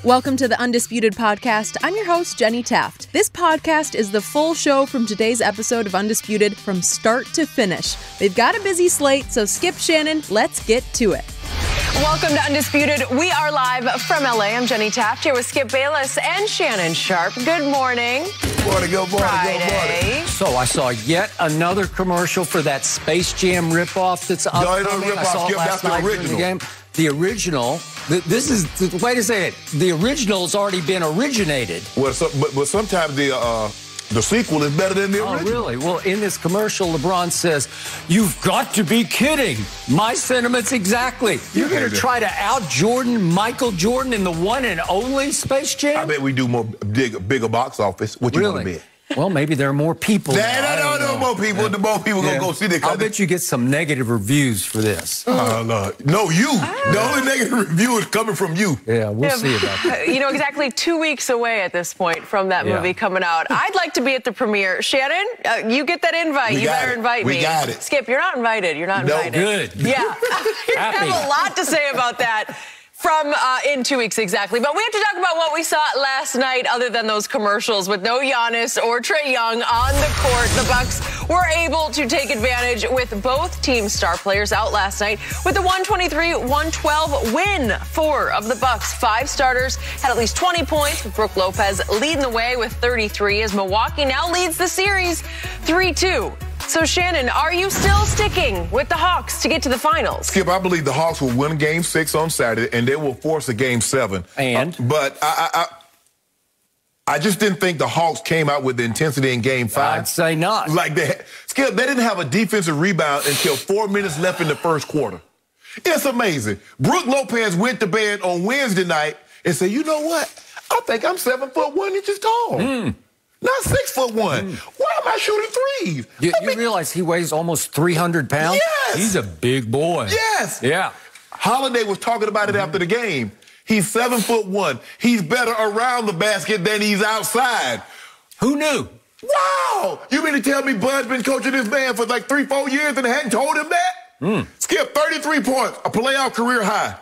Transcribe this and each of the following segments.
Welcome to the Undisputed podcast. I'm your host, Jenny Taft. This podcast is the full show from today's episode of Undisputed from start to finish. We've got a busy slate, so skip Shannon. Let's get to it. Welcome to Undisputed. We are live from LA. I'm Jenny Taft here with Skip Bayless and Shannon Sharp. Good morning. Good morning, good morning, Friday. good morning. So I saw yet another commercial for that Space Jam ripoff that's upcoming. I saw it last night during the game. The original, this is the way to say it. The original's already been originated. Well, but sometimes the sequel is better than the original. Oh, really? Well, in this commercial, LeBron says, "You've got to be kidding." My sentiments exactly. You're going to try to out-Jordan Michael Jordan in the one and only Space Jam? I bet we do more bigger box office. What you want to bet? Well, maybe there are more people. No more people. The more people gonna go see this. I'll bet you get some negative reviews for this. No, you. The only negative review is coming from you. Yeah, we'll see about that. You know, exactly 2 weeks away at this point from that movie coming out. I'd like to be at the premiere. Shannon, you get that invite. You better invite me. We got it. Skip, you're not invited. You're not invited. Good. Yeah. You have a lot to say about that. From in 2 weeks exactly. But we have to talk about what we saw last night other than those commercials with no Giannis or Trae Young on the court. The Bucks were able to take advantage with both team star players out last night with the 123-112 win. 4 of the Bucks' 5 starters had at least 20 points, with Brook Lopez leading the way with 33 as Milwaukee now leads the series 3-2. So, Shannon, are you still sticking with the Hawks to get to the finals? Skip, I believe the Hawks will win Game 6 on Saturday, and they will force a Game 7. But I just didn't think the Hawks came out with the intensity in Game 5. I'd say not. Like that. Skip, they didn't have a defensive rebound until 4 minutes left in the first quarter. It's amazing. Brook Lopez went to bed on Wednesday night and said, "You know what? I think I'm 7'1" tall." Not 6'1". Why am I shooting threes? You realize he weighs almost 300 pounds? Yes. He's a big boy. Yes. Yeah. Holiday was talking about it after the game. He's 7'1". He's better around the basket than he's outside. Who knew? Wow. You mean to tell me Bud's been coaching this man for like 3-4 years and hadn't told him that? Skip, 33 points, a playoff career high.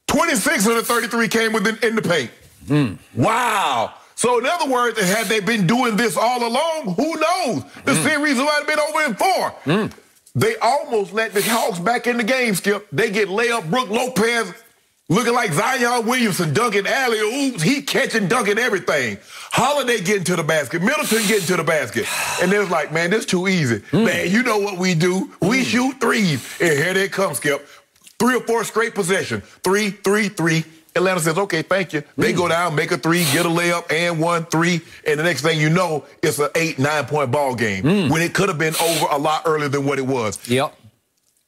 26 of the 33 came in the paint. Wow. So, in other words, had they been doing this all along, who knows? The series might have been over in 4. They almost let the Hawks back in the game, Skip. They get layup. Brook Lopez looking like Zion Williamson, dunking alley-oops. He catching, dunking everything. Holiday getting to the basket. Middleton getting to the basket. And they was like, man, this is too easy. Man, you know what we do. We shoot threes. And here they come, Skip. 3 or 4 straight possession. 3, 3, 3. Atlanta says, okay, thank you. They go down, make a 3, get a layup, and 1, 3, and the next thing you know, it's an 8, 9-point ball game when it could have been over a lot earlier than what it was. Yep.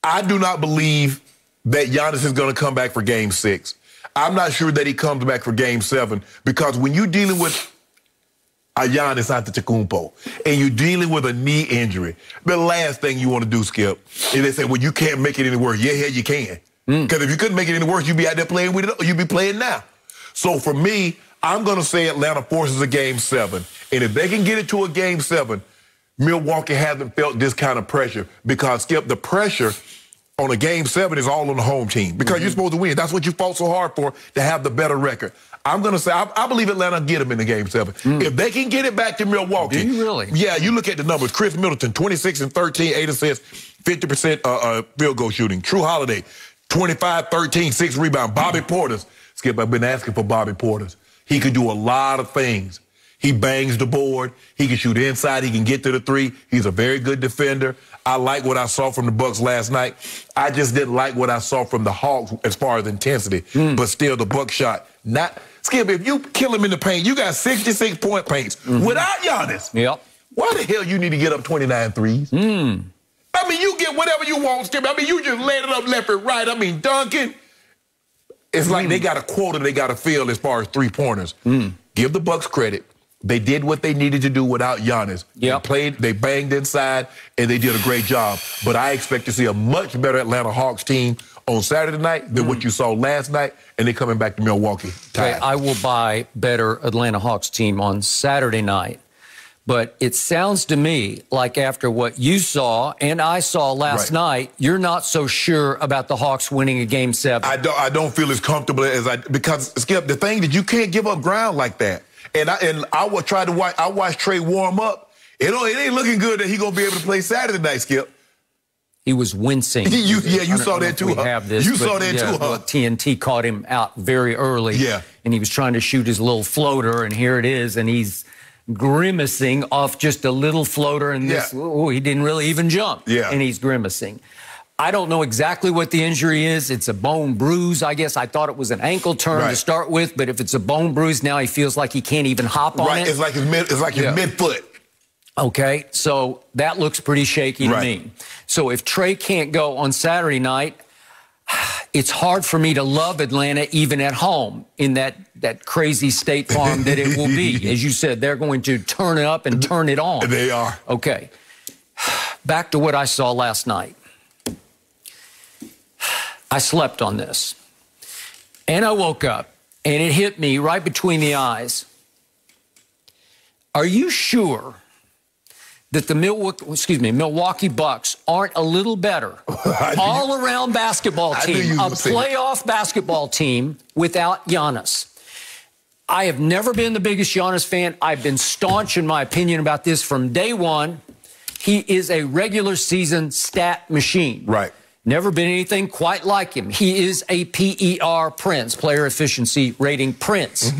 I do not believe that Giannis is going to come back for Game 6. I'm not sure that he comes back for Game 7 because when you're dealing with a Giannis Antetokounmpo and you're dealing with a knee injury, the last thing you want to do, Skip, is they say, well, you can't make it any worse. Yeah, you can. Because if you couldn't make it any worse, you'd be out there playing with it. You'd be playing now. So for me, I'm going to say Atlanta forces a Game 7. And if they can get it to a Game 7, Milwaukee hasn't felt this kind of pressure. Because, Skip, the pressure on a Game 7 is all on the home team. Because you're supposed to win. That's what you fought so hard for, to have the better record. I'm going to say, I believe Atlanta get them in the Game 7. If they can get it back to Milwaukee. Do you really? Yeah, you look at the numbers. Chris Middleton, 26 and 13, 8 assists, 50% field goal shooting. True Holiday, 25, 13, 6 rebounds. Bobby Portis. Skip, I've been asking for Bobby Portis. He could do a lot of things. He bangs the board. He can shoot inside. He can get to the 3. He's a very good defender. I like what I saw from the Bucks last night. I just didn't like what I saw from the Hawks as far as intensity. But still, the Bucks shot. Skip, if you kill him in the paint, you got 66-point paints without Giannis. Yep. Why the hell you need to get up 29 threes? I mean, you get whatever you want, Skip. I mean, you just let it up left and right. I mean, dunking. It's like they got a quota they got to fill as far as three-pointers. Give the Bucks credit. They did what they needed to do without Giannis. They banged inside, and they did a great job. But I expect to see a much better Atlanta Hawks team on Saturday night than what you saw last night, and they're coming back to Milwaukee. Okay, I will buy better Atlanta Hawks team on Saturday night. But it sounds to me like after what you saw and I saw last night, you're not so sure about the Hawks winning a Game 7. I don't feel as comfortable as because, Skip, the thing that you can't give up ground like that. And I would try to watch. I watched Trey warm up. It ain't looking good that he gonna be able to play Saturday night, Skip. He was wincing. You saw that too. You saw that too, huh? TNT caught him out very early. Yeah. And he was trying to shoot his little floater, and here it is, and he's grimacing off just a little floater, and this, he didn't really even jump. Yeah. And he's grimacing. I don't know exactly what the injury is. It's a bone bruise, I guess. I thought it was an ankle turn to start with, but if it's a bone bruise, now he feels like he can't even hop on it. It's like his midfoot. Okay, so that looks pretty shaky to me. So if Trey can't go on Saturday night, it's hard for me to love Atlanta even at home in that crazy State Farm that it will be. As you said, they're going to turn it up and turn it on. They are. Okay, back to what I saw last night. I slept on this, and I woke up, and it hit me right between the eyes. Are you sure that the Milwaukee Bucks aren't a little better all-around basketball team, a playoff basketball team without Giannis? I have never been the biggest Giannis fan. I've been staunch in my opinion about this from day one. He is a regular season stat machine. Right. Never been anything quite like him. He is a PER Prince, player efficiency rating Prince.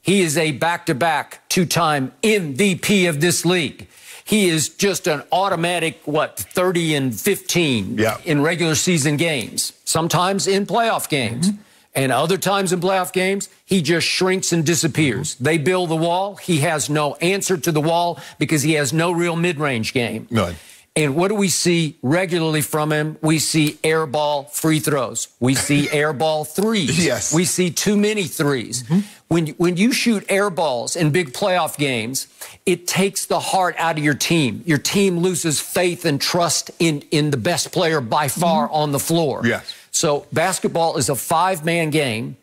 He is a back-to-back two-time MVP of this league. He is just an automatic, 30 and 15 in regular season games, sometimes in playoff games. And other times in playoff games, he just shrinks and disappears. They build the wall. He has no answer to the wall because he has no real mid-range game. None. And what do we see regularly from him? We see air ball free throws. We see air ball threes. Yes. We see too many threes. When you shoot air balls in big playoff games, it takes the heart out of your team. Your team loses faith and trust in the best player by far on the floor. Yes. So basketball is a five-man game.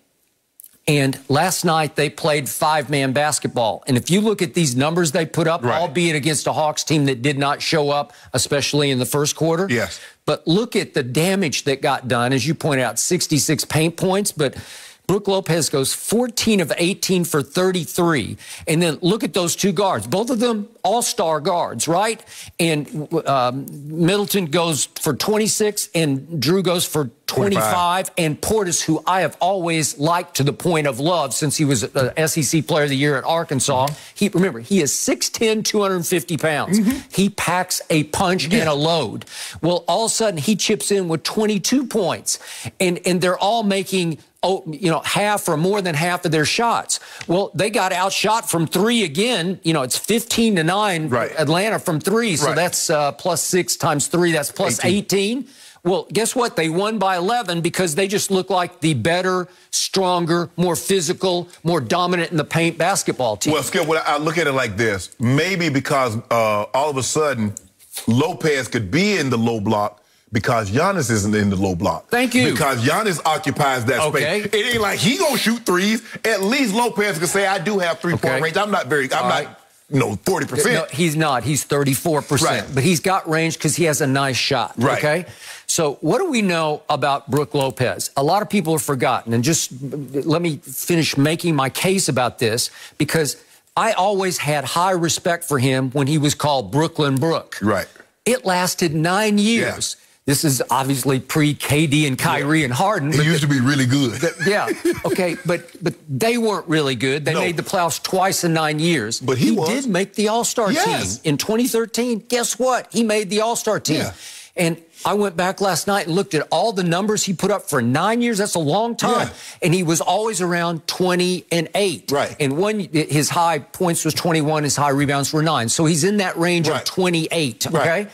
And last night, they played five-man basketball. And if you look at these numbers they put up, albeit against a Hawks team that did not show up, especially in the first quarter. Yes. But look at the damage that got done. As you point out, 66 paint points. But Brook Lopez goes 14 of 18 for 33. And then look at those two guards. Both of them all-star guards, right? And Middleton goes for 26, and Drew goes for 25. And Portis, who I have always liked to the point of love since he was SEC Player of the Year at Arkansas. Remember, he is 6'10", 250 pounds. He packs a punch and a load. Well, all of a sudden, he chips in with 22 points. And they're all making half or more than half of their shots. Well, they got outshot from three again. It's 15-9 Atlanta from three. So that's plus 6 times 3. That's plus 18. Well, guess what? They won by 11 because they just look like the better, stronger, more physical, more dominant in the paint basketball team. Well, Skip, I look at it like this. Maybe because all of a sudden Lopez could be in the low block because Giannis isn't in the low block. Thank you. Because Giannis occupies that space. It ain't like he gonna shoot threes. At least Lopez can say, I do have three-point range. I'm not 40%. No, he's not. He's 34%. But he's got range because he has a nice shot. Okay? So what do we know about Brook Lopez? A lot of people have forgotten. And just let me finish making my case about this because I always had high respect for him when he was called Brooklyn Brook. It lasted 9 years. This is obviously pre-KD and Kyrie and Harden. He used to be really good. But they weren't really good. They made the playoffs twice in 9 years. But he did make the All-Star team. In 2013, guess what? He made the All-Star team. And I went back last night and looked at all the numbers he put up for 9 years. That's a long time. And he was always around 20 and 8. And his high points was 21, his high rebounds were 9. So he's in that range of 28, okay?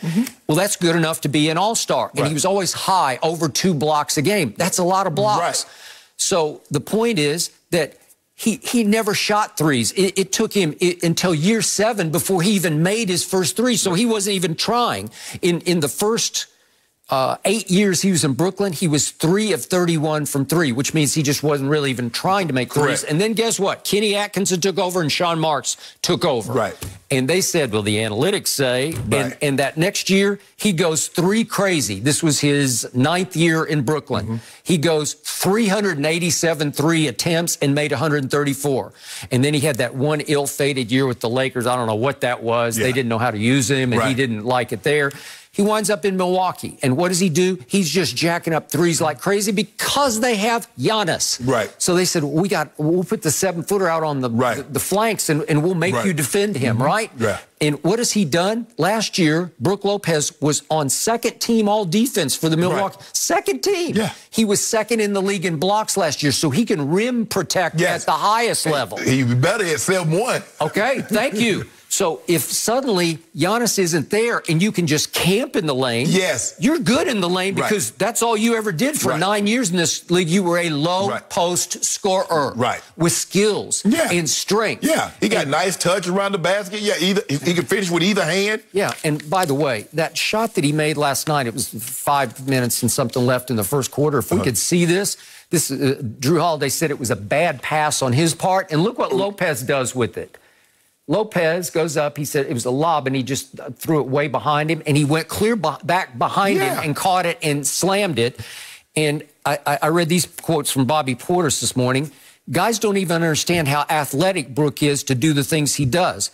Well, that's good enough to be an all-star. And he was always high, over 2 blocks a game. That's a lot of blocks. So the point is that he never shot threes. It took him until year 7 before he even made his first 3. So he wasn't even trying. In the first 8 years he was in Brooklyn, he was 3 of 31 from 3, which means he just wasn't really even trying to make threes. Correct. And then guess what? Kenny Atkinson took over and Sean Marks took over. Right. And they said, well, the analytics say, right. and that next year, he goes 3 crazy. This was his 9th year in Brooklyn. Mm-hmm. He goes 387 3 attempts and made 134. And then he had that one ill-fated year with the Lakers. I don't know what that was. Yeah. They didn't know how to use him, and he didn't like it there. He winds up in Milwaukee. And what does he do? He's just jacking up threes like crazy because they have Giannis. Right. So they said, we'll put the 7-footer out on the flanks and we'll make you defend him, right? Yeah. And what has he done? Last year, Brook Lopez was on second team all defense for the Milwaukee. Right. Second team. Yeah. He was second in the league in blocks last year, so he can rim protect at the highest level. He'd be better at 7-1. Okay, thank you. So if suddenly Giannis isn't there and you can just camp in the lane, you're good in the lane because that's all you ever did for 9 years in this league. You were a low post scorer with skills and strength. Yeah, he got nice touch around the basket. Yeah, he can finish with either hand. Yeah, and by the way, that shot that he made last night, it was 5 minutes and something left in the first quarter. If we could see this, Drew Holiday said it was a bad pass on his part, and look what Lopez does with it. Lopez goes up, he said it was a lob, and he just threw it way behind him, and he went clear back behind him and caught it and slammed it. And I read these quotes from Bobby Portis this morning. Guys don't even understand how athletic Brook is to do the things he does.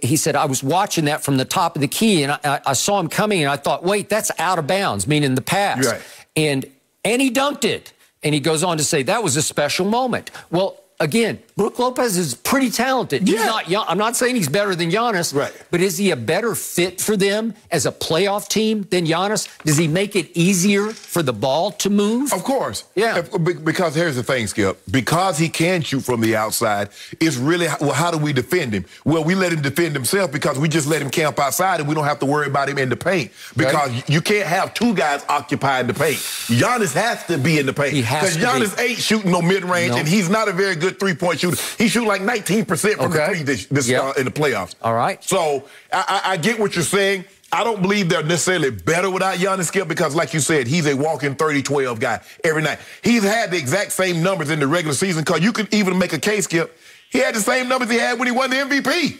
He said, I was watching that from the top of the key, and I saw him coming, and I thought, wait, that's out of bounds, meaning the pass. Right. And he dunked it. And he goes on to say, that was a special moment. Well, again, Brook Lopez is pretty talented. He's not young. I'm not saying he's better than Giannis, but is he a better fit for them as a playoff team than Giannis? Does he make it easier for the ball to move? Of course. Yeah. Because here's the thing, Skip. Because he can shoot from the outside, it's really, well, how do we defend him? Well, we let him defend himself because we just let him camp outside and we don't have to worry about him in the paint. Because you can't have 2 guys occupying the paint. Giannis has to be in the paint. Because Giannis ain't shooting no mid-range, and he's not a very good three-point shooter. He shoots like 19% from the three in the playoffs. All right. So I get what you're saying. I don't believe they're necessarily better without Giannis, Skip, because like you said, he's a walking 30-12 guy every night. He's had the exact same numbers in the regular season because you could even make a case, Skip. He had the same numbers he had when he won the MVP.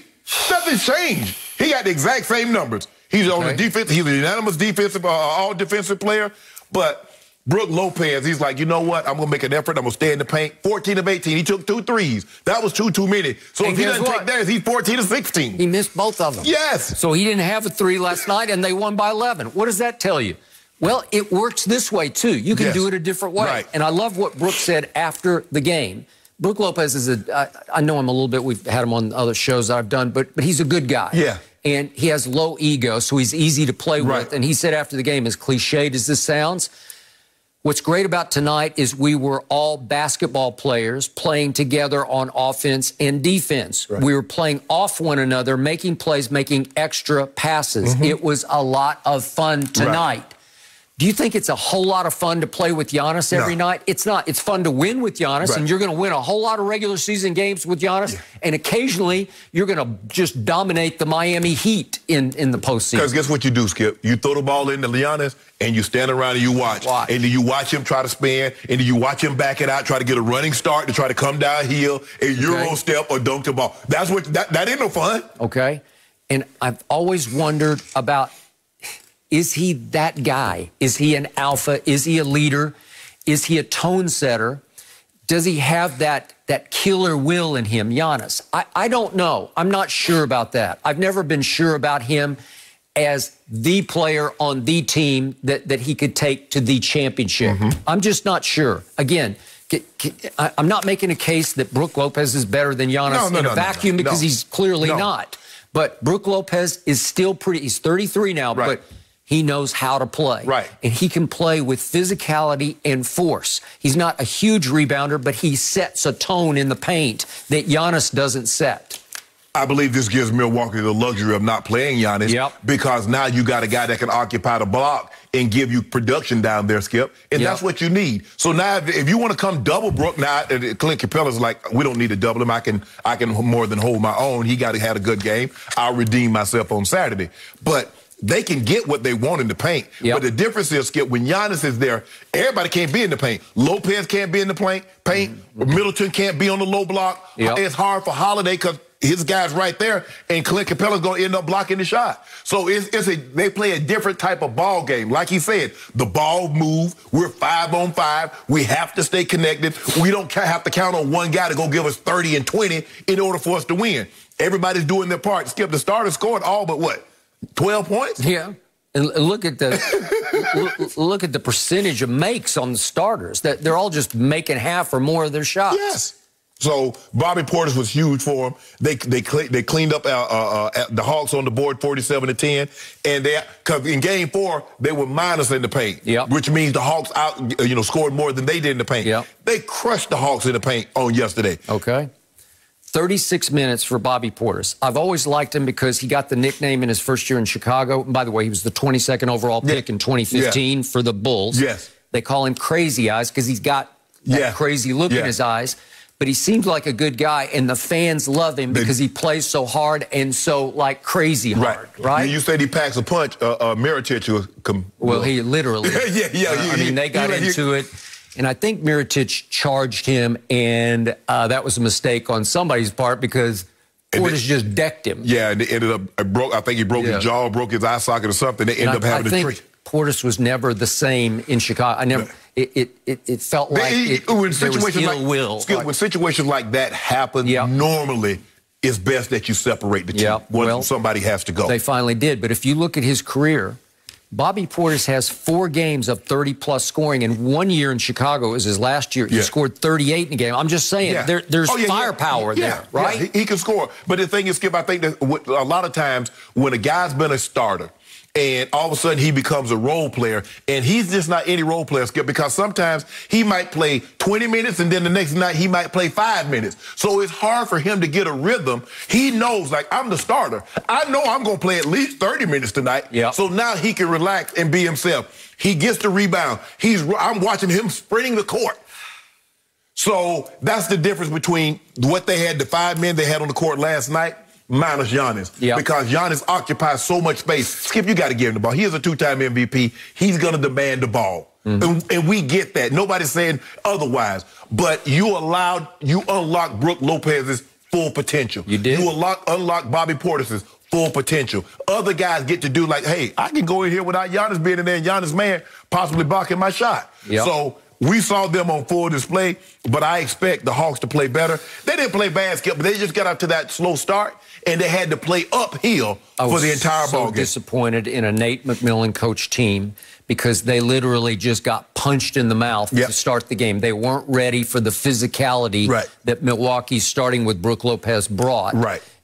Nothing's changed. He got the exact same numbers. He's on the defense. He's a unanimous defensive, all-defensive player. But Brook Lopez, he's like, you know what? I'm going to make an effort. I'm going to stay in the paint. 14 of 18. He took 2 threes. That was too many. So if he doesn't take theirs, he's 14 of 16. He missed both of them. Yes. So he didn't have a 3 last night, and they won by 11. What does that tell you? Well, it works this way, too. You can do it a different way. Right. And I love what Brook said after the game. Brook Lopez is I know him a little bit. We've had him on other shows that I've done, but he's a good guy. Yeah. And he has low ego, so he's easy to play with. And he said after the game, as cliched as this sounds, what's great about tonight is we were all basketball players playing together on offense and defense. We were playing off one another, making plays, making extra passes. It was a lot of fun tonight. Do you think it's a whole lot of fun to play with Giannis every night? It's not. It's fun to win with Giannis, and you're going to win a whole lot of regular season games with Giannis, and occasionally you're going to just dominate the Miami Heat in the postseason. Because guess what you do, Skip? You throw the ball into Giannis, and you stand around and you watch. And then you watch him try to spin, and then you watch him back it out, try to get a running start to try to come downhill, a Euro step, or dunk the ball. That's what that ain't no fun. Okay. And I've always wondered about, is he that guy? Is he an alpha? Is he a leader? Is he a tone setter? Does he have that killer will in him, Giannis? I don't know. I'm not sure about that. I've never been sure about him as the player on the team that he could take to the championship. I'm just not sure. Again, I'm not making a case that Brook Lopez is better than Giannis in a vacuum because he's clearly not. But Brook Lopez is still he's 33 now, but he knows how to play. And he can play with physicality and force. He's not a huge rebounder, but he sets a tone in the paint that Giannis doesn't set. I believe this gives Milwaukee the luxury of not playing Giannis because now you got a guy that can occupy the block and give you production down there, Skip. And that's what you need. So now if you want to come double Brook, now Clint Capella's like, we don't need to double him. I can more than hold my own. He got to have a good game. I'll redeem myself on Saturday. But they can get what they want in the paint. Yep. But the difference is, Skip, when Giannis is there, everybody can't be in the paint. Lopez can't be in the paint. Middleton can't be on the low block. Yep. It's hard for Holiday because his guy's right there, and Clint Capella's going to end up blocking the shot. So they play a different type of ball game. Like he said, the ball move. We're 5-on-5. We have to stay connected. We don't have to count on one guy to go give us 30 and 20 in order for us to win. Everybody's doing their part. Skip, the starter scored all but what? 12 points? Yeah. And look at the percentage of makes on the starters. That they're all just making half or more of their shots. Yes. So Bobby Portis was huge for them. They cleaned up the Hawks on the board 47-10, and because in Game 4 they were minus in the paint, which means the Hawks scored more than they did in the paint. Yep. They crushed the Hawks in the paint on yesterday. Okay. 36 minutes for Bobby Portis. I've always liked him because he got the nickname in his first year in Chicago. And by the way, he was the 22nd overall pick in 2015 for the Bulls. Yes. They call him Crazy Eyes because he's got that crazy look in his eyes. But he seems like a good guy, and the fans love him because he plays so hard and so, like, crazy hard, right? You said he packs a punch. Mirotic well, he literally. I mean, they got into it. And I think Mirotic charged him, and that was a mistake on somebody's part because Portis just decked him. Yeah, and it ended up, I think he broke his jaw, broke his eye socket or something. They ended up having to treat. Portis was never the same in Chicago. It felt like there was ill will. When situations like that happen, normally it's best that you separate the two. Well, somebody has to go. They finally did. But if you look at his career, Bobby Portis has 4 games of 30-plus scoring, and 1 year in Chicago is his last year. He scored 38 in a game. I'm just saying, there's firepower there, right? Yeah, he can score. But the thing is, Skip, I think that a lot of times when a guy's been a starter, and all of a sudden he becomes a role player, and he's just not any role player, Skip, because sometimes he might play 20 minutes and then the next night he might play 5 minutes. So it's hard for him to get a rhythm. He knows, like, I'm the starter. I know I'm going to play at least 30 minutes tonight. So now he can relax and be himself. He gets the rebound. I'm watching him sprinting the court. So that's the difference between what they had, the 5 men they had on the court last night, minus Giannis. Because Giannis occupies so much space. Skip, you got to give him the ball. He is a 2-time MVP. He's going to demand the ball. And we get that. Nobody's saying otherwise. But you unlock Brook Lopez's full potential. You did. You unlock Bobby Portis's full potential. Other guys get to do like, hey, I can go in here without Giannis being in there and Giannis, man, possibly blocking my shot. So we saw them on full display, but I expect the Hawks to play better. They didn't play bad, Skip, but they just got up to that slow start, and they had to play uphill for the entire ball game. I was so disappointed in a Nate McMillan coach team because they literally just got punched in the mouth to start the game. They weren't ready for the physicality that Milwaukee, starting with Brook Lopez, brought.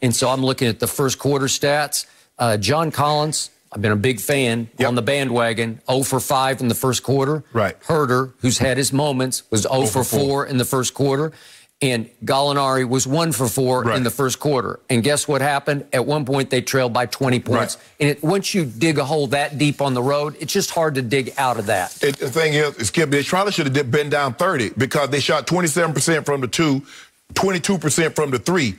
And so I'm looking at the first quarter stats. John Collins, I've been a big fan on the bandwagon, 0 for 5 in the first quarter. Herter, who's had his moments, was 0 for 4 in the first quarter. And Gallinari was 1 for 4 in the first quarter. And guess what happened? At one point, they trailed by 20 points. And once you dig a hole that deep on the road, it's just hard to dig out of that. The thing is, Skip, they probably should have been down 30 because they shot 27% from the 2, 22% from the 3.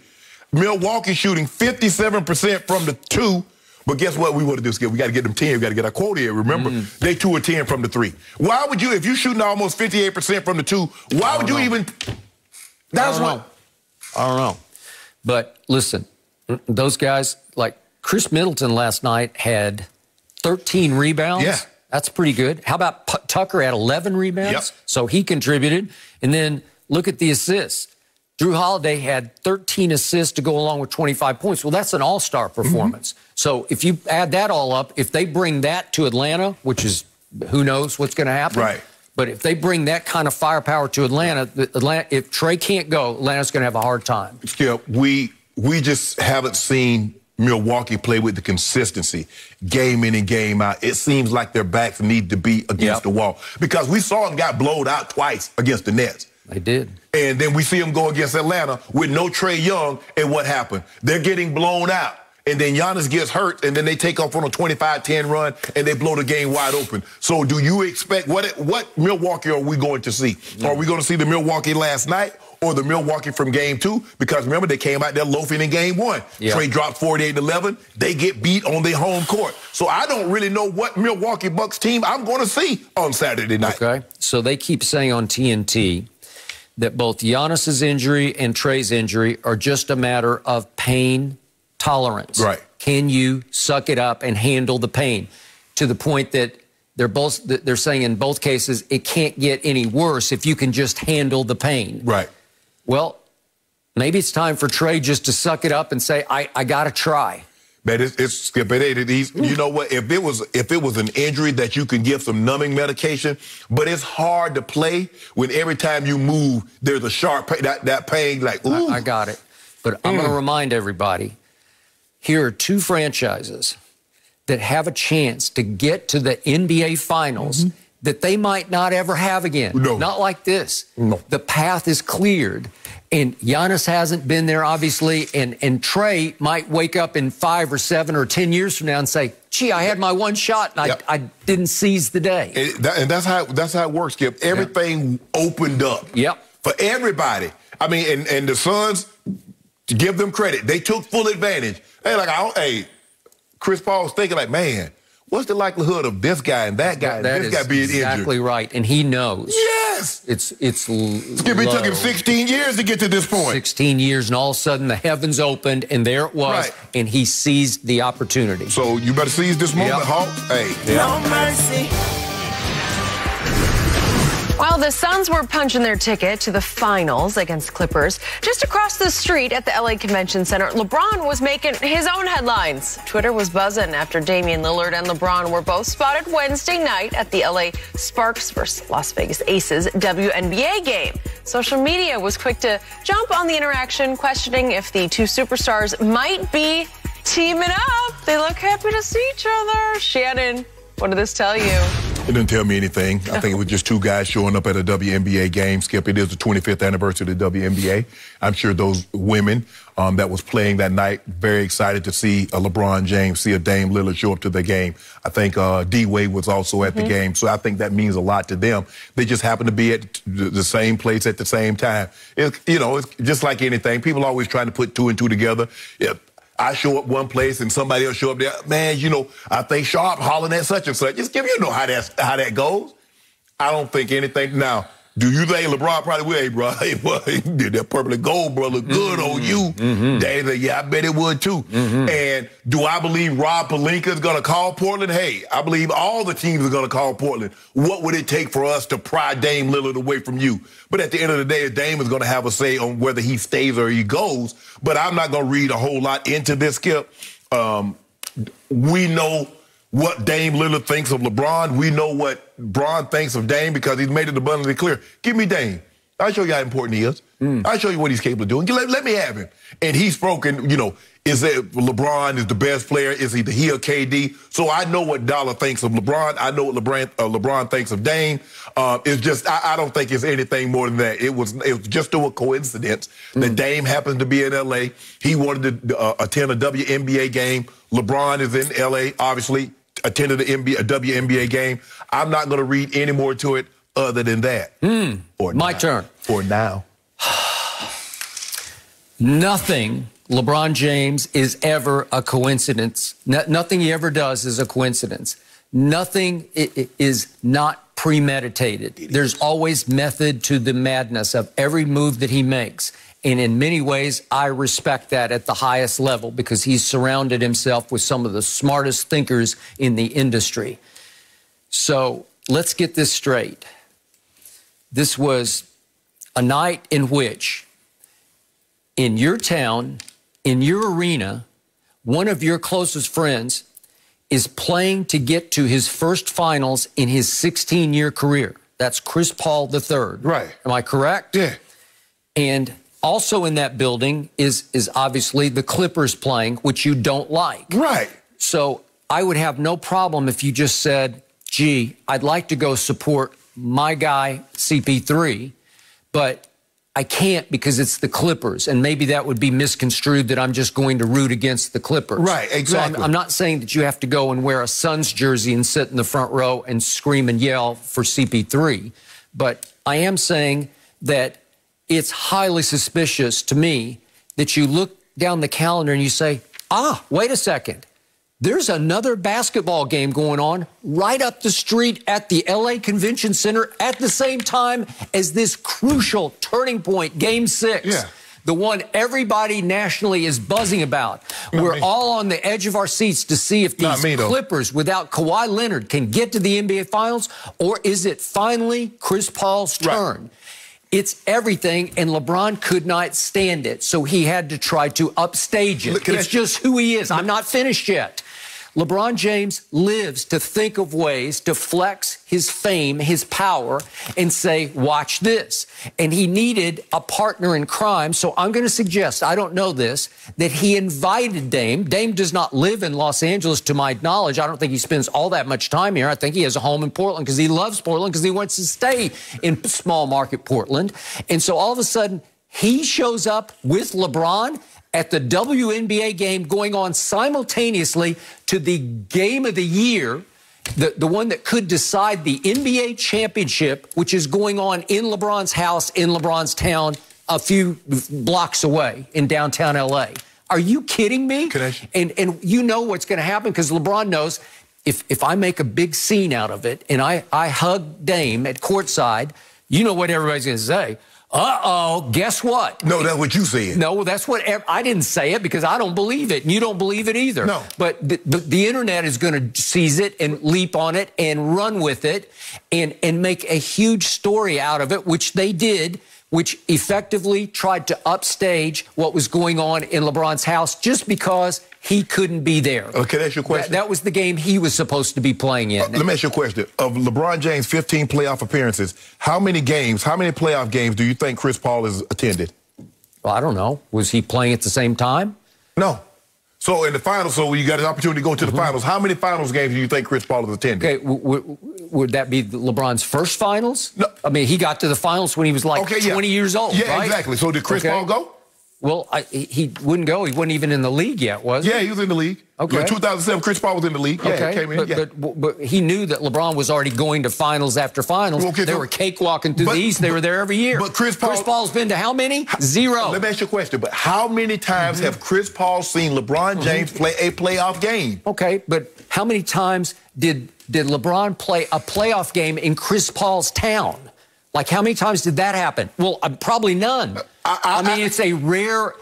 Milwaukee shooting 57% from the 2. But guess what we want to do, Skip? We got to get them 10. We got to get our quota here. Remember, they 2 or 10 from the 3. Why would you, if you're shooting almost 58% from the 2, why would you even... That's what... I don't know. But listen, those guys, like Chris Middleton last night had 13 rebounds. That's pretty good. How about Tucker had 11 rebounds? So he contributed. And then look at the assists. Drew Holiday had 13 assists to go along with 25 points. Well, that's an all-star performance. So if you add that all up, if they bring that to Atlanta, which is who knows what's going to happen. But if they bring that kind of firepower to Atlanta, if Trey can't go, Atlanta's going to have a hard time. Skip, we just haven't seen Milwaukee play with the consistency, game in and game out. It seems like their backs need to be against the wall. Because we saw them got blowed out twice against the Nets. They did. And then we see them go against Atlanta with no Trae Young, and what happened? They're getting blown out. And then Giannis gets hurt, and then they take off on a 25-10 run, and they blow the game wide open. So do you expect, what Milwaukee are we going to see? Are we going to see the Milwaukee last night, or the Milwaukee from game 2, because remember, they came out there loafing in game 1. Yeah. Trey dropped 48-11. They get beat on their home court. So I don't really know what Milwaukee Bucks team I'm going to see on Saturday night. Okay. So they keep saying on TNT that both Giannis's injury and Trey's injury are just a matter of pain tolerance. Right. Can you suck it up and handle the pain? To the point that they're saying in both cases it can't get any worse if you can just handle the pain. Right. Well, maybe it's time for Trey just to suck it up and say, I got to try. Man, it's Skip. You know what? If it was an injury that you can give some numbing medication, but it's hard to play when every time you move, there's a sharp pain, that pain, like, ooh. I got it. But I'm going to remind everybody, here are 2 franchises that have a chance to get to the NBA Finals that they might not ever have again. No. Not like this. No. The path is cleared. And Giannis hasn't been there, obviously, and Trey might wake up in 5 or 7 or 10 years from now and say, gee, I had my one shot, and I didn't seize the day. And that's how it works, Skip. Everything opened up for everybody. I mean, and the Suns, to give them credit, they took full advantage. Chris Paul was thinking like, man, what's the likelihood of this guy and that guy and this guy being injured? Exactly right, and he knows. Yes. It's Skip, it took him 16 years to get to this point. 16 years, and all of a sudden the heavens opened, and there it was, and he seized the opportunity. So you better seize this moment, Hawk. Hey. No mercy. While the Suns were punching their ticket to the finals against Clippers, just across the street at the LA Convention Center, LeBron was making his own headlines. Twitter was buzzing after Damian Lillard and LeBron were both spotted Wednesday night at the LA Sparks vs. Las Vegas Aces WNBA game. Social media was quick to jump on the interaction, questioning if the 2 superstars might be teaming up. They look happy to see each other. Shannon, what did this tell you? It didn't tell me anything. I think it was just 2 guys showing up at a WNBA game. Skip, it is the 25th anniversary of the WNBA. I'm sure those women that was playing that night, very excited to see a LeBron James, see a Dame Lillard show up to the game. I think D-Wade was also at the game, so I think that means a lot to them. They just happen to be at the same place at the same time. It's just like anything. People are always trying to put 2 and 2 together. I show up one place and somebody else show up there. Man, I think Sharp hollering at such and such. Just give you know how that goes. I don't think anything. Now, do you think LeBron probably will? Hey, bro, that purple and gold, bro, look good on you. They yeah, I bet it would too. And do I believe Rob Pelinka is going to call Portland? Hey, I believe all the teams are going to call Portland. What would it take for us to pry Dame Lillard away from you? But at the end of the day, Dame is going to have a say on whether he stays or he goes. But I'm not going to read a whole lot into this, Skip. We know what Dame Lillard thinks of LeBron. We know what Bron thinks of Dame because he's made it abundantly clear. Give me Dame. I'll show you how important he is. I'll show you what he's capable of doing. Let me have him. And he's spoken, is it LeBron is the best player? Is he or KD? So I know what Dollar thinks of LeBron. I know what LeBron thinks of Dame. It's just, I don't think it's anything more than that. It was just a coincidence that Dame happens to be in L.A. He wanted to attend a WNBA game. LeBron is in L.A., obviously, attended a WNBA game. I'm not going to read any more to it other than that. My turn. For now. Nothing LeBron James is ever a coincidence. Nothing he ever does is a coincidence. Nothing is not premeditated. There's always method to the madness of every move that he makes. And in many ways, I respect that at the highest level because he's surrounded himself with some of the smartest thinkers in the industry. So let's get this straight. This was a night in which, in your town, in your arena, one of your closest friends is playing to get to his first finals in his 16-year career. That's Chris Paul III. Right. Am I correct? Yeah. And also in that building is obviously the Clippers playing, which you don't like. Right. So I would have no problem if you just said, gee, I'd like to go support my guy, CP3, but I can't because it's the Clippers, and maybe that would be misconstrued that I'm just going to root against the Clippers. Right, exactly. So I'm not saying that you have to go and wear a Suns jersey and sit in the front row and scream and yell for CP3, but I am saying that it's highly suspicious to me that you look down the calendar and you say, wait a second. There's another basketball game going on right up the street at the LA Convention Center at the same time as this crucial turning point, Game 6. Yeah. The one everybody nationally is buzzing about. We're all on the edge of our seats to see if these Clippers without Kawhi Leonard can get to the NBA Finals, or is it finally Chris Paul's turn? Right. It's everything, and LeBron could not stand it, so he had to try to upstage it. It's just who he is. I'm not finished yet. LeBron James lives to think of ways to flex his fame, his power, and say, watch this. And he needed a partner in crime, so I'm going to suggest, I don't know this, that he invited Dame. Dame does not live in Los Angeles, to my knowledge. I don't think he spends all that much time here. I think he has a home in Portland because he loves Portland, because he wants to stay in small market Portland. And so all of a sudden, he shows up with LeBron at the WNBA game going on simultaneously to the game of the year, the one that could decide the NBA championship, which is going on in LeBron's house, in LeBron's town, a few blocks away in downtown LA. Are you kidding me? And you know what's going to happen, because LeBron knows if I make a big scene out of it and I hug Dame at courtside, you know what everybody's going to say. Uh-oh, guess what? No, that's what you said. No, that's what I didn't say it because I don't believe it, and you don't believe it either. No. But the internet is going to seize it and leap on it and run with it and make a huge story out of it, which they did, which effectively tried to upstage what was going on in LeBron's house just because he couldn't be there. Okay, that's your question. That was the game he was supposed to be playing in. Let me ask you a question. Of LeBron James' 15 playoff appearances, how many playoff games do you think Chris Paul has attended? Well, I don't know. Was he playing at the same time? No. So in the finals, so you got an opportunity to go to the finals. How many finals games do you think Chris Paul has attended? Okay, would that be LeBron's first finals? No. I mean, he got to the finals when he was like 20 years old, Yeah, right? Exactly. So did Chris Paul go? Well, he wouldn't go. He wasn't even in the league yet, was he? Yeah, he was in the league. Okay. In 2007, Chris Paul was in the league. Yeah, he came in. But he knew that LeBron was already going to finals after finals. They were cakewalking through the East. They were there every year. But Chris Paul's been to how many? Zero. Let me ask you a question. But how many times have Chris Paul seen LeBron James play a playoff game? Okay, but how many times did LeBron play a playoff game in Chris Paul's town? Like, how many times did that happen? Well, probably none. I mean, it's a rare...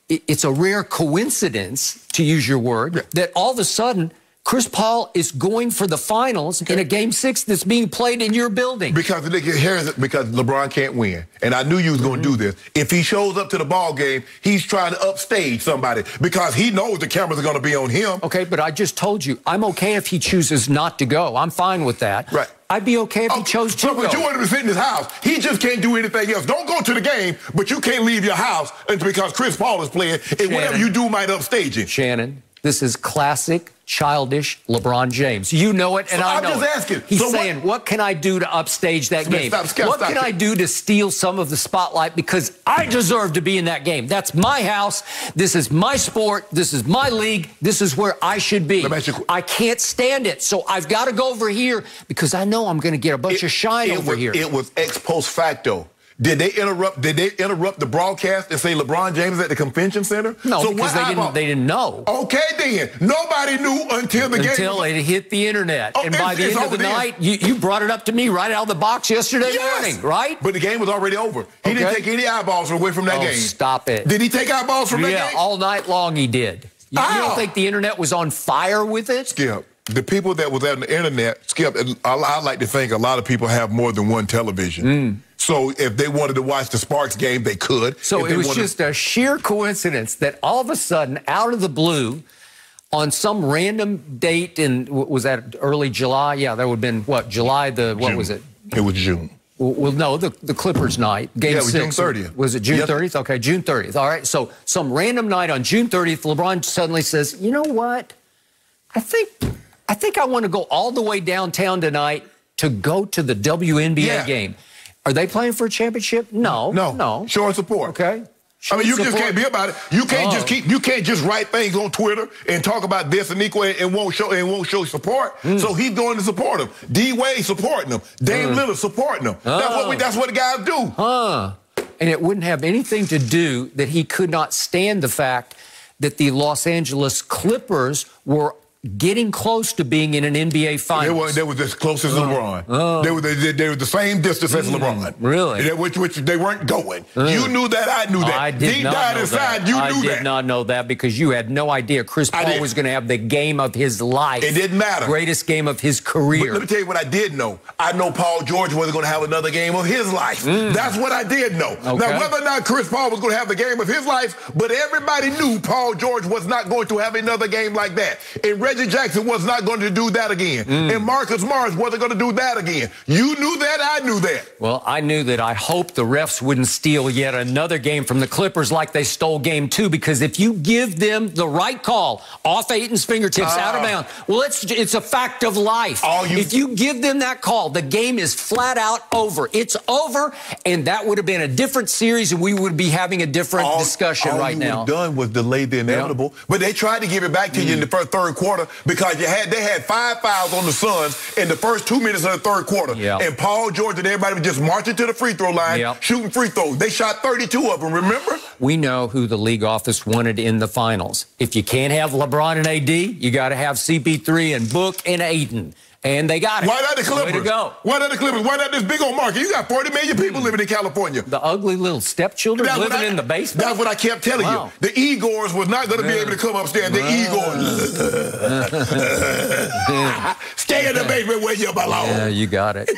It's a rare coincidence, to use your word, that all of a sudden Chris Paul is going for the finals in a Game 6 that's being played in your building. Because LeBron can't win. And I knew you was going to do this. If he shows up to the ball game, he's trying to upstage somebody because he knows the cameras are going to be on him. Okay, but I just told you, I'm okay if he chooses not to go. I'm fine with that. Right. I'd be okay if he chose to go. But you want him to sit in his house. He just can't do anything else. Don't go to the game, but you can't leave your house because Chris Paul is playing. And whatever you do might upstage him. Shannon, this is classic, childish LeBron James. You know it, and I know it. I'm just asking. He's saying, what can I do to upstage that game? What can I do to steal some of the spotlight because I deserve to be in that game? That's my house. This is my sport. This is my league. This is where I should be. I can't stand it, so I've got to go over here because I know I'm going to get a bunch of shine over here. It was ex post facto. Did they interrupt the broadcast and say LeBron James at the convention center? No, so because they didn't know. Okay, then. Nobody knew until the game. Until it hit the internet. And by the end of the night, you brought it up to me right out of the box yesterday morning, right? But the game was already over. He didn't take any eyeballs away from that game. Stop it. Did he take eyeballs from that game? Yeah, all night long he did. You don't think the internet was on fire with it? Skip. The people that was on the internet, Skip, I like to think a lot of people have more than one television. So if they wanted to watch the Sparks game, they could. So it was just a sheer coincidence that all of a sudden, out of the blue, on some random date in, was that early July? Yeah, that would have been, what, July what was it? It was June. Well, no, the Clippers night, Game 6. June 30th. Was it June 30th? Okay, June 30th. All right, so some random night on June 30th, LeBron suddenly says, you know what? I think I want to go all the way downtown tonight to go to the WNBA game. Are they playing for a championship? No. Showing support. Okay. I mean, you just can't be about it. You can't you can't just write things on Twitter and talk about this and equal and won't show support. So he's going to support him. D Wade supporting him. Dame Lillard supporting him. That's what the guys do. And it wouldn't have anything to do that he could not stand the fact that the Los Angeles Clippers were getting close to being in an NBA Finals. They were as close as LeBron. They were the same distance as LeBron. Really? Which they weren't going. You knew that. I knew that. I did not know that. I did not know that because you had no idea Chris Paul was going to have the game of his life. It didn't matter. Greatest game of his career. But let me tell you what I did know. I know Paul George wasn't going to have another game of his life. That's what I did know. Okay. Now, whether or not Chris Paul was going to have the game of his life, but everybody knew Paul George was not going to have another game like that. And Reggie Jackson was not going to do that again. And Marcus Morris wasn't going to do that again. You knew that. I knew that. Well, I knew that. I hoped the refs wouldn't steal yet another game from the Clippers like they stole game 2, because if you give them the right call off Ayton's fingertips out of bounds, well, it's a fact of life. If you give them that call, the game is flat out over. It's over, and that would have been a different series, and we would be having a different discussion right now. All you done was delay the inevitable, but they tried to give it back to you in the third quarter because they had 5 fouls on the Suns in the first 2 minutes of the third quarter. And Paul George and everybody was just marching to the free throw line, shooting free throws. They shot 32 of them, remember? We know who the league office wanted in the finals. If you can't have LeBron and AD, you got to have CP3 and Book and Ayton. And they got it. Why not the Clippers? Way to go. Why not the Clippers? Why not this big old market? You got 40 million people living in California. The ugly little stepchildren living in the basement? That's what I kept telling you. The Igors was not going to be able to come upstairs. The Igors. Stay in the basement where you belong. Yeah, you got it.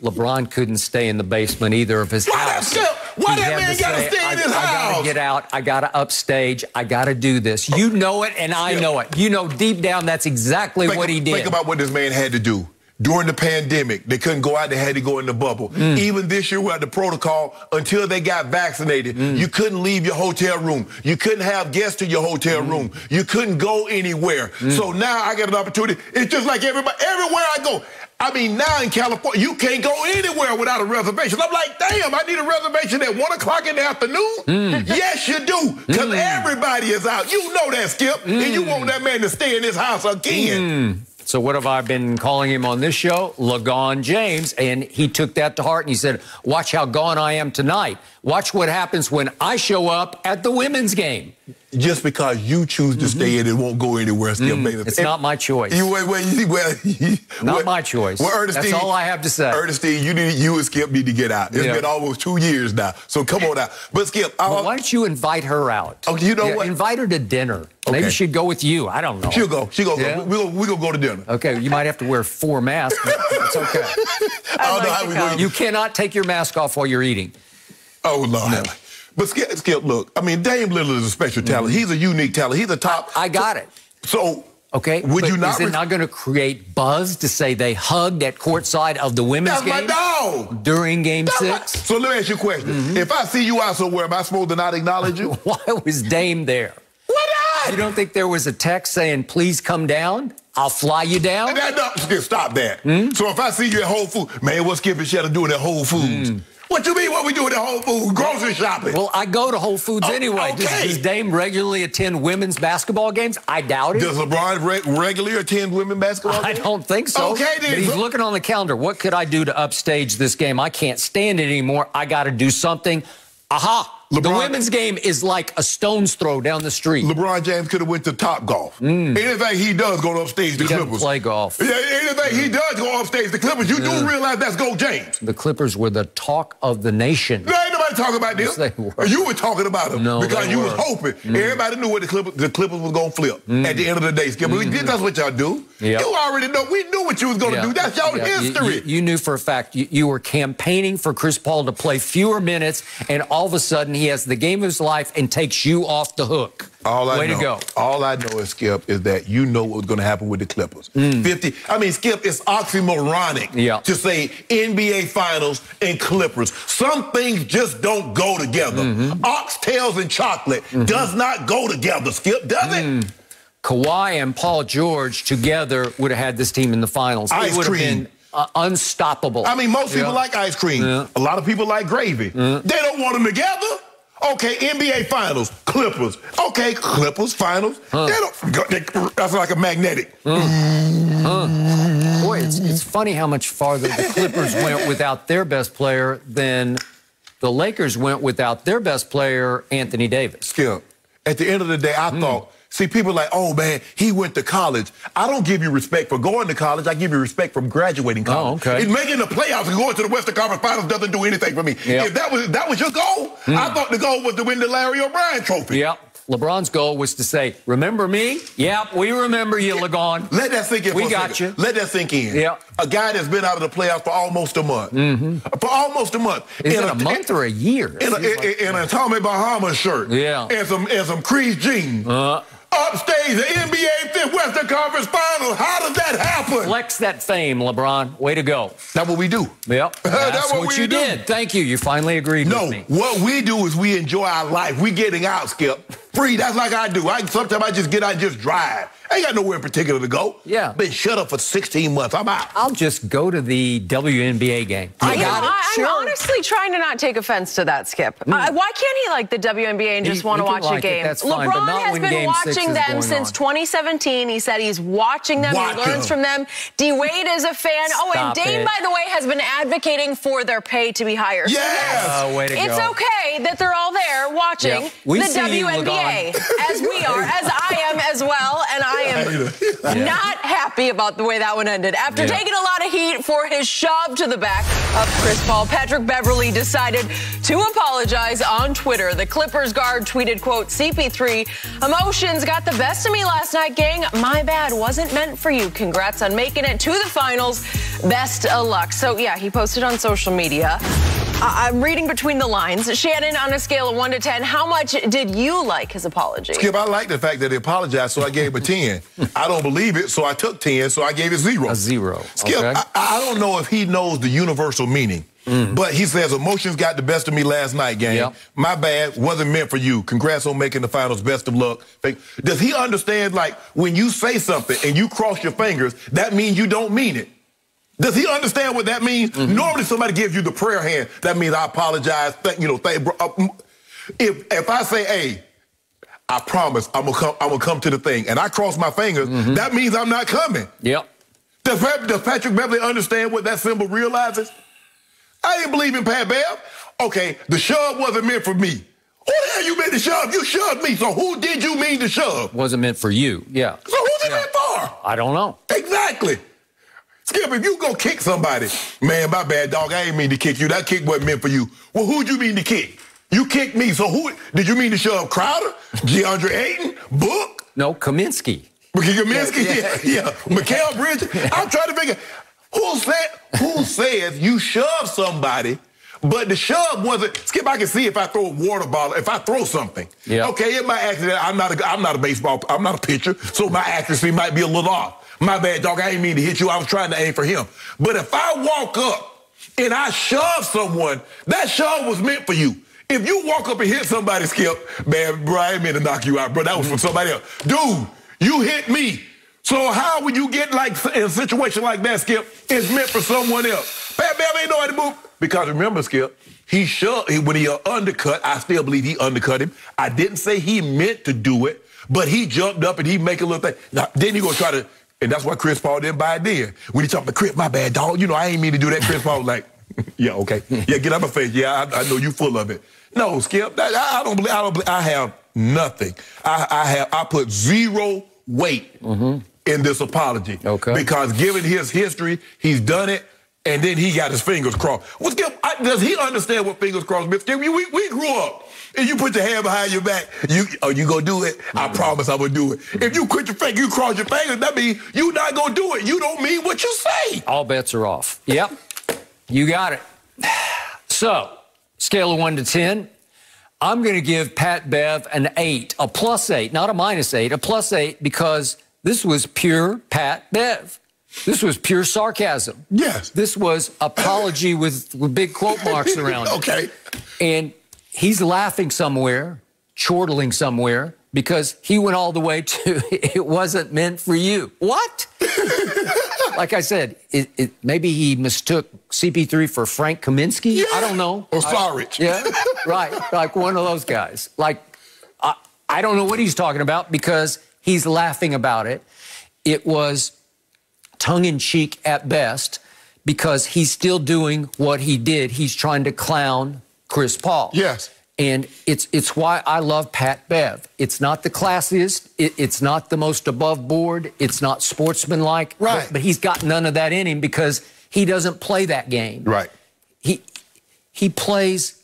LeBron couldn't stay in the basement either of his house. Why that man got to stay in his house? I got to get out. I got to upstage. I got to do this. You know it, and I know it. You know deep down that's exactly what he did. Think about what this man had to do. During the pandemic, they couldn't go out. They had to go in the bubble. Even this year, we had the protocol until they got vaccinated. You couldn't leave your hotel room. You couldn't have guests to your hotel room. You couldn't go anywhere. So now I get an opportunity. It's just like everywhere I go. I mean, now in California, you can't go anywhere without a reservation. I'm like, damn, I need a reservation at 1 o'clock in the afternoon? Yes, you do, because everybody is out. You know that, Skip, and you want that man to stay in his house again. So what have I been calling him on this show? LeGone James. And he took that to heart and he said, watch how gone I am tonight. Watch what happens when I show up at the women's game. Just because you choose to stay in, it won't go anywhere. It's not my choice. Not my choice. Well, Ernestine, that's all I have to say. Ernestine, you and Skip need to get out. It's been almost 2 years now, so come on out. But Skip, why don't you invite her out? Oh, you know what? Invite her to dinner. Maybe she'd go with you. I don't know. She'll go. We're gonna go to dinner. Okay, you might have to wear 4 masks, but it's okay. I don't know how we go. You cannot take your mask off while you're eating. Oh, Lord. No. But Skip, look, I mean, Dame Lillard is a special talent. He's a unique talent. He's a top. I got it. So, would you not? Is it not going to create buzz to say they hugged at courtside of the women's game? That's my dog. During Game 6? So let me ask you a question. If I see you out somewhere, am I supposed to not acknowledge you? Why was Dame there? What not? You don't think there was a text saying, please come down? I'll fly you down? Stop that. So if I see you at Whole Foods, man, what's Skip and Shannon doing at Whole Foods? What you mean what we doing at Whole Foods? Grocery shopping. Well, I go to Whole Foods anyway. Okay. Does Dame regularly attend women's basketball games? I doubt it. Does LeBron regularly attend women's basketball games? I don't think so. Okay, then. But he's looking on the calendar. What could I do to upstage this game? I can't stand it anymore. I got to do something. Aha! The women's game is like a stone's throw down the street. LeBron James could have went to Top Golf. Anything he does go upstage the Clippers. He doesn't play golf. Yeah, anything he does go upstage the Clippers. You do realize that's Go James. The Clippers were the talk of the nation. There ain't nobody talking about this. Yes, they were. You were talking about them because you was hoping. Everybody knew what the Clippers was going to flip at the end of the day. Skip. That's what y'all do. You already know. We knew what you was going to do. That's y'all history. You knew for a fact. You were campaigning for Chris Paul to play fewer minutes, and all of a sudden he has the game of his life and takes you off the hook. Way to go. All I know is, Skip, is that you know what was going to happen with the Clippers. Skip, it's oxymoronic to say NBA Finals and Clippers. Some things just don't go together. Oxtails and chocolate does not go together, Skip, does it? Kawhi and Paul George together would have had this team in the finals. Ice cream. unstoppable. I mean, most people like ice cream. A lot of people like gravy. They don't want them together. Okay, NBA Finals, Clippers. Okay, Clippers, Finals. That's like a magnetic. Boy, it's funny how much farther the Clippers went without their best player than the Lakers went without their best player, Anthony Davis. Skip, at the end of the day, I thought, see, people are like, oh, man, he went to college. I don't give you respect for going to college. I give you respect for graduating college. Oh, okay. It's making the playoffs and going to the Western Conference Finals doesn't do anything for me. Yep. If that was your goal, I thought the goal was to win the Larry O'Brien trophy. Yep. LeBron's goal was to say, remember me? Yep, we remember you, LeBron. Let that sink in. We got you. Let that sink in. Yep. A guy that's been out of the playoffs for almost a month. For almost a month. Is it a month or a year? In a Tommy Bahama shirt. Yeah. And some creased jeans. Upstage, the NBA Fifth Western Conference Finals. How does that happen? Flex that fame, LeBron. Way to go. That's what we do. Yep. That's what you did. Thank you. You finally agreed with me. No, what we do is we enjoy our life. We getting out, Skip. Free. That's like I do. Sometimes I just get out and just drive. I ain't got nowhere in particular to go. Yeah. Been shut up for 16 months. I'm out. I'll just go to the WNBA game. I'm honestly trying to not take offense to that, Skip. Why can't he like the WNBA and just want to watch a game? That's fine, LeBron has been watching them since 2017. He said he's watching them. He learns from them. D-Wade is a fan. And Dame, by the way, has been advocating for their pay to be higher. Yes. Way to go. It's okay that they're all there watching the WNBA, as we are, as I am as well, and I am not happy about the way that one ended. After taking a lot of heat for his shove to the back of Chris Paul, Patrick Beverly decided to apologize on Twitter. The Clippers guard tweeted, quote, CP3, emotions got the best of me last night, gang. My bad. Wasn't meant for you. Congrats on making it to the finals. Best of luck. So, yeah, he posted on social media. I'm reading between the lines. Shannon, on a scale of 1 to 10, how much did you like his apology? Skip, I like the fact that he apologized, so I gave him a 10. I don't believe it, so I took 10, so I gave it 0. A 0. Skip, okay. I don't know if he knows the universal meaning, but he says, emotions got the best of me last night, gang. Yep. My bad, wasn't meant for you. Congrats on making the finals. Best of luck. Does he understand, like, when you say something and you cross your fingers, that means you don't mean it? Does he understand what that means? Normally, somebody gives you the prayer hand. That means I apologize. If I say, hey, I promise I'm gonna come to the thing, and I cross my fingers, that means I'm not coming. Yep. Does Patrick Beverly understand what that symbol realizes? I didn't believe in Pat Bev. Okay, the shove wasn't meant for me. Who the hell you meant to shove? You shoved me, so who did you mean to shove? Wasn't meant for you, yeah. So who's it meant for? I don't know. Exactly. Skip, if you go kick somebody, man, my bad, dog, I ain't mean to kick you. That kick wasn't meant for you. Well, who'd you mean to kick? You kicked me, so who did you mean to shove? Crowder? DeAndre Ayton? Book? No, Kaminsky. Kaminsky? Yeah. Mikal Bridges? I'm trying to figure, who says you shove somebody, but the shove wasn't, Skip, I can see if I throw a water bottle, if I throw something. Yeah. Okay, it might accident, I'm not a pitcher, so my accuracy might be a little off. My bad, dog, I ain't mean to hit you. I was trying to aim for him. But if I walk up and I shove someone, that shove was meant for you. If you walk up and hit somebody, Skip, man, bro, I ain't meant to knock you out, bro. That was for somebody else. Dude, you hit me. So how would you get like in a situation like that, Skip? It's meant for someone else. Pat Bev ain't know how to move. Because remember, Skip, he shoved, when he undercut, I still believe he undercut him. I didn't say he meant to do it, but he jumped up and he make a little thing. Now, then he gonna try to, and that's why Chris Paul didn't buy it then. When he talked to Chris, my bad, dog. You know, I ain't mean to do that. Chris Paul was like, yeah, okay. Yeah, get out my face. Yeah, I know you full of it. No, Skip, I don't believe, I have nothing. I put 0 weight in this apology. Okay. Because given his history, he's done it, and then he got his fingers crossed. Well, Skip, does he understand what fingers crossed means? Skip, we grew up. If you put your hand behind your back, you gonna do it? I promise I'm gonna do it. If you quit your finger, you cross your fingers, that means you not gonna do it. You don't mean what you say. All bets are off. Yep, you got it. So, scale of 1 to 10, I'm gonna give Pat Bev an 8, a +8, not a -8, a +8, because this was pure Pat Bev. This was pure sarcasm. Yes. This was apology with big quote marks around it. Okay. And he's laughing somewhere, chortling somewhere, because he went all the way to, it wasn't meant for you. What? like I said, maybe he mistook CP3 for Frank Kaminsky. Yeah. I don't know. Or Sarich. Yeah, right. Like one of those guys. Like, I don't know what he's talking about because he's laughing about it. It was tongue-in-cheek at best because he's still doing what he did. He's trying to clown Chris Paul. Yes. And it's why I love Pat Bev. It's not the classiest. It's not the most above board. It's not sportsmanlike. Right. But he's got none of that in him because he doesn't play that game. Right. He plays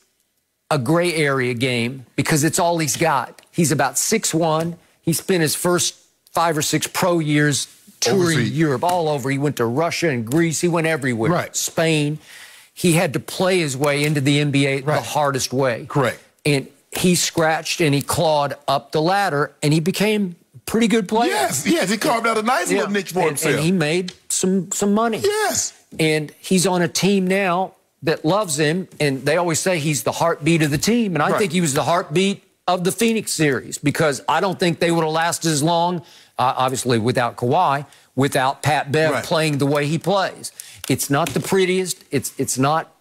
a gray area game because it's all he's got. He's about 6'1". He spent his first 5 or 6 pro years touring Europe, all over. He went to Russia and Greece. He went everywhere. Right. Spain. He had to play his way into the NBA the hardest way. Correct. And he scratched and he clawed up the ladder, and he became a pretty good player. Yes, he carved out a nice little niche for himself. And he made some money. Yes. And he's on a team now that loves him, and they always say he's the heartbeat of the team. And I think he was the heartbeat of the Phoenix series because I don't think they would have lasted as long, obviously without Kawhi, without Pat Bev playing the way he plays. It's not the prettiest. It's not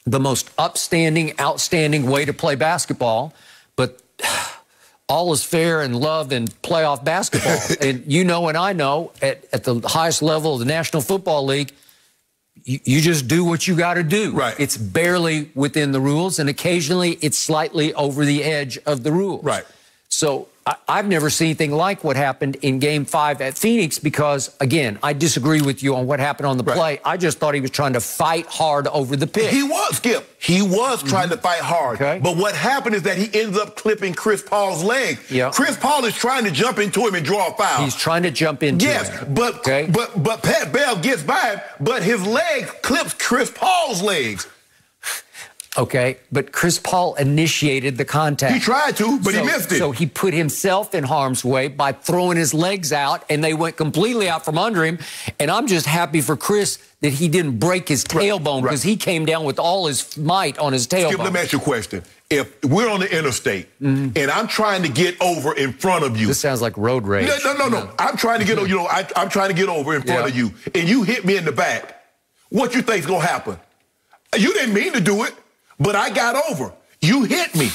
the most outstanding way to play basketball, but all is fair in love and playoff basketball. And you know and I know at the highest level of the National Football League, you just do what you got to do. Right. It's barely within the rules, and occasionally it's slightly over the edge of the rules. Right. So I've never seen anything like what happened in Game 5 at Phoenix because, again, I disagree with you on what happened on the play. I just thought he was trying to fight hard over the pick. He was, Skip. He was trying to fight hard. Okay. But what happened is that he ends up clipping Chris Paul's leg. Yep. Chris Paul is trying to jump into him and draw a foul. He's trying to jump into him. But Pat Bev gets by him, but his leg clips Chris Paul's legs. Okay, but Chris Paul initiated the contact. He tried to, but he missed it. So he put himself in harm's way by throwing his legs out, and they went completely out from under him. And I'm just happy for Chris that he didn't break his tailbone because he came down with all his might on his tailbone. Skip, let me ask you a question. If we're on the interstate and I'm trying to get over in front of you. This sounds like road rage. No. I'm trying to get over, I'm trying to get over in front of you, and you hit me in the back. What you think's gonna happen? You didn't mean to do it. But I got over. You hit me.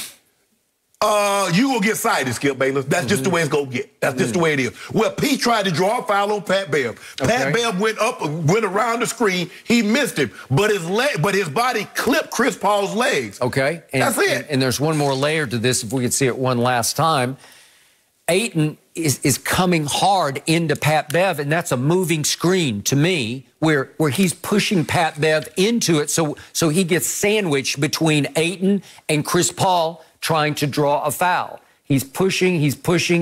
You will get cited, Skip Bayless. That's just the way it's going to get. That's just the way it is. Well, Pete tried to draw a foul on Pat Bev. Pat Bev went around the screen. He missed him. But his body clipped Chris Paul's legs. Okay. That's it. And there's one more layer to this, if we could see it one last time. Ayton is coming hard into Pat Bev, and that's a moving screen to me where he's pushing Pat Bev into it so he gets sandwiched between Ayton and Chris Paul trying to draw a foul. He's pushing,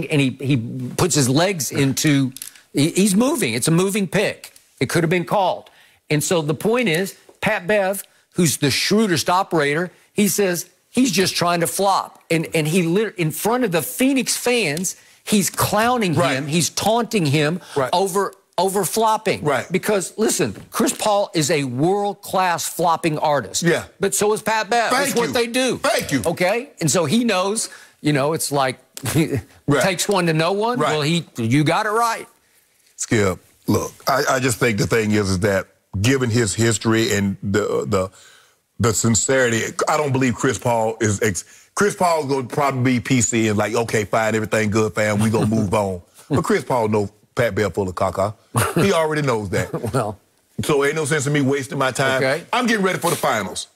and he puts his legs into – he's moving. It's a moving pick. It could have been called. And so the point is, Pat Bev, who's the shrewdest operator, he says he's just trying to flop. And he in front of the Phoenix fans – he's clowning him. He's taunting him over flopping. Right. Because, listen, Chris Paul is a world-class flopping artist. Yeah. But so is Pat Bev. That's what they do. Thank you. Okay? And so he knows, it's like takes one to know one. Right. Well, you got it right. Skip, look, I just think the thing is that given his history and the sincerity, I don't believe Chris Paul is... Chris Paul's going to probably be PC and like, okay, fine, everything good, fam, we going to move on. But Chris Paul knows Pat Bev full of caca. He already knows that. Well. So ain't no sense in me wasting my time. Okay. I'm getting ready for the finals.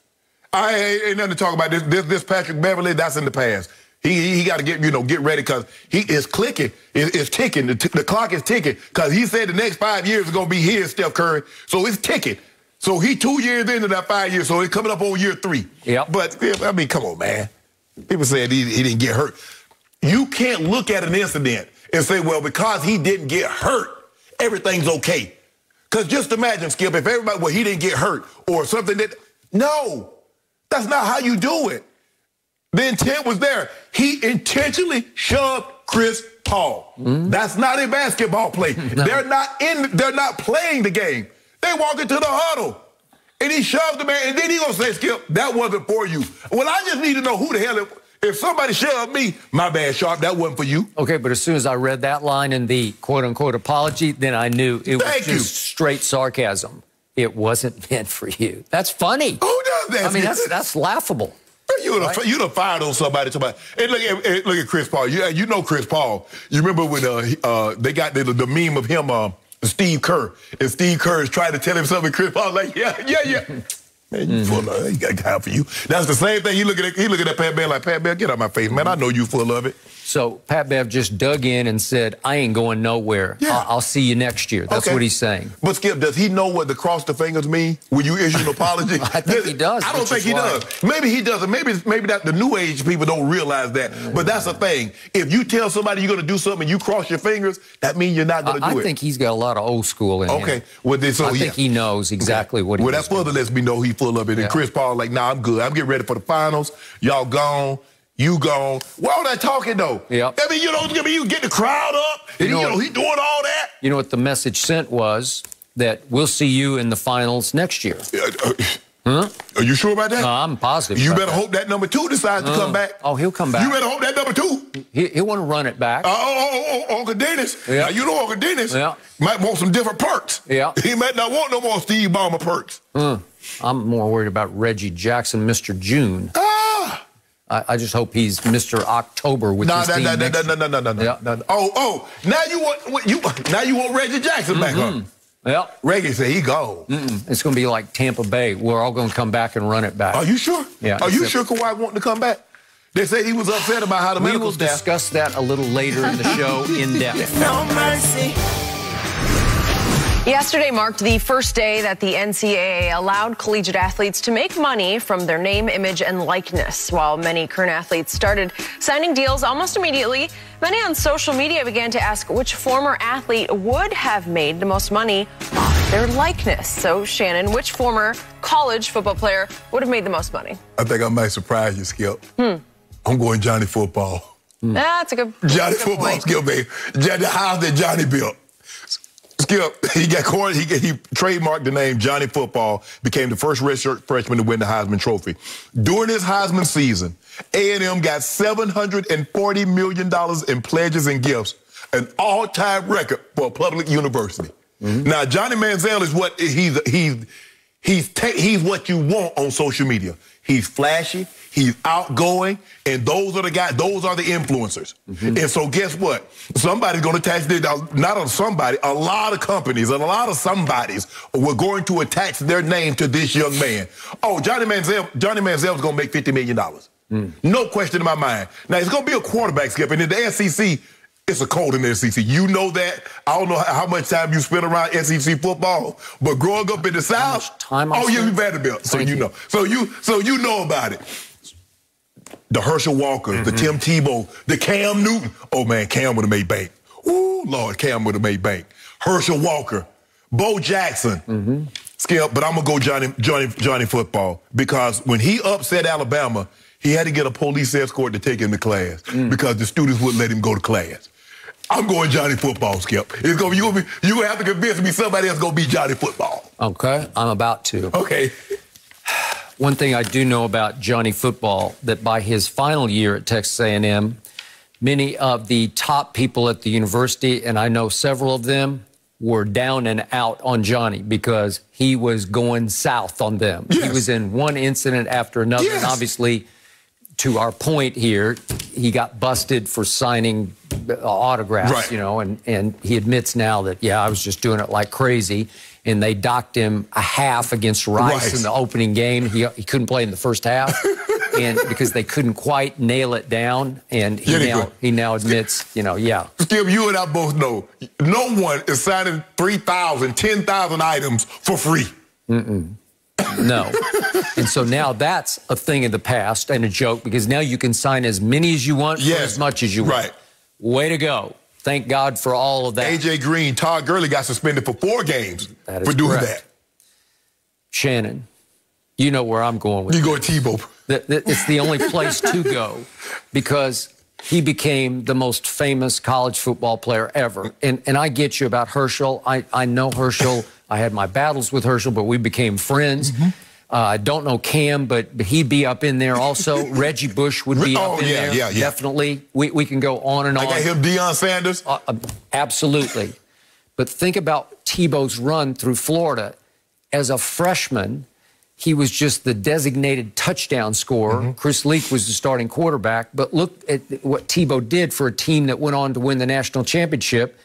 I ain't nothing to talk about. This Patrick Beverly, that's in the past. He got to get ready because he is clicking. It's ticking. The clock is ticking because he said the next 5 years is going to be his, Steph Curry. So it's ticking. So he 2 years into that 5 years, so it's coming up on year 3. Yep. But, I mean, come on, man. People said he didn't get hurt. You can't look at an incident and say, well, because he didn't get hurt, everything's okay. Because just imagine, Skip, if everybody, well, he didn't get hurt or something that, no, that's not how you do it. The intent was there. He intentionally shoved Chris Paul. That's not a basketball play. No. They're not playing the game. They walk into the huddle. And he shoved the man, and then he gonna say, Skip, that wasn't for you. Well, I just need to know who the hell If somebody shoved me, my bad, Sharp, that wasn't for you. Okay, but as soon as I read that line in the quote-unquote apology, then I knew it was just straight sarcasm. It wasn't meant for you. That's funny. Who does that? I mean, that's laughable. You'd have fired on somebody. And look at Chris Paul. You know Chris Paul. You remember when they got the meme of him, Steve Kerr, and Steve Kerr is trying to tell him something. Chris Paul's like, yeah. Man, you full of it. He got time for you. That's the same thing. He looking at Pat Bev like, Pat Bev, get out my face, man. I know you full of it. So Pat Bev just dug in and said, I ain't going nowhere. Yeah. I'll see you next year. That's what he's saying. But, Skip, does he know what the cross the fingers mean when you issue an apology? I think he does. I don't think he does. Maybe he doesn't. Maybe that the new age people don't realize that. But that's the thing. If you tell somebody you're going to do something and you cross your fingers, that means you're not going to do it. I think he's got a lot of old school in him. Okay. Well, then, I think he knows exactly what he Well, that further lets me know he's full of it. And Chris Paul like, nah, I'm good. I'm getting ready for the finals. Y'all gone. You gone. Why all that talking, though? Yep. I mean, you get the crowd up, and he doing all that. You know what the message sent was? That we'll see you in the finals next year. Are you sure about that? No, I'm positive. You better hope that number 2 decides to come back. Oh, he'll come back. You better hope that number 2. He'll want to run it back. Uncle Dennis. Yeah. Now, you know Uncle Dennis might want some different perks. Yeah. He might not want no more Steve Ballmer perks. I'm more worried about Reggie Jackson, Mr. June. I just hope he's Mr. October with this team. No. Oh, now you want Reggie Jackson back, huh? Yeah. Reggie said he gone. It's going to be like Tampa Bay. We're all going to come back and run it back. Are you sure? Yeah. Are you sure Kawhi wanting to come back? They said he was upset about how the medical staff. We will discuss that a little later in the show in depth. No mercy. Yesterday marked the first day that the NCAA allowed collegiate athletes to make money from their name, image, and likeness. While many current athletes started signing deals almost immediately, many on social media began to ask which former athlete would have made the most money off their likeness. So, Shannon, which former college football player would have made the most money? I think I might surprise you, Skip. I'm going Johnny Football. That's a good Johnny Football, Skip, baby. The house that Johnny built. Skip, he trademarked the name Johnny Football, became the first redshirt freshman to win the Heisman Trophy. During his Heisman season, A&M got $740 million in pledges and gifts, an all-time record for a public university. Now, Johnny Manziel is what he's what you want on social media. He's flashy, he's outgoing, and those are the guys, those are the influencers. And so guess what? Somebody's going to attach, not on somebody, a lot of companies and a lot of somebodies were going to attach their name to this young man. Oh, Johnny Manziel's going to make $50 million. No question in my mind. Now, it's going to be a quarterback, Skip, and in the SEC, it's a cold in the SEC. You know that. I don't know how much time you spent around SEC football, but growing up in the South, you better be. So you know. So you know about it. The Herschel Walker, the Tim Tebow, the Cam Newton. Oh man, Cam would have made bank. Ooh, Lord, Cam would have made bank. Herschel Walker, Bo Jackson. Skip, but I'm gonna go Johnny Football, because when he upset Alabama, he had to get a police escort to take him to class because the students wouldn't let him go to class. I'm going Johnny Football, Skip. You're gonna have to convince me somebody else gonna be Johnny Football. Okay, I'm about to. Okay. One thing I do know about Johnny Football, that by his final year at Texas A&M, many of the top people at the university, and I know several of them, were down and out on Johnny because he was going south on them. Yes. He was in one incident after another, and obviously, to our point here, he got busted for signing autographs, you know, and he admits now that, I was just doing it like crazy. And they docked him a half against Rice in the opening game. He couldn't play in the first half, and because they couldn't quite nail it down. And he now admits, Skip, you and I both know no one is signing 3,000, 10,000 items for free. No. And so now that's a thing of the past and a joke, because now you can sign as many as you want for as much as you want. Way to go. Thank God for all of that. A.J. Green, Todd Gurley got suspended for 4 games for doing that. Shannon, you know where I'm going with You go Tebow. It's the only place to go, because he became the most famous college football player ever. And I get you about Herschel. I know Herschel. I had my battles with Herschel, but we became friends. I don't know Cam, but he'd be up in there also. Reggie Bush would be up in there. Yeah. Definitely. We can go on and on. I got him, Deion Sanders. Absolutely. But think about Tebow's run through Florida. As a freshman, he was just the designated touchdown scorer. Chris Leak was the starting quarterback. But look at what Tebow did for a team that went on to win the national championship.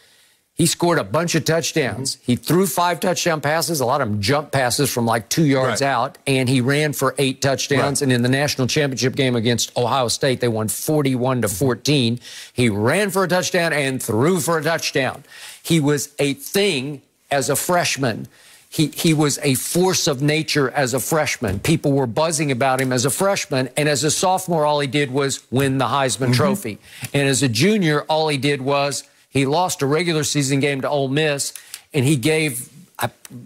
He scored a bunch of touchdowns. He threw 5 touchdown passes, a lot of them jump passes from like 2 yards out, and he ran for 8 touchdowns. And in the national championship game against Ohio State, they won 41-14. He ran for a touchdown and threw for a touchdown. He was a thing as a freshman. He was a force of nature as a freshman. People were buzzing about him as a freshman, and as a sophomore, all he did was win the Heisman Trophy. And as a junior, all he did was he lost a regular season game to Ole Miss, and he gave,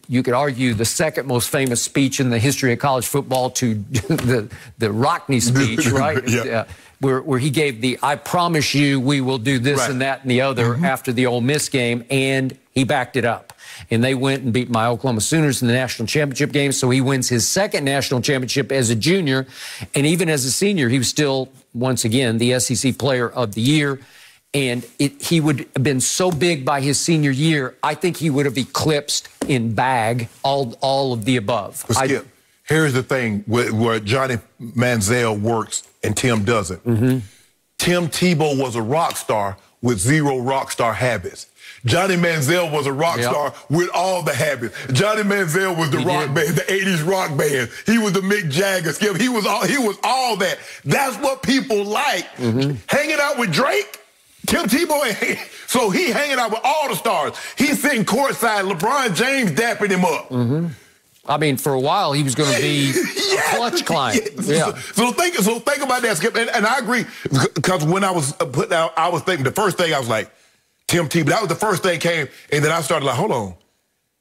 you could argue, the second most famous speech in the history of college football to the Rockne speech, right? Where he gave the, I promise you we will do this and that and the other after the Ole Miss game, and he backed it up. And they went and beat my Oklahoma Sooners in the national championship game, so he wins his second national championship as a junior. And even as a senior, he was still, once again, the SEC Player of the Year. And he would have been so big by his senior year, I think he would have eclipsed in bag all of the above. Skip, here's the thing where Johnny Manziel works and Tim doesn't. Tim Tebow was a rock star with 0 rock star habits. Johnny Manziel was a rock star with all the habits. Johnny Manziel was the rock band, the 80s rock band. He was the Mick Jagger, Skip. He was all that. That's what people like. Hanging out with Drake. Tim Tebow, so he hanging out with all the stars. He's sitting courtside. LeBron James dapping him up. I mean, for a while, he was going to be a clutch client. So think about that, Skip. And I agree, because when I was putting out, I was thinking, the first thing I was like, Tim Tebow. That was the first thing came, and then I started like, hold on,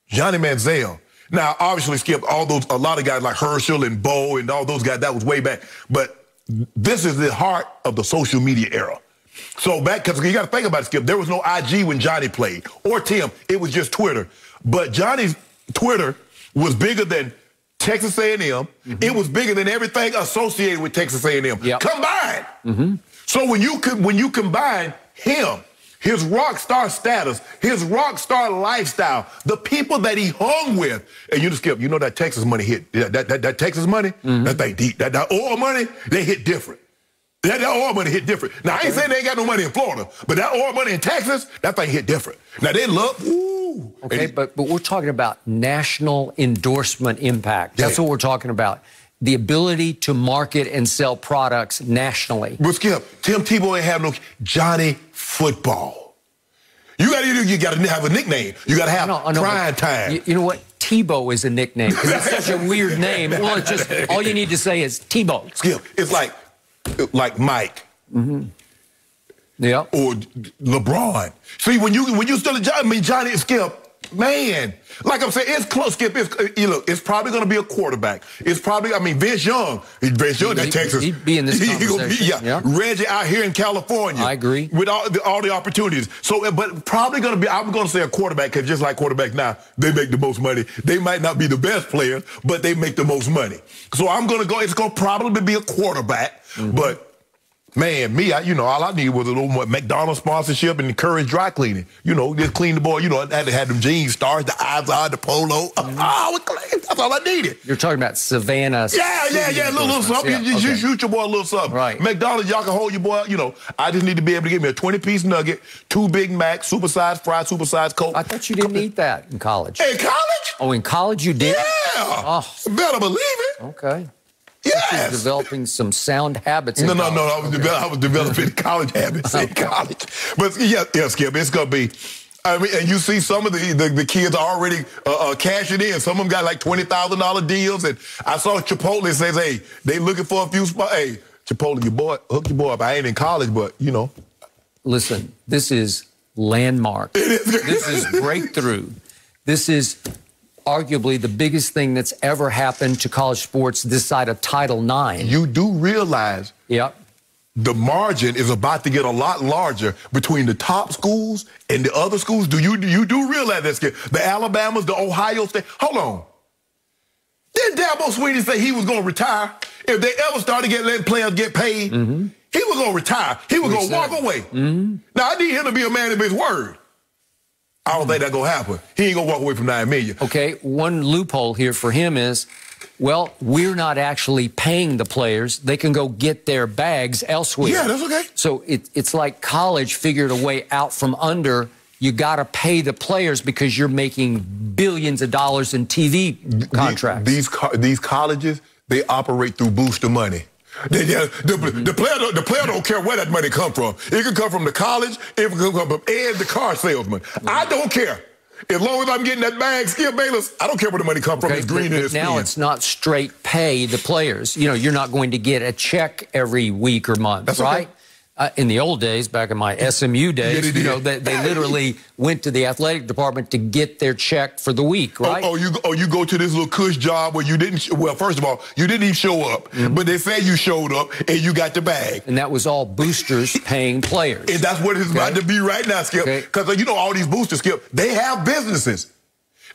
Johnny Manziel. Now, obviously, Skip, a lot of guys like Herschel and Bo and all those guys, that was way back. But this is the heart of the social media era. So back, because you got to think about it, Skip, there was no IG when Johnny played, or Tim. It was just Twitter. But Johnny's Twitter was bigger than Texas A&M. It was bigger than everything associated with Texas A&M. Combined. So when you combine him, his rock star status, his rock star lifestyle, the people that he hung with, and you just Skip, you know that Texas money hit, that Texas money, that thing deep, that oil money, they hit different. That oil money hit different. Now, I ain't saying they ain't got no money in Florida, but that oil money in Texas, that thing hit different. Now, they love, ooh. Okay, but we're talking about national endorsement impact. That's what we're talking about. The ability to market and sell products nationally. But Skip, Tim Tebow ain't have no Johnny Football. You got to have a nickname. You got to have prime time. You know what? Tebow is a nickname because it's such a weird name. Well, it's just all you need to say is Tebow. Skip, it's like Mike. Yeah. Or LeBron. See, when you still Johnny Skip, man, like I'm saying, it's close, Skip. It's probably going to be a quarterback. It's probably, Vince Young. that Texas. He'd be in this conversation. Reggie out here in California. I agree. With all the opportunities. So, but probably going to be, I'm going to say a quarterback, because just like quarterbacks now, they make the most money. They might not be the best player, but they make the most money. So I'm going to go, it's going to probably be a quarterback, but man, all I needed was a little more McDonald's sponsorship and encourage dry cleaning. Just clean the boy. I had to have them jeans stars, the eyes, the polo. That's all I needed. You're talking about Savannah. Yeah, a little something. You shoot your boy a little something. Right. McDonald's, y'all can hold your boy. I just need to be able to give me a 20-piece nugget, 2 Big Macs, supersized fries, supersized Coke. I thought you didn't eat that in college. In college? Oh, in college you did? Yeah. Oh. Better believe it. Okay. Yes. Developing some sound habits. No. I was developing college habits in college. But yeah, Skip, it's gonna be. And you see some of the kids already cashing in. Some of them got like $20,000 deals. And I saw Chipotle says, hey, they looking for a few spots. Hey, Chipotle, hook your boy up. I ain't in college, but Listen, this is landmark. This is breakthrough. This is arguably the biggest thing that's ever happened to college sports this side of Title IX. You do realize the margin is about to get a lot larger between the top schools and the other schools. You do realize that, Skip? The Alabamas, the Ohio State. Hold on. Didn't Dabo Swinney say he was going to retire? If they ever started letting players get paid, he was going to retire. He was going to walk away. Now, I need him to be a man of his word. I don't think that's going to happen. He ain't going to walk away from $9 million. Okay, one loophole here for him is, well, we're not actually paying the players. They can go get their bags elsewhere. Yeah, that's okay. So it's like college figured a way out from under. You got to pay the players because you're making billions of dollars in TV contracts. These colleges, they operate through booster money. The player don't care where that money come from. It can come from the college, it can come from Ed, the car salesman. I don't care. As long as I'm getting that bag, Skip Bayless, I don't care where the money come from. It's green in his skin. Now it's not straight pay the players. You know, you're not going to get a check every week or month, that's right? Okay. In the old days, back in my SMU days, you know, they literally went to the athletic department to get their check for the week, right? You go to this little cush job where you didn't, well, first of all, you didn't even show up, but they said you showed up and you got the bag. And that was all boosters paying players. And that's what it's about to be right now, Skip. Because, you know, all these boosters, Skip, they have businesses.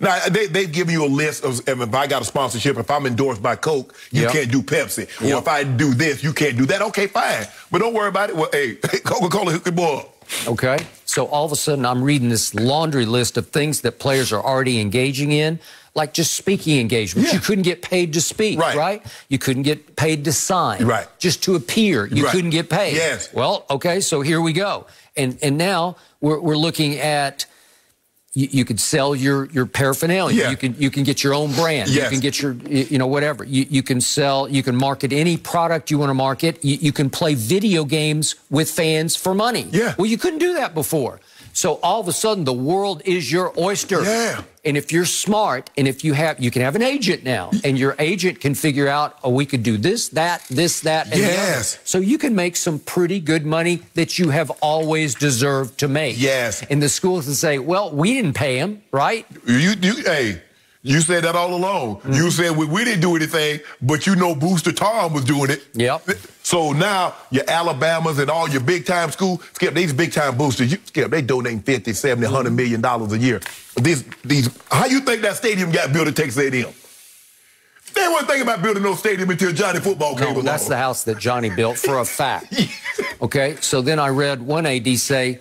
Now, they've given you a list of, if I got a sponsorship, if I'm endorsed by Coke, you can't do Pepsi. Or if I do this, you can't do that. Okay, fine. But don't worry about it. Well, hey, Coca-Cola hook your boy up. Okay. So all of a sudden, I'm reading this laundry list of things that players are already engaging in, like just speaking engagements. You couldn't get paid to speak, right? You couldn't get paid to sign. Just to appear, you couldn't get paid. Well, okay, so here we go. And now we're looking at... You could sell your paraphernalia. You can get your own brand. You can get your, you know, whatever. You can sell, you can market any product you want to market. You can play video games with fans for money. Well, you couldn't do that before. So all of a sudden, the world is your oyster. And if you're smart, and if you can have an agent now, and your agent can figure out, oh, we could do this, that, and the other. So you can make some pretty good money that you have always deserved to make. And the schools can say, well, we didn't pay him, right? Hey, you said that all along. You said we didn't do anything, but you know Booster Tom was doing it. So now your Alabamas and all your big-time schools, Skip, these big-time boosters, Skip, they donating $50, $70, $100 million a year. How you think that stadium got built at Texas A&M? They weren't thinking about building no stadium until Johnny Football came along. That's the house that Johnny built for a fact. Okay, so then I read one AD say,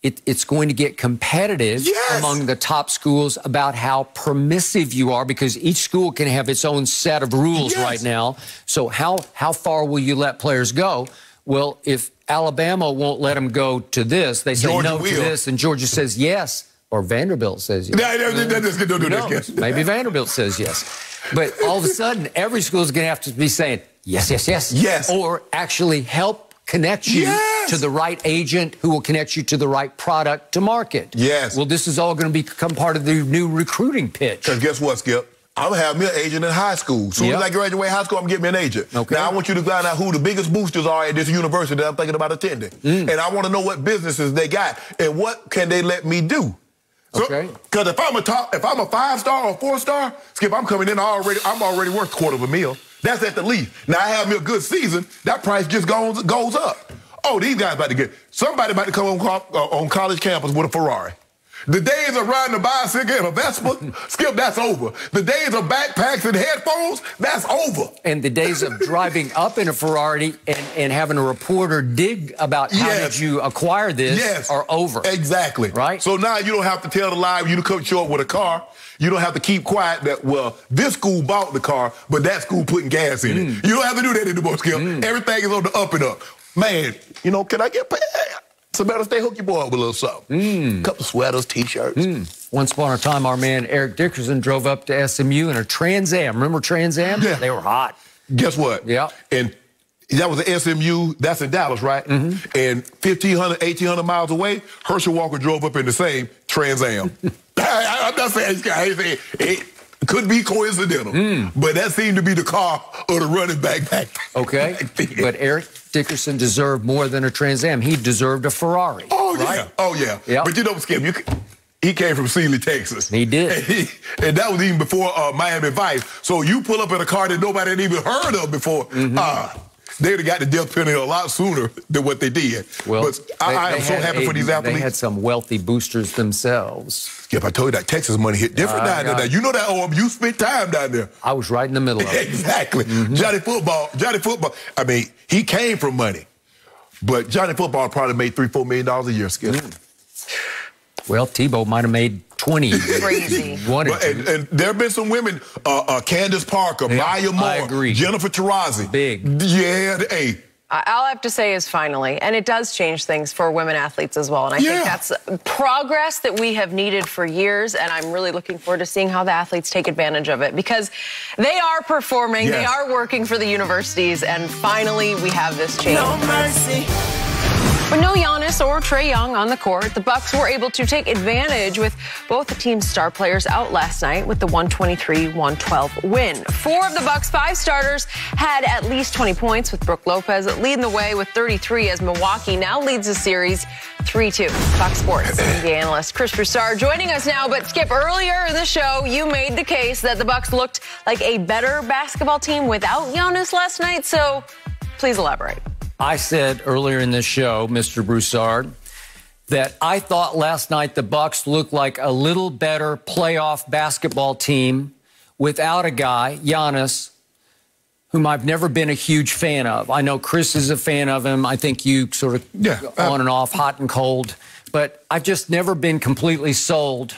it's going to get competitive among the top schools about how permissive you are, because each school can have its own set of rules right now. So how far will you let players go? Well, if Alabama won't let them go to this, they say Georgia no to this, and Georgia says yes, or Vanderbilt says yes. Maybe Vanderbilt says yes. But all of a sudden, every school is going to have to be saying yes, or actually help connect you to the right agent who will connect you to the right product to market. Well, this is all going to become part of the new recruiting pitch. Because guess what, Skip? I'm going to have me an agent in high school. As soon as I graduate high school, I'm going to get me an agent. Now, I want you to find out who the biggest boosters are at this university that I'm thinking about attending. And I want to know what businesses they got and what can they let me do. Because if I'm a 5-star or 4-star, Skip, I'm coming in I'm already worth $250,000. That's at the least. Now, I have me a good season, that price just goes up. Oh, these guys somebody about to come on college campus with a Ferrari. The days of riding a bicycle and a Vespa, Skip, that's over. The days of backpacks and headphones, that's over. And the days of driving up in a Ferrari and having a reporter dig about how did you acquire this are over. Exactly. Right? So now you don't have to tell the lie when you come show up with a car. You don't have to keep quiet that, well, this school bought the car, but that school putting gas in it. You don't have to do that anymore, Skip. Everything is on the up and up. Man, you know, can I get paid? So better stay hook your boy up with a little something. Couple sweaters, T-shirts. Once upon a time, our man Eric Dickerson drove up to SMU in a Trans Am. Remember Trans Am? They were hot. Guess what? And that was the SMU, that's in Dallas, right? And 1,500, 1,800 miles away, Herschel Walker drove up in the same Trans Am. I'm not saying it could be coincidental, but that seemed to be the car of the running back. Okay, but Eric Dickerson deserved more than a Trans Am. He deserved a Ferrari. Oh, yeah. But you know, Skip, he came from Sealy, Texas. He did. And that was even before Miami Vice. So you pull up in a car that nobody had even heard of before. They would have got the death penalty a lot sooner than what they did. Well, but I am so happy for these athletes. They had some wealthy boosters themselves. Yep, I told you that Texas money hit different down there. You know that, you spent time down there. I was right in the middle of it. Exactly. Johnny Football, I mean, he came from money. But Johnny Football probably made $3-4 million a year, Skip. Well, Tebow might have made 20. Crazy. And there have been some women, Candace Parker, Maya Moore, Jennifer Taurasi. Big. Yeah, hey. All I have to say is finally, and it does change things for women athletes as well. And I think that's progress that we have needed for years. And I'm really looking forward to seeing how the athletes take advantage of it because they are performing, they are working for the universities, and finally we have this change. No mercy. With no Giannis or Trae Young on the court, the Bucks were able to take advantage with both the team's star players out last night with the 123-112 win. 4 of the Bucks' 5 starters had at least 20 points, with Brook Lopez leading the way with 33 as Milwaukee now leads the series 3-2. Fox Sports NBA analyst Chris Broussard joining us now. But Skip, earlier in the show, you made the case that the Bucks looked like a better basketball team without Giannis last night. So please elaborate. I said earlier in this show, Mr. Broussard, that I thought last night the Bucks looked like a little better playoff basketball team without a guy, Giannis, whom I've never been a huge fan of. I know Chris is a fan of him. I think you sort of on and off, hot and cold. But I've just never been completely sold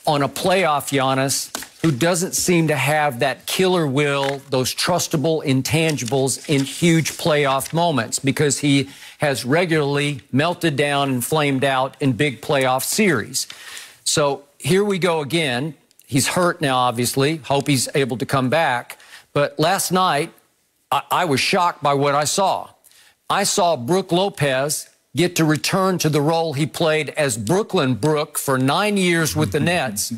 on a playoff Giannis who doesn't seem to have that killer will, those trustable intangibles in huge playoff moments, because he has regularly melted down and flamed out in big playoff series. So here we go again. He's hurt now, obviously. Hope he's able to come back. But last night, I was shocked by what I saw. I saw Brook Lopez get to return to the role he played as Brooklyn Brook for 9 years with the Nets,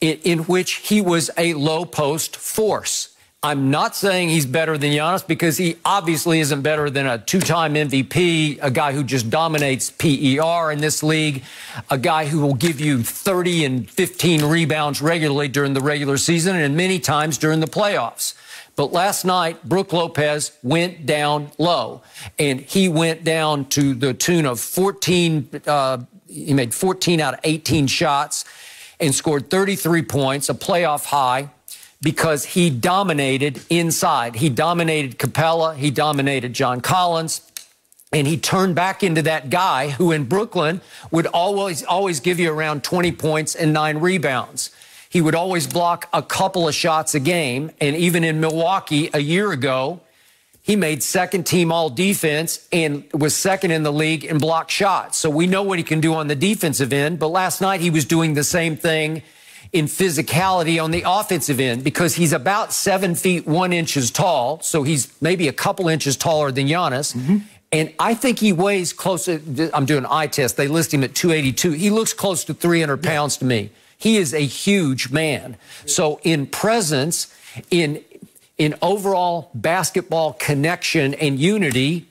in which he was a low-post force. I'm not saying he's better than Giannis, because he obviously isn't better than a 2-time MVP, a guy who just dominates PER in this league, a guy who will give you 30 and 15 rebounds regularly during the regular season and many times during the playoffs. But last night, Brook Lopez went down low, and he went down to the tune of 14. He made 14 out of 18 shots and scored 33 points, a playoff high, because he dominated inside. He dominated Capella. He dominated John Collins. And he turned back into that guy who in Brooklyn would always give you around 20 points and 9 rebounds. He would always block a couple of shots a game. And even in Milwaukee a year ago, he made second-team all-defense and was second in the league in block shots. So we know what he can do on the defensive end. But last night he was doing the same thing in physicality on the offensive end, because he's about 7 feet 1 inch tall. So he's maybe a couple inches taller than Giannis. And I think he weighs close to, I'm doing an eye test. They list him at 282. He looks close to 300 pounds to me. He is a huge man. So in presence, in overall basketball connection and unity,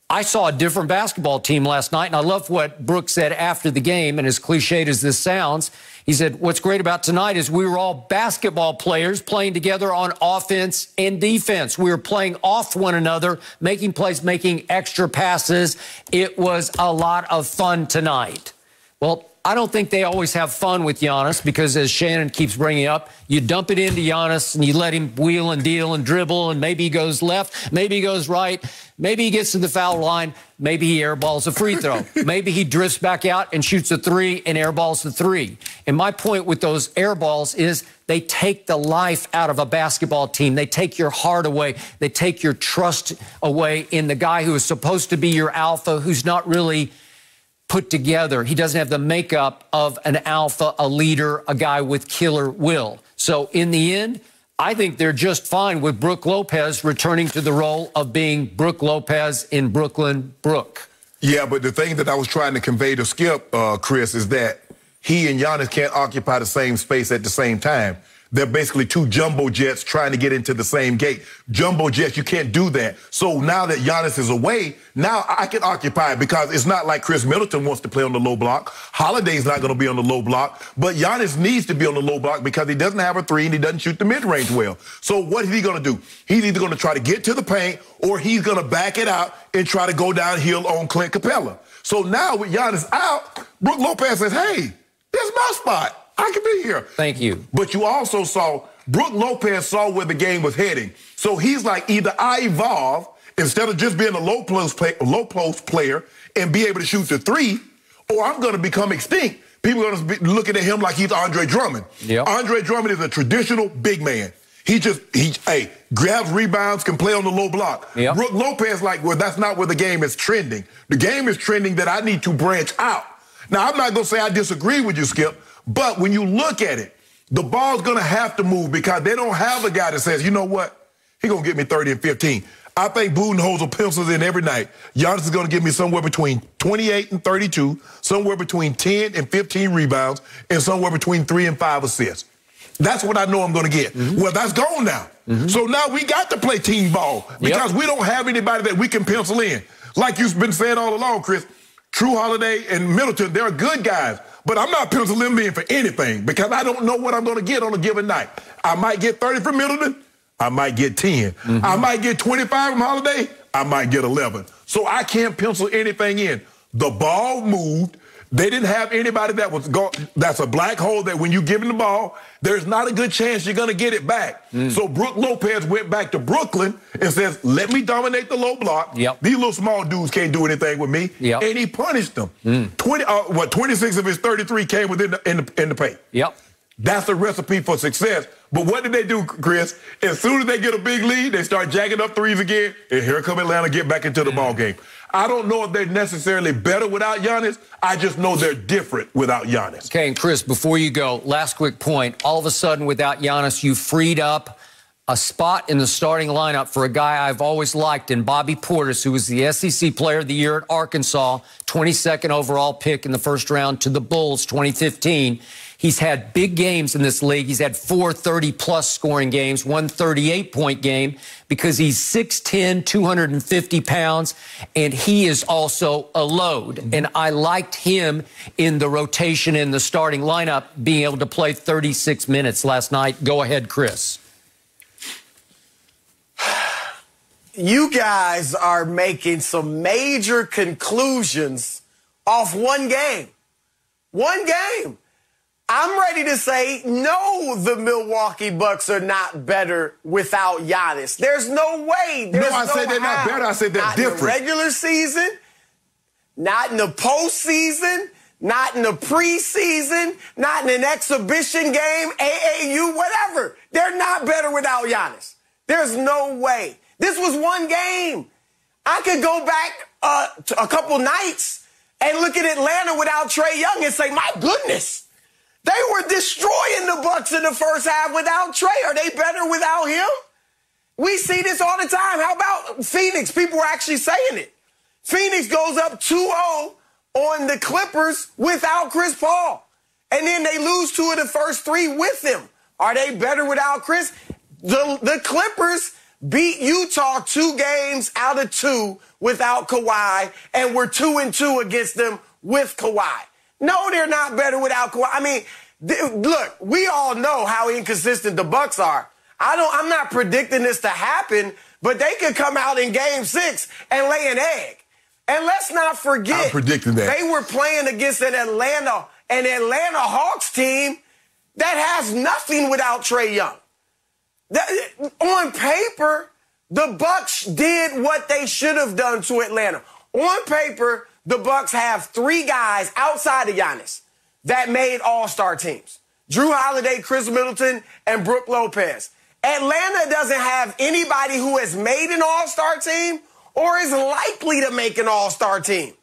I saw a different basketball team last night. And I love what Brooks said after the game, and as cliched as this sounds, he said, what's great about tonight is we were all basketball players playing together on offense and defense. We were playing off one another, making plays, making extra passes. It was a lot of fun tonight. Well, I don't think they always have fun with Giannis, because as Shannon keeps bringing up, you dump it into Giannis and you let him wheel and deal and dribble, and maybe he goes left, maybe he goes right, maybe he gets to the foul line, maybe he airballs a free throw, maybe he drifts back out and shoots a 3 and airballs the 3. And my point with those airballs is they take the life out of a basketball team. They take your heart away. They take your trust away in the guy who is supposed to be your alpha, who's not really put together. He doesn't have the makeup of an alpha, a leader, a guy with killer will. So in the end, I think they're just fine with Brook Lopez returning to the role of being Brook Lopez in Brooklyn Brook. Yeah, but the thing that I was trying to convey to Skip, Chris, is that he and Giannis can't occupy the same space at the same time. they're basically two jumbo jets trying to get into the same gate. Jumbo jets, you can't do that. So now that Giannis is away, now I can occupy it because it's not like Chris Middleton wants to play on the low block. Holiday's not going to be on the low block, but Giannis needs to be on the low block because he doesn't have a three and he doesn't shoot the mid-range well. So what is he going to do? He's either going to try to get to the paint or he's going to back it out and try to go downhill on Clint Capella. So now with Giannis out, Brook Lopez says, hey, this is my spot. I can be here. Thank you. But you also saw Brook Lopez saw where the game was heading. So he's like, either I evolve instead of just being a low post player and be able to shoot the three, or I'm going to become extinct. People are going to be looking at him like he's Andre Drummond. Yep. Andre Drummond is a traditional big man. He grabs rebounds, can play on the low block. Yep. Brook Lopez, like, well, that's not where the game is trending. The game is trending that I need to branch out. Now, I'm not going to say I disagree with you, Skip, but when you look at it, the ball's going to have to move because they don't have a guy that says, you know what, he's going to get me 30 and 15. I think Budenholzer pencils in every night. Giannis is going to give me somewhere between 28 and 32, somewhere between 10 and 15 rebounds, and somewhere between 3 and 5 assists. That's what I know I'm going to get. Mm-hmm. Well, that's gone now. Mm-hmm. So now we got to play team ball because we don't have anybody that we can pencil in. Like you've been saying all along, Chris, True Holiday and Middleton, they're good guys. But I'm not penciling them in for anything because I don't know what I'm going to get on a given night. I might get 30 from Middleton. I might get 10. Mm-hmm. I might get 25 from Holiday. I might get 11. So I can't pencil anything in. The ball moved. They didn't have anybody that's a black hole that when you give him the ball, there's not a good chance you're going to get it back. So Brook Lopez went back to Brooklyn and says, let me dominate the low block. Yep. These little small dudes can't do anything with me. Yep. And he punished them. 26 of his 33 came within in the paint. Yep. That's the recipe for success. But what did they do, Chris? As soon as they get a big lead, they start jacking up threes again, and here come Atlanta, get back into the ball game. I don't know if they're necessarily better without Giannis. I just know they're different without Giannis. Okay, and Chris, before you go, last quick point. All of a sudden, without Giannis, you freed up a spot in the starting lineup for a guy I've always liked in Bobby Portis, who was the SEC Player of the Year at Arkansas, 22nd overall pick in the first round to the Bulls, 2015. He's had big games in this league. He's had 4 30-plus scoring games, 1 38-point game, because he's 6'10", 250 pounds, and he is also a load. And I liked him in the rotation in the starting lineup, being able to play 36 minutes last night. Go ahead, Chris. You guys are making some major conclusions off one game. One game. I'm ready to say, no, the Milwaukee Bucks are not better without Giannis. There's no way. There's I said they're not better. I said they're different. Not in the regular season, not in the postseason, not in the preseason, not in an exhibition game, AAU, whatever. They're not better without Giannis. There's no way. This was one game. I could go back to a couple nights and look at Atlanta without Trae Young and say, my goodness. They were destroying the Bucks in the first half without Trae. Are they better without him? We see this all the time. How about Phoenix? People are actually saying it. Phoenix goes up 2-0 on the Clippers without Chris Paul. And then they lose 2 of the first 3 with him. Are they better without Chris? The Clippers beat Utah 2 games out of 2 without Kawhi, and we're 2-2 against them with Kawhi. No, they're not better without Kawhi. I mean, look, we all know how inconsistent the Bucks are. I'm not predicting this to happen, but they could come out in Game 6 and lay an egg. And let's not forget, I'm predicting that. They were playing against an Atlanta Hawks team that has nothing without Trae Young. On paper, the Bucks did what they should have done to Atlanta. On paper, the Bucks have 3 guys outside of Giannis that made all-star teams. Drew Holiday, Chris Middleton, and Brook Lopez. Atlanta doesn't have anybody who has made an all-star team or is likely to make an all-star team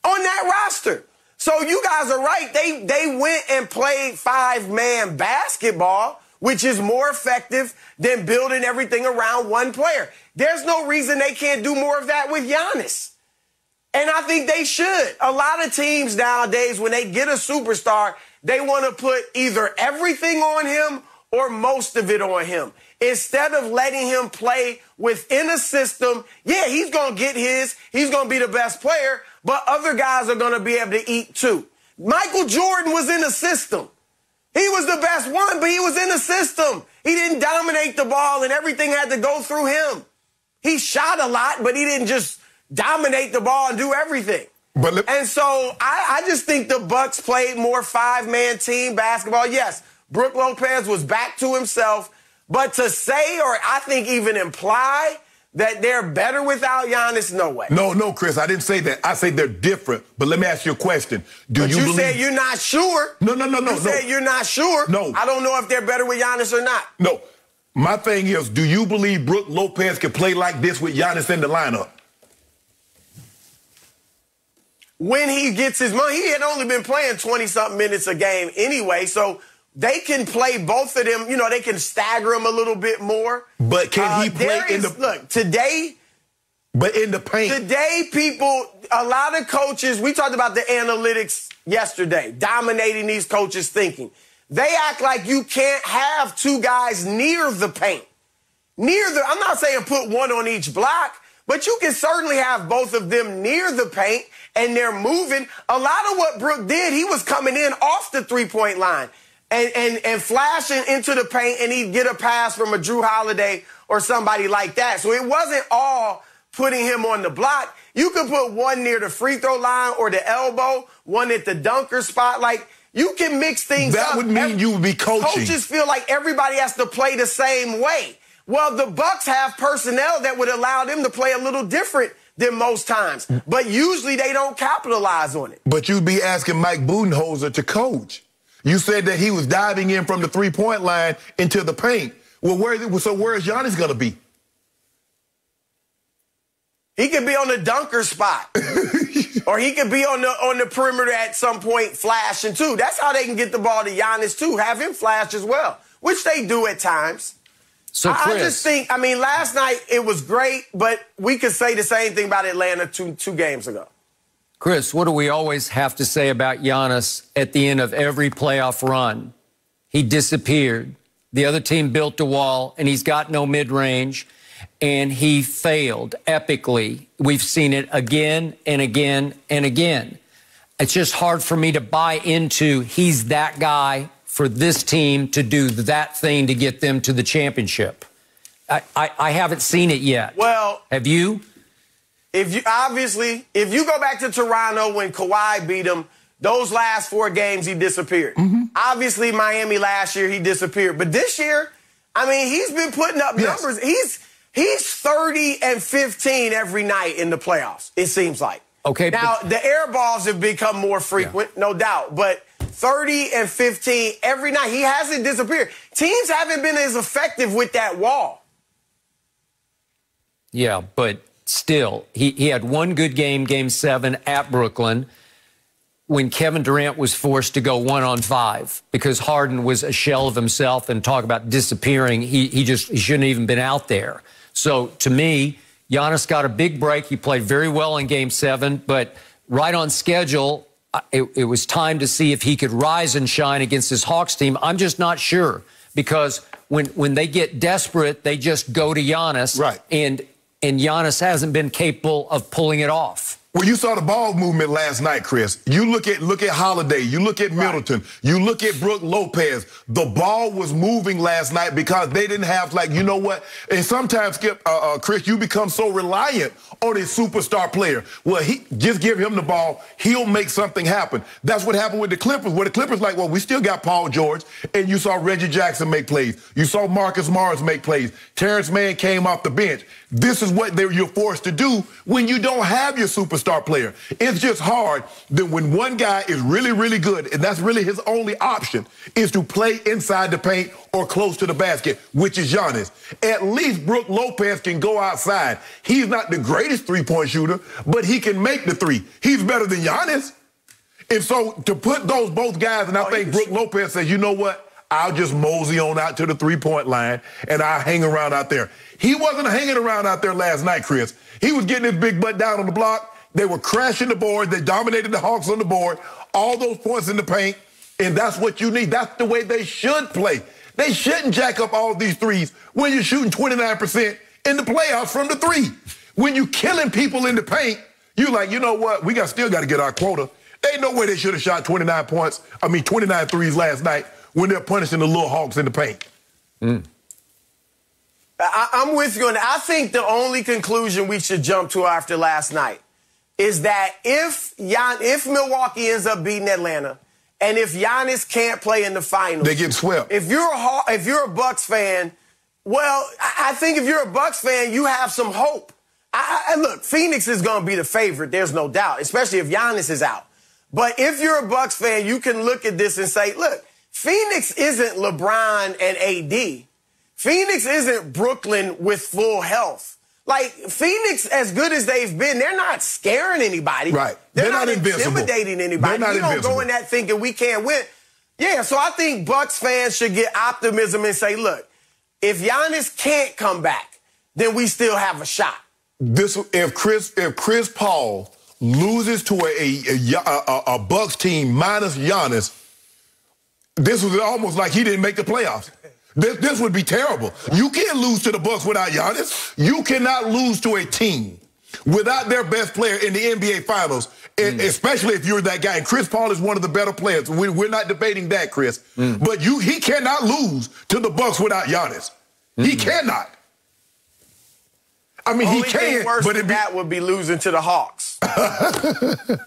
on that roster. So you guys are right. They went and played 5-man basketball, which is more effective than building everything around one player. There's no reason they can't do more of that with Giannis. And I think they should. A lot of teams nowadays, when they get a superstar, they want to put either everything on him or most of it on him. Instead of letting him play within a system, yeah, he's going to get his. He's going to be the best player, but other guys are going to be able to eat too. Michael Jordan was in a system. He was the best one, but he was in a system. He didn't dominate the ball, and everything had to go through him. He shot a lot, but he didn't just dominate the ball and do everything. And so I just think the Bucks played more five-man team basketball. Yes, Brook Lopez was back to himself, but to say or I think even imply that they're better without Giannis, no way. No, Chris, I didn't say that. I say they're different. But let me ask you a question. But you said you're not sure. No. You said you're not sure. No. I don't know if they're better with Giannis or not. No. My thing is, do you believe Brook Lopez can play like this with Giannis in the lineup? When he gets his money, he had only been playing 20-something minutes a game anyway, so they can play both of them. You know, they can stagger him a little bit more. But can he play in the... Look, today... But in the paint. Today, a lot of coaches, we talked about the analytics yesterday, dominating these coaches' thinking. They act like you can't have two guys near the paint. I'm not saying put one on each block, but you can certainly have both of them near the paint, and they're moving. A lot of what Brook did, he was coming in off the three-point line and flashing into the paint, and he'd get a pass from a Drew Holiday or somebody like that. So it wasn't all putting him on the block. You could put one near the free throw line or the elbow, one at the dunker spot. Like, you can mix things up. That would mean you would be coaching. Coaches feel like everybody has to play the same way. Well, the Bucks have personnel that would allow them to play a little different than most times. But usually they don't capitalize on it. But you'd be asking Mike Budenholzer to coach. You said that he was diving in from the three-point line into the paint. Well, where's Giannis going to be? He could be on the dunker spot. Or he could be on the perimeter at some point flashing too. That's how they can get the ball to Giannis too. Have him flash as well, which they do at times. So Chris, I just think, last night it was great, but we could say the same thing about Atlanta two games ago. Chris, what do we always have to say about Giannis at the end of every playoff run? He disappeared. The other team built a wall, and he's got no mid-range, and he failed epically. We've seen it again and again and again. It's just hard for me to buy into he's that guy for this team to do that thing to get them to the championship. I haven't seen it yet. Well, have you? If you go back to Toronto when Kawhi beat him, those last 4 games he disappeared. Obviously, Miami last year he disappeared, but this year, he's been putting up numbers. He's 30 and 15 every night in the playoffs. It seems like. Okay. Now the air balls have become more frequent, no doubt, but 30 and 15 every night. He hasn't disappeared. Teams haven't been as effective with that wall. Yeah, but still, he had one good game, Game 7 at Brooklyn, when Kevin Durant was forced to go 1-on-5 because Harden was a shell of himself, and talk about disappearing. He shouldn't have even been out there. So to me, Giannis got a big break. He played very well in Game 7, but right on schedule, it was time to see if he could rise and shine against this Hawks team. I'm just not sure, because when they get desperate, they just go to Giannis. Right. And Giannis hasn't been capable of pulling it off. Well, you saw the ball movement last night, Chris. You look at Holiday. You look at Middleton. Right. You look at Brook Lopez. The ball was moving last night because they didn't have, you know what? And sometimes, Skip, Chris, you become so reliant on a superstar player. Well, just give him the ball. He'll make something happen. That's what happened with the Clippers, where the Clippers we still got Paul George, and you saw Reggie Jackson make plays. You saw Marcus Morris make plays. Terrence Mann came off the bench. This is what you're forced to do when you don't have your superstar player. It's just hard that when one guy is really, really good, and that's really his only option, is to play inside the paint or close to the basket, which is Giannis. At least Brook Lopez can go outside. He's not the greatest three-point shooter, but he can make the three. He's better than Giannis. And so to put both guys, and I think Brook Lopez says, you know what? I'll just mosey on out to the three-point line, and I'll hang around out there. He wasn't hanging around out there last night, Chris. He was getting his big butt down on the block. They were crashing the board. They dominated the Hawks on the board. All those points in the paint, and that's what you need. That's the way they should play. They shouldn't jack up all these threes when you're shooting 29% in the playoffs from the three. When you're killing people in the paint, you're like, you know what? We still got to get our quota. Ain't no way they should have shot 29 threes last night when they're punishing the little Hawks in the paint. I'm with you on that. I think the only conclusion we should jump to after last night is that if Milwaukee ends up beating Atlanta, and if Giannis can't play in the finals, they get swept. If you're a Bucks fan, well, I think if you're a Bucks fan, you have some hope. Look, Phoenix is going to be the favorite. There's no doubt, especially if Giannis is out. But if you're a Bucks fan, you can look at this and say, look, Phoenix isn't LeBron and AD. Phoenix isn't Brooklyn with full health. Like, Phoenix, as good as they've been, they're not scaring anybody. Right. They're not intimidating anybody. You don't go in that thinking we can't win. Yeah, so I think Bucks fans should get optimism and say, look, if Giannis can't come back, then we still have a shot. If Chris Paul loses to a Bucks team minus Giannis, this was almost like he didn't make the playoffs. This would be terrible. You can't lose to the Bucks without Giannis. You cannot lose to a team without their best player in the NBA Finals, especially if you're that guy. And Chris Paul is one of the better players. We're not debating that, Chris. But he cannot lose to the Bucks without Giannis. He cannot. I mean, he can, but that would be losing to the Hawks.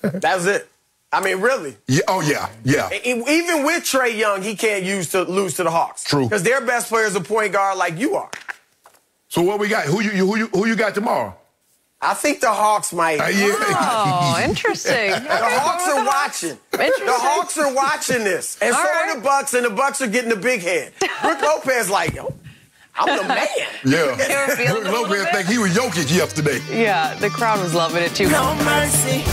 That's it. I mean, really. Yeah, oh, yeah. Even with Trae Young, he can't lose to the Hawks. True. Because their best player is a point guard like you are. So what we got? Who you got tomorrow? I think the Hawks might. Oh, interesting. The Hawks are watching. The Hawks are watching this. And so are the Bucks, and the Bucks are getting the big head. Brook Lopez like, yo, I'm the man. Yeah. Brook Lopez think he was Jokic yesterday. Yeah, the crowd was loving it too. No mercy.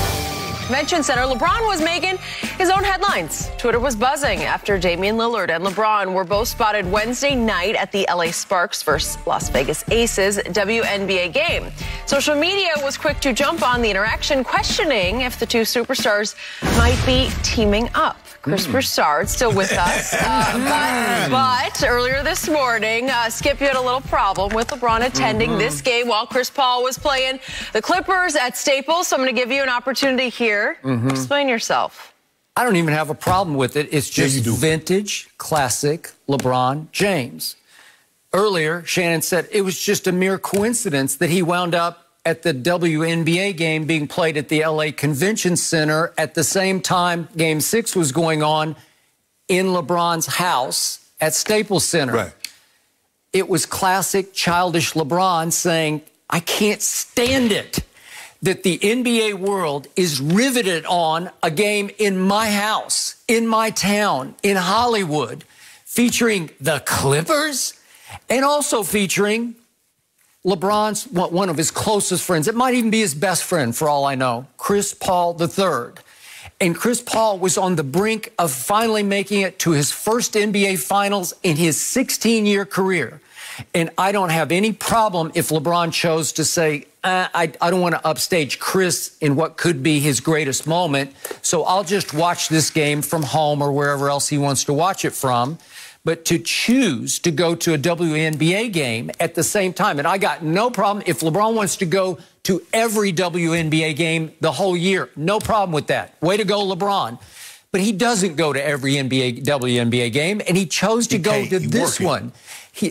Convention Center, LeBron was making his own headlines. Twitter was buzzing after Damian Lillard and LeBron were both spotted Wednesday night at the LA Sparks versus Las Vegas Aces WNBA game. Social media was quick to jump on the interaction, questioning if the two superstars might be teaming up. Chris Broussard still with us. But earlier this morning, Skip, you had a little problem with LeBron attending this game while Chris Paul was playing the Clippers at Staples. So I'm going to give you an opportunity here. Explain yourself. I don't even have a problem with it. It's just vintage, classic LeBron James. Earlier, Shannon said it was just a mere coincidence that he wound up at the WNBA game being played at the LA Convention Center at the same time Game 6 was going on in LeBron's house at Staples Center. Right. It was classic childish LeBron saying, I can't stand it that the NBA world is riveted on a game in my house, in my town, in Hollywood, featuring the Clippers and also featuring LeBron's, one of his closest friends. It might even be his best friend, for all I know, Chris Paul III. And Chris Paul was on the brink of finally making it to his first NBA Finals in his 16-year career. And I don't have any problem if LeBron chose to say, I don't want to upstage Chris in what could be his greatest moment, so I'll just watch this game from home or wherever else he wants to watch it from. But to choose to go to a WNBA game at the same time, and I got no problem if LeBron wants to go to every WNBA game the whole year. No problem with that. Way to go, LeBron. But he doesn't go to every WNBA game, and he chose to go to this one.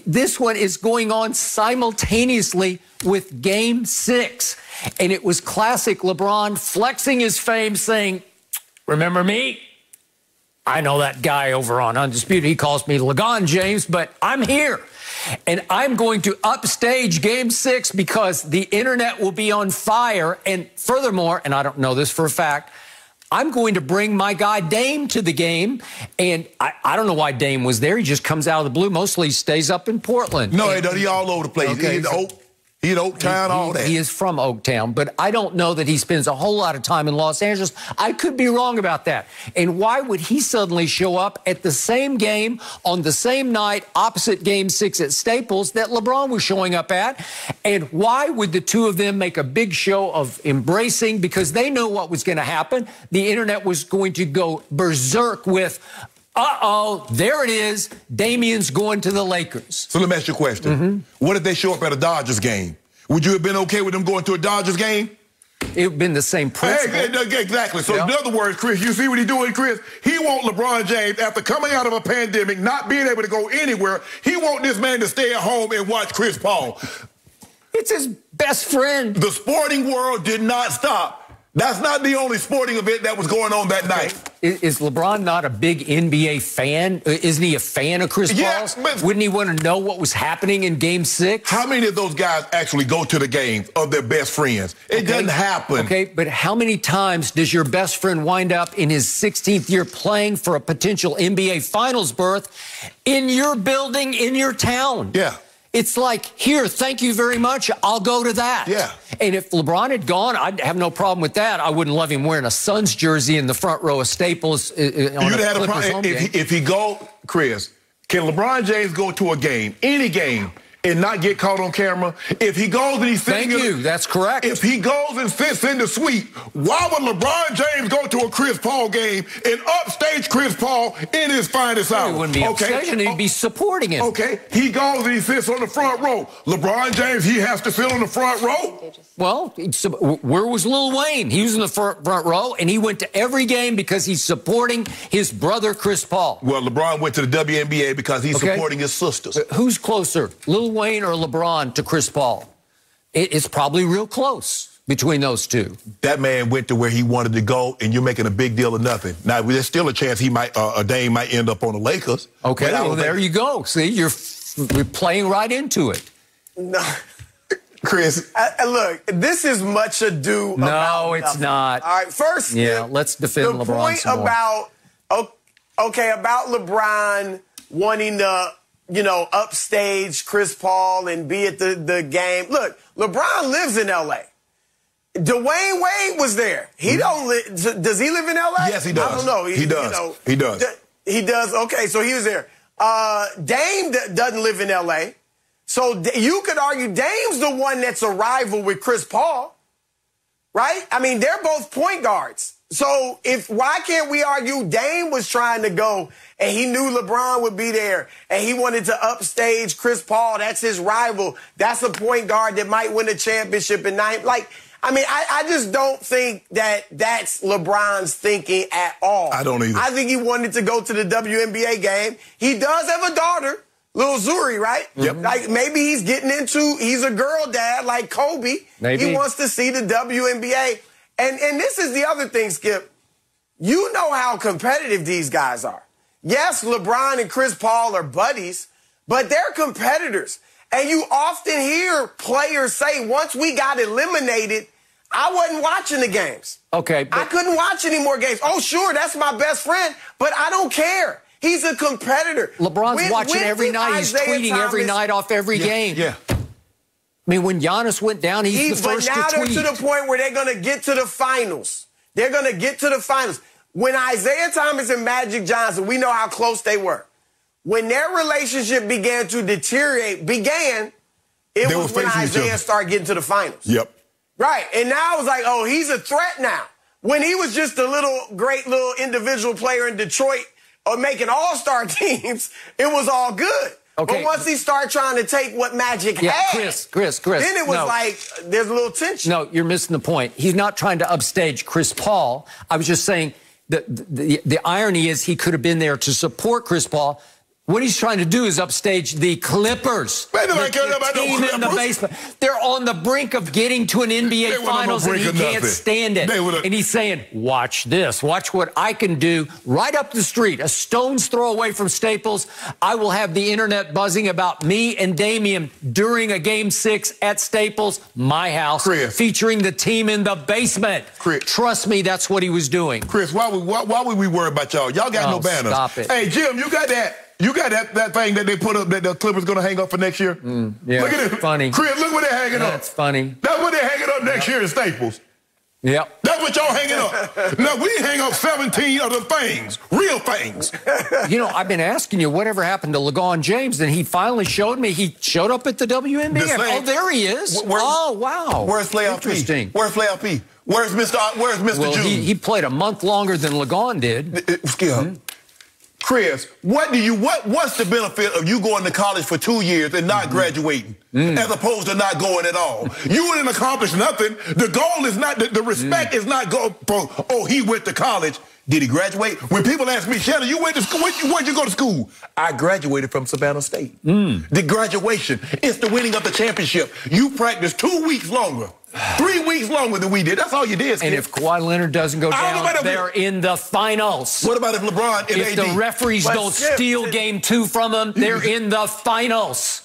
This one is going on simultaneously with Game 6. And it was classic LeBron flexing his fame, saying, remember me? I know that guy over on Undisputed. He calls me LeBron James, but I'm here. And I'm going to upstage Game 6 because the internet will be on fire. And furthermore, and I don't know this for a fact, I'm going to bring my guy Dame to the game. And I don't know why Dame was there. He just comes out of the blue. Mostly he stays up in Portland. No, he doesn't. He all over the place. Okay, He in Oaktown, all that. He is from Oaktown, but I don't know that he spends a whole lot of time in Los Angeles. I could be wrong about that. And why would he suddenly show up at the same game on the same night, opposite Game 6 at Staples, that LeBron was showing up at? And why would the two of them make a big show of embracing? Because they know what was going to happen. The internet was going to go berserk with, Uh-oh, there it is. Damian's going to the Lakers. So let me ask you a question. What if they show up at a Dodgers game? Would you have been okay with them going to a Dodgers game? It would have been the same principle. Hey, exactly. So in other words, Chris, you see what he's doing, Chris? He want LeBron James, after coming out of a pandemic, not being able to go anywhere, he want this man to stay at home and watch Chris Paul. It's his best friend. The sporting world did not stop. That's not the only sporting event that was going on that night. Is LeBron not a big NBA fan? Isn't he a fan of Chris Paul's? But wouldn't he want to know what was happening in Game 6? How many of those guys actually go to the games of their best friends? It doesn't happen. Okay, but how many times does your best friend wind up in his 16th year playing for a potential NBA Finals berth in your building, in your town? Yeah. It's like, here, thank you very much. I'll go to that. Yeah. And if LeBron had gone, I'd have no problem with that. I wouldn't love him wearing a Suns jersey in the front row of Staples. You'd have had a problem if he go, Chris. Can LeBron James go to a game, any game, and not get caught on camera? If he goes and he's sitting that's correct. If he goes and sits in the suite, why would LeBron James go to a Chris Paul game and upstage Chris Paul in his finest hour? He wouldn't be upstaging, he'd be supporting him. Okay, he goes and he sits on the front row. LeBron James, he has to sit on the front row? Well, where was Lil Wayne? He was in the front row, and he went to every game because he's supporting his brother, Chris Paul. Well, LeBron went to the WNBA because he's supporting his sisters. Who's closer, Lil Wayne or LeBron to Chris Paul? It's probably real close between those two. That man went to where he wanted to go, and you're making a big deal of nothing. Now, there's still a chance he might, Dame might end up on the Lakers. Okay, well, there you go. See, you're playing right into it. No. Chris. Look, this is much ado about No, it's nothing. not. All right, first, let's defend LeBron. The point about LeBron wanting to, upstage Chris Paul and be at the game. Look, LeBron lives in L.A. Dwayne Wade was there. He don't live. Does he live in L.A.? Yes, he does. I don't know. He does. He does. He does. Okay, so he was there. Dame doesn't live in L.A., so you could argue Dame's the one that's a rival with Chris Paul, right? I mean, they're both point guards. So why can't we argue Dame was trying to go and he knew LeBron would be there and he wanted to upstage Chris Paul? That's his rival. That's a point guard that might win a championship in 9. I just don't think that's LeBron's thinking at all. I don't either. I think he wanted to go to the WNBA game. He does have a daughter, Lil Zuri, right? Yep. Like maybe he's he's a girl dad like Kobe. Maybe. He wants to see the WNBA. And this is the other thing, Skip. You know how competitive these guys are. Yes, LeBron and Chris Paul are buddies, but they're competitors. And you often hear players say, once we got eliminated, I wasn't watching the games. Okay. I couldn't watch any more games. Oh, sure, that's my best friend, but I don't care. He's a competitor. LeBron's watching every night. He's tweeting every night off every game. Yeah. I mean, when Giannis went down, he's the first to tweet. But now they're to the point where they're going to get to the finals. They're going to get to the finals. When Isaiah Thomas and Magic Johnson, we know how close they were. When their relationship began to deteriorate, it was when Isaiah started getting to the finals. Yep. Right. And now it was like, oh, he's a threat now. When he was just a great little individual player in Detroit or making all-star teams, it was all good. Okay. But once he started trying to take what Magic had, Chris, then it was like there's a little tension. No, you're missing the point. He's not trying to upstage Chris Paul. I was just saying the irony is he could have been there to support Chris Paul. What he's trying to do is upstage the Clippers. The team in the basement. They're on the brink of getting to an NBA Finals, and he can't stand it. And he's saying, watch this. Watch what I can do right up the street, a stone's throw away from Staples. I will have the internet buzzing about me and Damian during a Game 6 at Staples, my house, featuring the team in the basement. Trust me, that's what he was doing. Chris, why would we worry about y'all? Y'all got no banners. Stop it. Hey, Jim, you got that? You got that thing that they put up that the Clippers going to hang up for next year? Yeah, look at it. Funny. Chris, look what they're hanging up. That's funny. That's what they're hanging up next year in Staples. Yep. That's what y'all hanging up. Now, we hang up 17 other things, real things. You know, I've been asking you whatever happened to LeBron James, and he finally showed me. He showed up at the WNBA. Oh, there he is. Oh, wow. Where's Playoff P? Where's Playoff P? Where's Mr. Well, June? he played a month longer than LeBron did. Skip. Chris, what's the benefit of you going to college for 2 years and not graduating, as opposed to not going at all? You didn't accomplish nothing. The goal is not, the respect is not go for, oh, he went to college. Did he graduate? When people ask me, Shannon, you went to school, where'd you go to school? I graduated from Savannah State. The graduation, it's the winning of the championship. You practiced 2 weeks longer. 3 weeks longer than we did. That's all you did, Skip. And if Kawhi Leonard doesn't go down, they're in the finals. What about if LeBron and If AD? the referees don't steal game 2 from them, they're in the finals.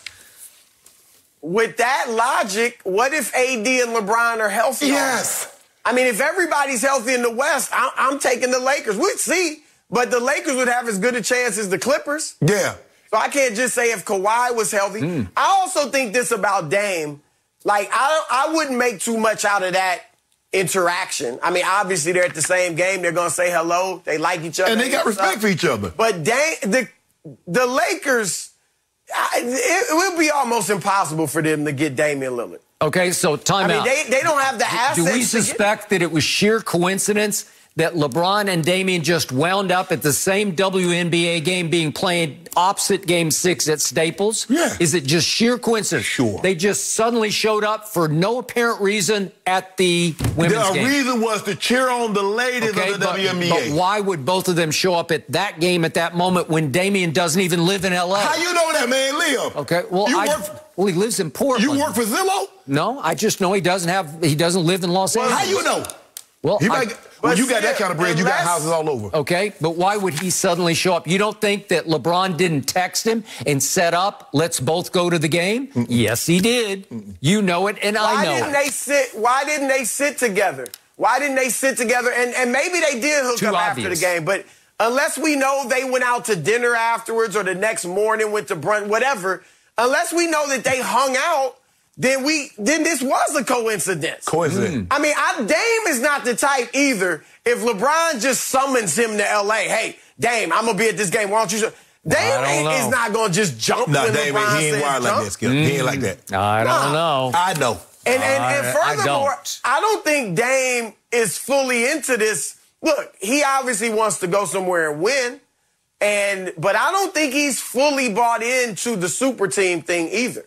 With that logic, what if AD and LeBron are healthy? Yes. I mean, if everybody's healthy in the West, I'm taking the Lakers. We'd see, but the Lakers would have as good a chance as the Clippers. Yeah. So I can't just say if Kawhi was healthy. I also think this about Dame. Like, I wouldn't make too much out of that interaction. I mean, obviously, they're at the same game. They're going to say hello. They like each other. And they got respect for each other. But Dame, the Lakers, it would be almost impossible for them to get Damian Lillard. Okay, so time out. I mean, they don't have the assets. Do we suspect that it was sheer coincidence that LeBron and Damian just wound up at the same WNBA game being played opposite Game 6 at Staples? Yeah. Is it just sheer coincidence? Sure. They just suddenly showed up for no apparent reason at the women's game. The reason was to cheer on the ladies of the WNBA. But why would both of them show up at that game at that moment when Damian doesn't even live in L.A.? How you know that man live? Okay, well, well, he lives in Portland. You work for Zillow? No, I just know he doesn't live in Los Angeles. How you know? Well, when you got that kind of bread, you got houses all over. Okay, but why would he suddenly show up? You don't think that LeBron didn't text him and set up, let's both go to the game? Yes, he did. You know it, and I know it. Why didn't they sit together? Why didn't they sit together? And maybe they did hook up after the game, but unless we know they went out to dinner afterwards or the next morning went to brunch, whatever, unless we know that they hung out, then this was a coincidence. I mean, Dame is not the type either. If LeBron just summons him to L.A., hey, Dame, I'm going to be at this game. Why don't you... Dame is not going to just jump when Dame, LeBron he ain't wild like that, Skip. He ain't like that. I don't know. I know. And furthermore, I don't think Dame is fully into this. Look, he obviously wants to go somewhere and win, but I don't think he's fully bought into the super team thing either.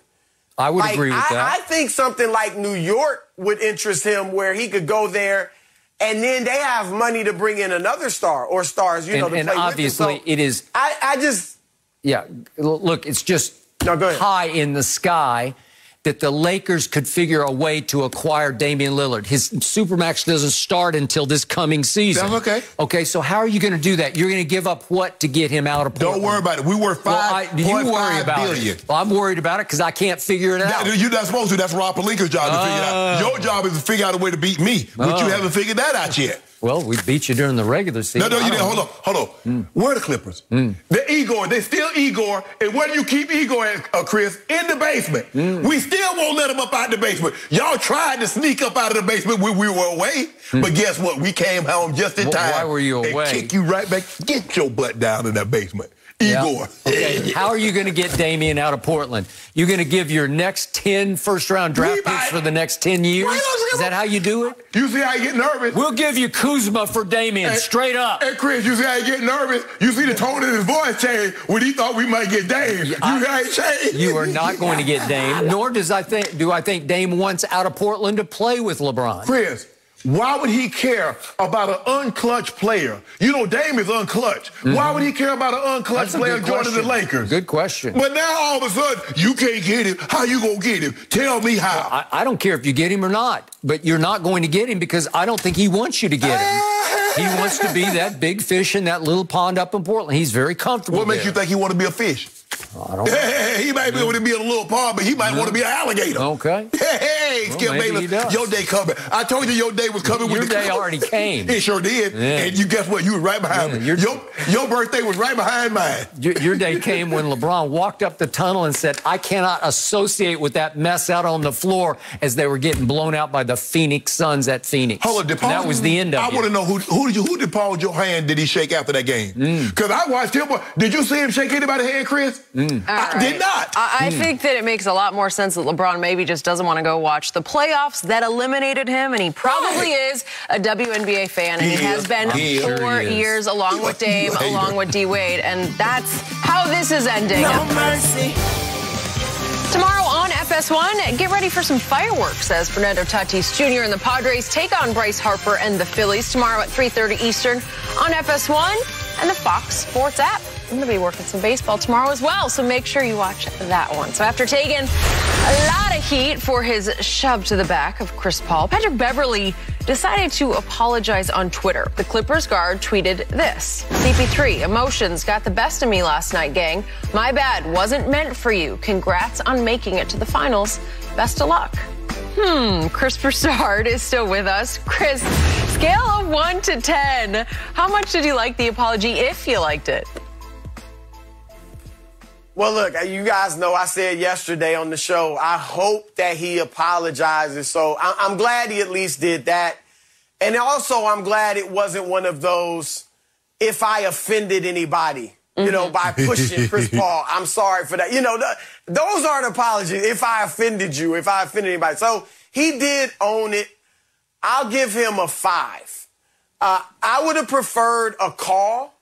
I would agree with that. I think something like New York would interest him where he could go there and then they have money to bring in another star or stars, to play obviously with him. So it is. I just... Yeah, look, it's just high in the sky that the Lakers could figure a way to acquire Damian Lillard. His Supermax doesn't start until this coming season. That's okay. Okay, so how are you going to do that? You're going to give up what to get him out of Portland? Don't worry about it. We were $5.5 billion. Well, I'm worried about it because I can't figure it out. You're not supposed to. That's Rob Pelinka's job to figure it out. Your job is to figure out a way to beat me, but you haven't figured that out yet. Well, we beat you during the regular season. No, you didn't. Hold on. Where are the Clippers? They're Igor. They're still Igor. And where do you keep Igor at, Chris? In the basement. We still won't let him up out the basement. Y'all tried to sneak up out of the basement when we were away. But guess what? We came home just in time. Why were you away? And kick you right back. Get your butt down in that basement. Igor. Okay. How are you going to get Damian out of Portland? You're going to give your next 10 first-round draft picks for the next 10 years? Is that how you do it? You see how you get nervous? We'll give you Kuzma for Damian, straight up. Hey, Chris, you see how you get nervous? You see the tone in his voice change when he thought we might get Dame. You see how he changed? You are not going to get Dame, nor do I think Dame wants out of Portland to play with LeBron. Chris, why would he care about an unclutch player? You know, Dame is unclutch. Why would he care about an unclutch player joining the Lakers? Good question. But now all of a sudden, you can't get him. How you going to get him? Tell me how. Well, I don't care if you get him or not, but you're not going to get him because I don't think he wants you to get him. He wants to be that big fish in that little pond up in Portland. He's very comfortable What makes you think he want to be a fish? I don't know. He might be able to be in a little pond, but he might want to be an alligator. Okay. Hey, Skip Bayless, your day coming. I told you your day was coming. Your day already came. It sure did. Yeah. And you guess what? You were right behind me. Your birthday was right behind mine. Your day came when LeBron walked up the tunnel and said, I cannot associate with that mess out on the floor as they were getting blown out by the Phoenix Suns at Phoenix. Hold on, that was the end of it. I want to know who did Paul hand did he shake after that game? Because I watched him. Did you see him shake anybody's hand, Chris? I did not. I think that it makes a lot more sense that LeBron maybe just doesn't want to go watch the playoffs that eliminated him, and he probably is a WNBA fan, and he has been 4 years, along with Dame, along with D-Wade, and that's how this is ending. No mercy. Tomorrow on FS1, get ready for some fireworks as Fernando Tatis Jr. and the Padres take on Bryce Harper and the Phillies tomorrow at 3:30 Eastern on FS1 and the Fox Sports app. I'm going to be working some baseball tomorrow as well, so make sure you watch that one. So after taking a lot of heat for his shove to the back of Chris Paul, Patrick Beverly decided to apologize on Twitter. The Clippers guard tweeted this: CP3, emotions got the best of me last night, gang. My bad, wasn't meant for you. Congrats on making it to the finals. Best of luck. Chris Broussard is still with us. Chris, scale of 1 to 10. How much did you like the apology, if you liked it? Well, look, you guys know I said yesterday on the show, I hope that he apologizes. So I'm glad he at least did that. And also, I'm glad it wasn't one of those, if I offended anybody, you know, by pushing Chris Paul, I'm sorry for that. You know, those aren't apologies. If I offended you, if I offended anybody. So he did own it. I'll give him a 5. I would have preferred a call.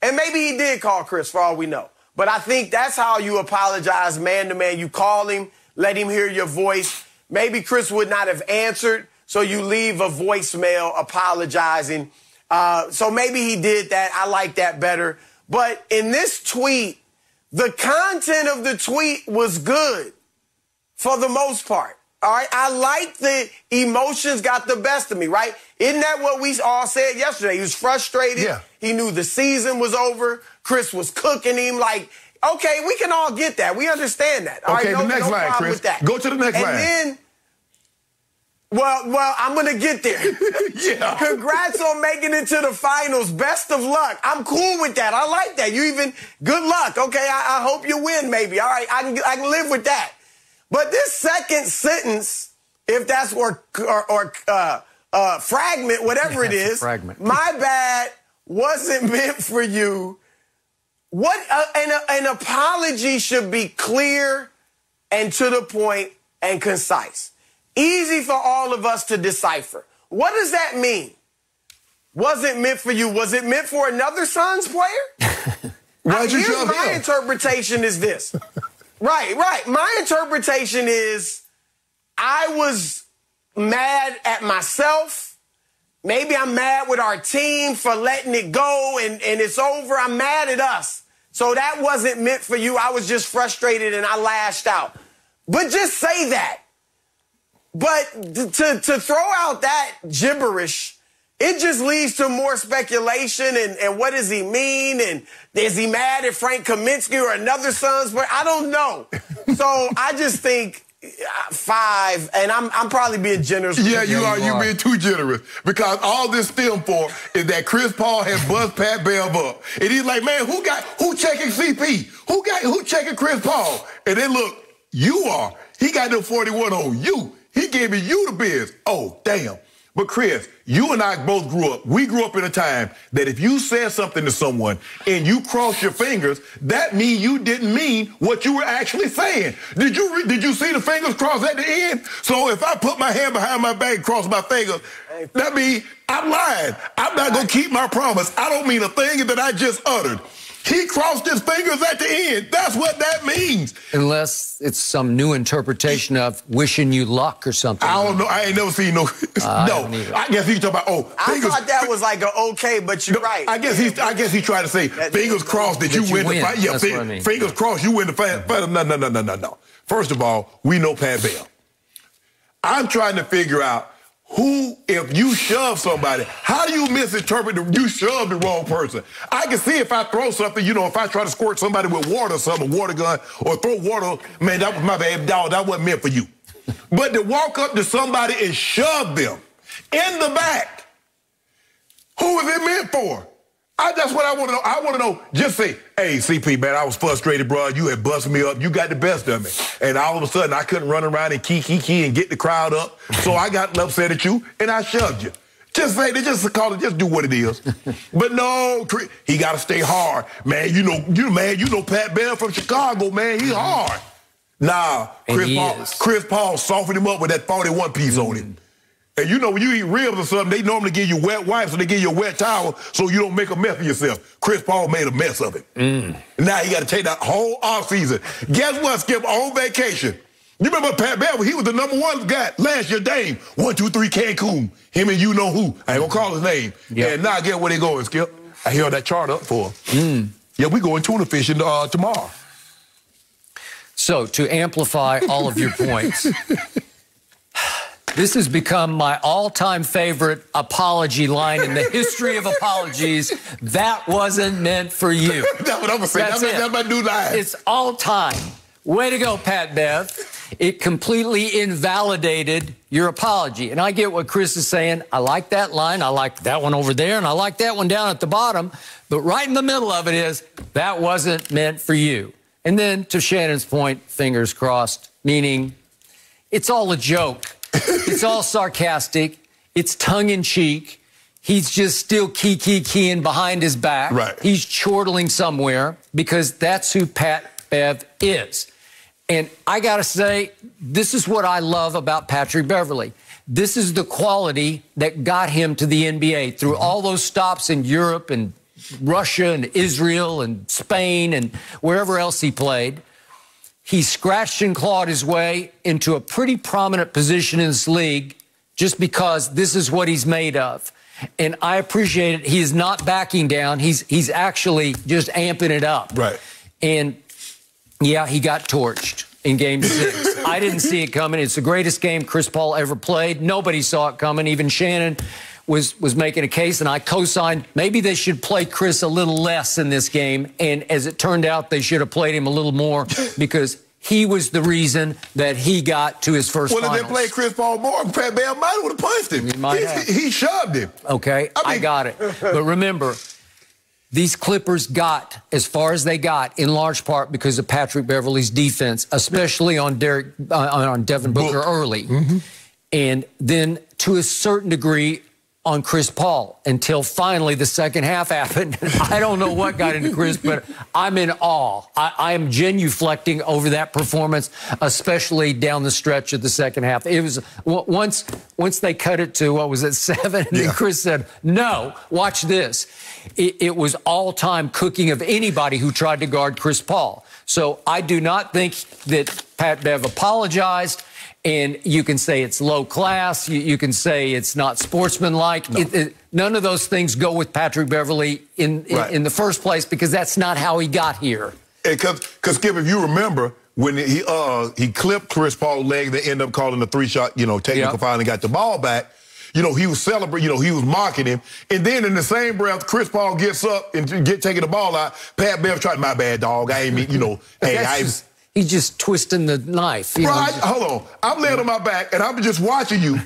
And maybe he did call Chris, for all we know. But I think that's how you apologize man to man. You call him, let him hear your voice. Maybe Chris would not have answered, so you leave a voicemail apologizing. So maybe he did that. I like that better. But in this tweet, the content of the tweet was good for the most part. All right. I like the emotions got the best of me, right? Isn't that what we all said yesterday? He was frustrated. Yeah. He knew the season was over. Chris was cooking him. Like, okay, we can all get that. We understand that. All okay, right, the next line, Chris. With that. Go to the next line. And then, well, I'm going to get there. Yeah. Congrats on making it to the finals. Best of luck. I'm cool with that. I like that. You even, good luck. Okay, I hope you win, maybe. All right, I can live with that. But this second sentence, if that's or fragment, whatever it is, fragment. My bad, wasn't meant for you. What an apology should be clear and to the point and concise. Easy for all of us to decipher. What does that mean? Wasn't meant for you. Was it meant for another Suns player? Here's my interpretation is this. Right. My interpretation is I was mad at myself. Maybe I'm mad with our team for letting it go and it's over. I'm mad at us. So that wasn't meant for you. I was just frustrated and I lashed out. But just say that. But to throw out that gibberish, it just leads to more speculation and what does he mean? And is he mad at Frank Kaminsky or another Suns player? I don't know. So I just think 5, and I'm probably being generous. Yeah, you are. You're being too generous. Because all this stemmed for is that Chris Paul had buzzed Pat Bev up. And he's like, man, who checking CP? Who checking Chris Paul? And then look, you are. He got them 41 on you. He gave you the biz. Oh, damn. But Chris, you and I both grew up. We grew up in a time that if you said something to someone and you crossed your fingers, that means you didn't mean what you were actually saying. Did you see the fingers cross at the end? So if I put my hand behind my back and cross my fingers, that means I'm lying. I'm not going to keep my promise. I don't mean a thing that I just uttered. He crossed his fingers at the end. That's what that means. Unless it's some new interpretation of wishing you luck or something. I don't know. I ain't never seen no. No. I guess he's talking about, I thought that was like okay, but you're right. I guess he's trying to say fingers crossed that you win the fight. Yeah, that's what I mean. Fingers crossed you win the fight. No. First of all, we know Pat Bev. I'm trying to figure out if you shove somebody, how do you misinterpret you shoved the wrong person? I can see if I throw something, if I try to squirt somebody with water or something, a water gun, or throw water, man, that was my bad, dog, that wasn't meant for you. But to walk up to somebody and shove them in the back, who is it meant for? That's what I want to know. I want to know, just say, hey, CP, man, I was frustrated, bro. You had busted me up. You got the best of me. And all of a sudden, I couldn't run around and key and get the crowd up. So I got upset at you, and I shoved you. Just say, just call it, just do what it is. But no, he got to stay hard. Man, you know Pat Bev from Chicago, man, he's hard. Nah, Chris Paul softened him up with that 41 piece on him. And you know, when you eat ribs or something, they normally give you wet wipes or they give you a wet towel so you don't make a mess of yourself. Chris Paul made a mess of it. Now he got to take that whole offseason. Guess what, Skip? On vacation. You remember Pat Beverly? He was the #1 guy last year, Dame. 1, 2, 3, Cancun. Him and you know who. I ain't gonna call his name. Yep. And now get where they going, Skip. I held that chart up for him. Yeah, we going tuna fishing tomorrow. So, to amplify all of your points, this has become my all-time favorite apology line in the history of apologies. That wasn't meant for you. That's what I'm going to say. That's my new line. It's all-time. Way to go, Pat Bev. It completely invalidated your apology. And I get what Chris is saying. I like that line. I like that one over there, and I like that one down at the bottom. But right in the middle of it is, that wasn't meant for you. And then, to Shannon's point, fingers crossed, meaning it's all a joke. It's all sarcastic. It's tongue-in-cheek. He's just still keying behind his back. Right. He's chortling somewhere because that's who Pat Bev is. And I got to say, this is what I love about Patrick Beverly. This is the quality that got him to the NBA through all those stops in Europe and Russia and Israel and Spain and wherever else he played. He scratched and clawed his way into a pretty prominent position in this league just because this is what he's made of. And I appreciate it. He is not backing down. He's actually just amping it up. Right. And, yeah, he got torched in Game 6. I didn't see it coming. It's the greatest game Chris Paul ever played. Nobody saw it coming. Even Shannon was making a case, and I co-signed maybe they should play Chris a little less in this game. And as it turned out, they should have played him a little more because he was the reason that he got to his first finals. Well, if they played Chris Paul more, Pat Bev might have punched him. He shoved him. Okay, I got it. But remember, these Clippers got as far as they got in large part because of Patrick Beverly's defense, especially on Devin Booker early. And then to a certain degree on Chris Paul until finally the second half happened. I don't know what got into Chris, but I'm in awe. I am genuflecting over that performance, especially down the stretch of the second half. It was once they cut it to, what was it, 7? And then Chris said, no, watch this. It was all-time cooking of anybody who tried to guard Chris Paul. So I do not think that Pat Bev apologized. And you can say it's low class. You can say it's not sportsmanlike. No. None of those things go with Patrick Beverly in the first place because that's not how he got here. Because Skip, if you remember, when he clipped Chris Paul's leg, they ended up calling the 3-shot, technical foul and got the ball back. He was celebrating, he was mocking him. And then in the same breath, Chris Paul gets up and taking the ball out. Pat Bev tried, my bad, dog. I ain't mean, hey, he's just twisting the knife. Hold on. I'm laying on my back, and I'm just watching you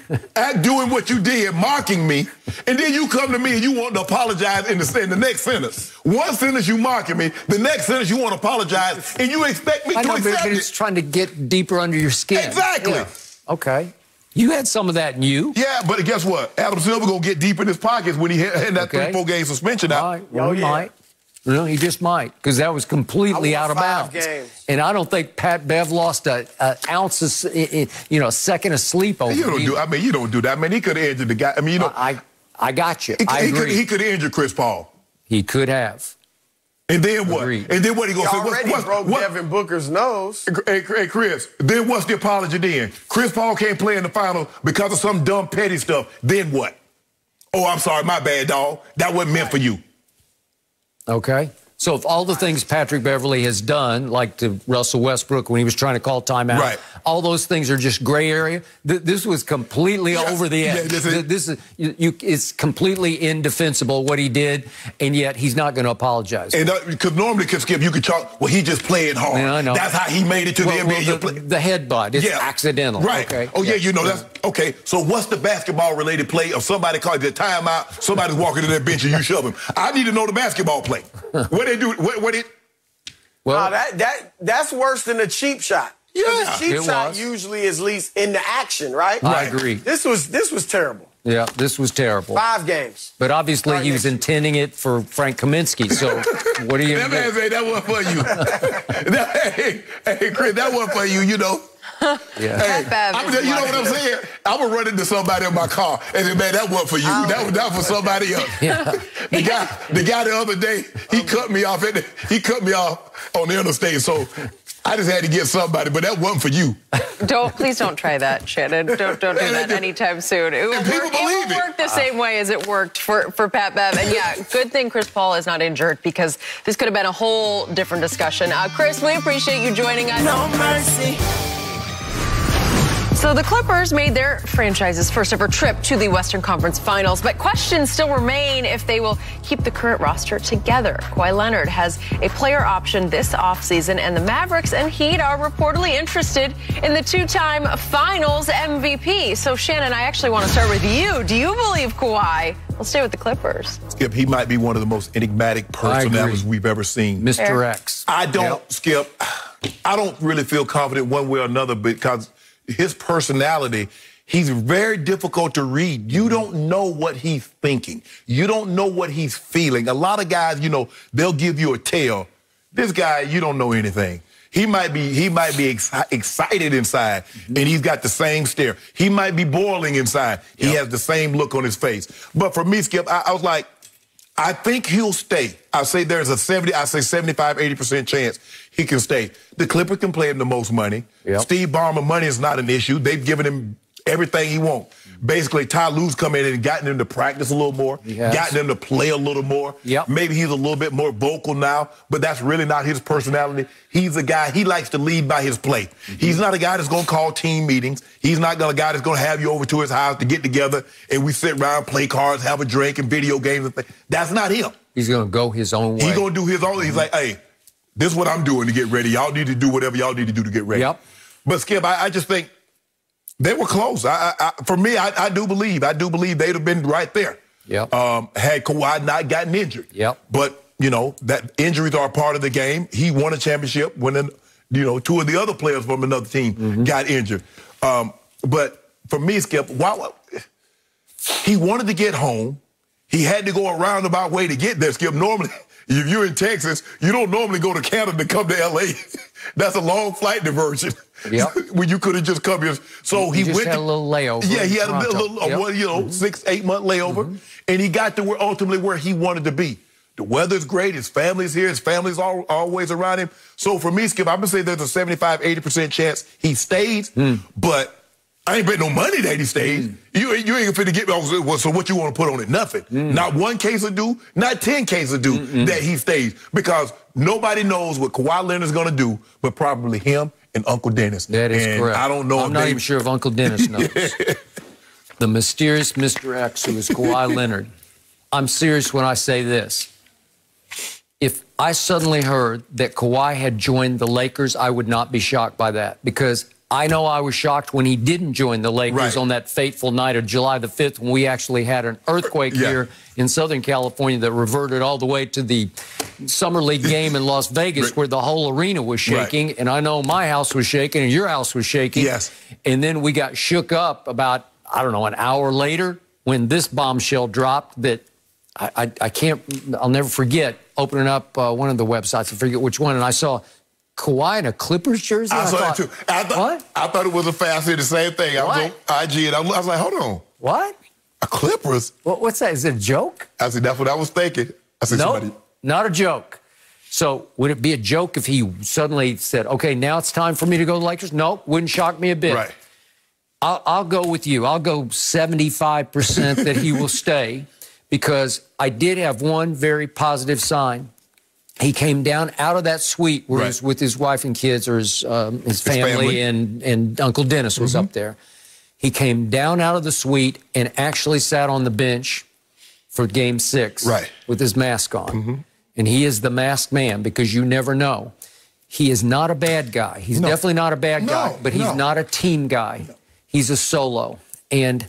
doing what you did, mocking me, and then you come to me and you want to apologize in the next sentence. One sentence you mocking me, the next sentence you want to apologize, and you expect me to accept it. But it's trying to get deeper under your skin. Exactly. Yeah. Okay. You had some of that in you. Yeah, but guess what? Adam Silver going to get deep in his pockets when he had that 3-4 game suspension out. He might. No, he just might, because that was completely out of bounds. Games. And I don't think Pat Bev lost an ounce of, a second of sleep over it. You don't do that. I mean, he could have injured the guy. I mean, I got you. I agree. He could have injured Chris Paul. He could have. And then what? Agreed. And then what he going to say? Already broke Devin Booker's nose. Hey, Chris, then what's the apology then? Chris Paul can't play in the final because of some dumb petty stuff. Then what? Oh, I'm sorry, my bad, dog. That wasn't meant for you. Okay. So if all the things Patrick Beverly has done, like to Russell Westbrook when he was trying to call timeout, all those things are just gray area. This was completely over the edge. It's completely indefensible what he did, and yet he's not going to apologize. And because normally, Skip, you could talk, well, he just played hard. Yeah, I know. That's how he made it to the NBA. The headbutt, it's accidental. Right. Okay. Oh, yeah, that's okay. So what's the basketball-related play of somebody calling the timeout, somebody's walking to their bench and you shove him? I need to know the basketball play. What they do? Well, that's worse than a cheap shot. Yeah, the cheap shot usually is least in the action, right? I agree. This was terrible. Yeah, this was terrible. 5 games. But obviously he was intending it for Frank Kaminsky, so what are you going to do? That man say that wasn't for you. Hey, Chris, that wasn't for you, you know. Yeah. Hey, you know what I'm saying? I'm going to run into somebody in my car and say, man, that wasn't for you. That was for somebody else. Yeah. The guy the other day, he cut me off on the interstate, so I just had to get somebody, but that wasn't for you. Please don't try that, Shannon. Don't do that anytime soon. It will work the same way as it worked for Pat Bev. And yeah, good thing Chris Paul is not injured because this could have been a whole different discussion. Chris, we appreciate you joining us. No mercy. So the Clippers made their franchise's first ever trip to the Western Conference Finals, but questions still remain if they will keep the current roster together. Kawhi Leonard has a player option this offseason, and the Mavericks and Heat are reportedly interested in the 2-time Finals MVP. So, Shannon, I actually want to start with you. Do you believe Kawhi will stay with the Clippers? Skip, he might be one of the most enigmatic personalities we've ever seen. Mr. X. I don't, Skip, I don't really feel confident one way or another because his personality, he's very difficult to read. You don't know what he's thinking. You don't know what he's feeling. A lot of guys, you know, they'll give you a tale. This guy, you don't know anything. He might be excited inside, and he's got the same stare. He might be boiling inside. He has the same look on his face. But for me, Skip, I was like, I think he'll stay. I say there's a 75, 80% chance he can stay. The Clippers can play him the most money. Yep. Steve Ballmer, money is not an issue. They've given him everything he wants. Basically, Ty Lue's come in and gotten him to practice a little more, gotten him to play a little more. Yep. Maybe he's a little bit more vocal now, but that's really not his personality. He's a guy, he likes to lead by his play. He's not a guy that's going to call team meetings. He's not a guy that's going to have you over to his house to get together and we sit around, play cards, have a drink and video games and things. That's not him. He's going to go his own way. He's going to do his own. He's like, hey, this is what I'm doing to get ready. Y'all need to do whatever y'all need to do to get ready. Yep. But, Skip, I just think they were close. For me, I do believe they'd have been right there. Yep. Had Kawhi not gotten injured. Yep. But, you know, that injuries are a part of the game. He won a championship when, you know, 2 of the other players from another team got injured. But for me, Skip, he wanted to get home. He had to go a roundabout way to get there, Skip. Normally, if you're in Texas, you don't normally go to Canada to come to L.A. That's a long flight diversion. Yep. When you could have just come here. So he just had a little layover. Yeah, he had a little, you know, 6-8 month layover. And he got to ultimately where he wanted to be. The weather's great. His family's here. His family's always around him. So for me, Skip, I'm going to say there's a 75, 80% chance he stays. But I ain't betting no money that he stays. You ain't finna get me. So what you want to put on it? Nothing. Not one case of do, not 10 cases of do that he stays. Because nobody knows what Kawhi Leonard's going to do, but probably him and Uncle Dennis. That is correct. I don't know. I'm not even sure if Uncle Dennis knows. The mysterious Mr. X, who is Kawhi Leonard. I'm serious when I say this. If I suddenly heard that Kawhi had joined the Lakers, I would not be shocked by that. Because I know I was shocked when he didn't join the Lakers on that fateful night of July the 5th when we actually had an earthquake here in Southern California that reverted all the way to the Summer League game in Las Vegas where the whole arena was shaking. And I know my house was shaking and your house was shaking. Yes. And then we got shook up about, I don't know, an hour later when this bombshell dropped that I'll never forget opening up one of the websites, I forget which one, and I saw Kawhi in a Clippers jersey. I saw it too. I thought it was a fancy, the same thing. I was on IG and I was like, hold on. What? A Clippers? What's that? Is it a joke? I said, that's what I was thinking. I said, nope, not a joke. So would it be a joke if he suddenly said, okay, now it's time for me to go to the Lakers? Nope, wouldn't shock me a bit. Right. I'll go with you. I'll go 75% that he will stay because I did have one very positive sign. He came down out of that suite where he was with his wife and kids or his family. And Uncle Dennis was up there. He came down out of the suite and actually sat on the bench for Game 6 with his mask on. And he is the masked man because you never know. He is not a bad guy. He's definitely not a bad guy, but he's not a team guy. He's a solo. And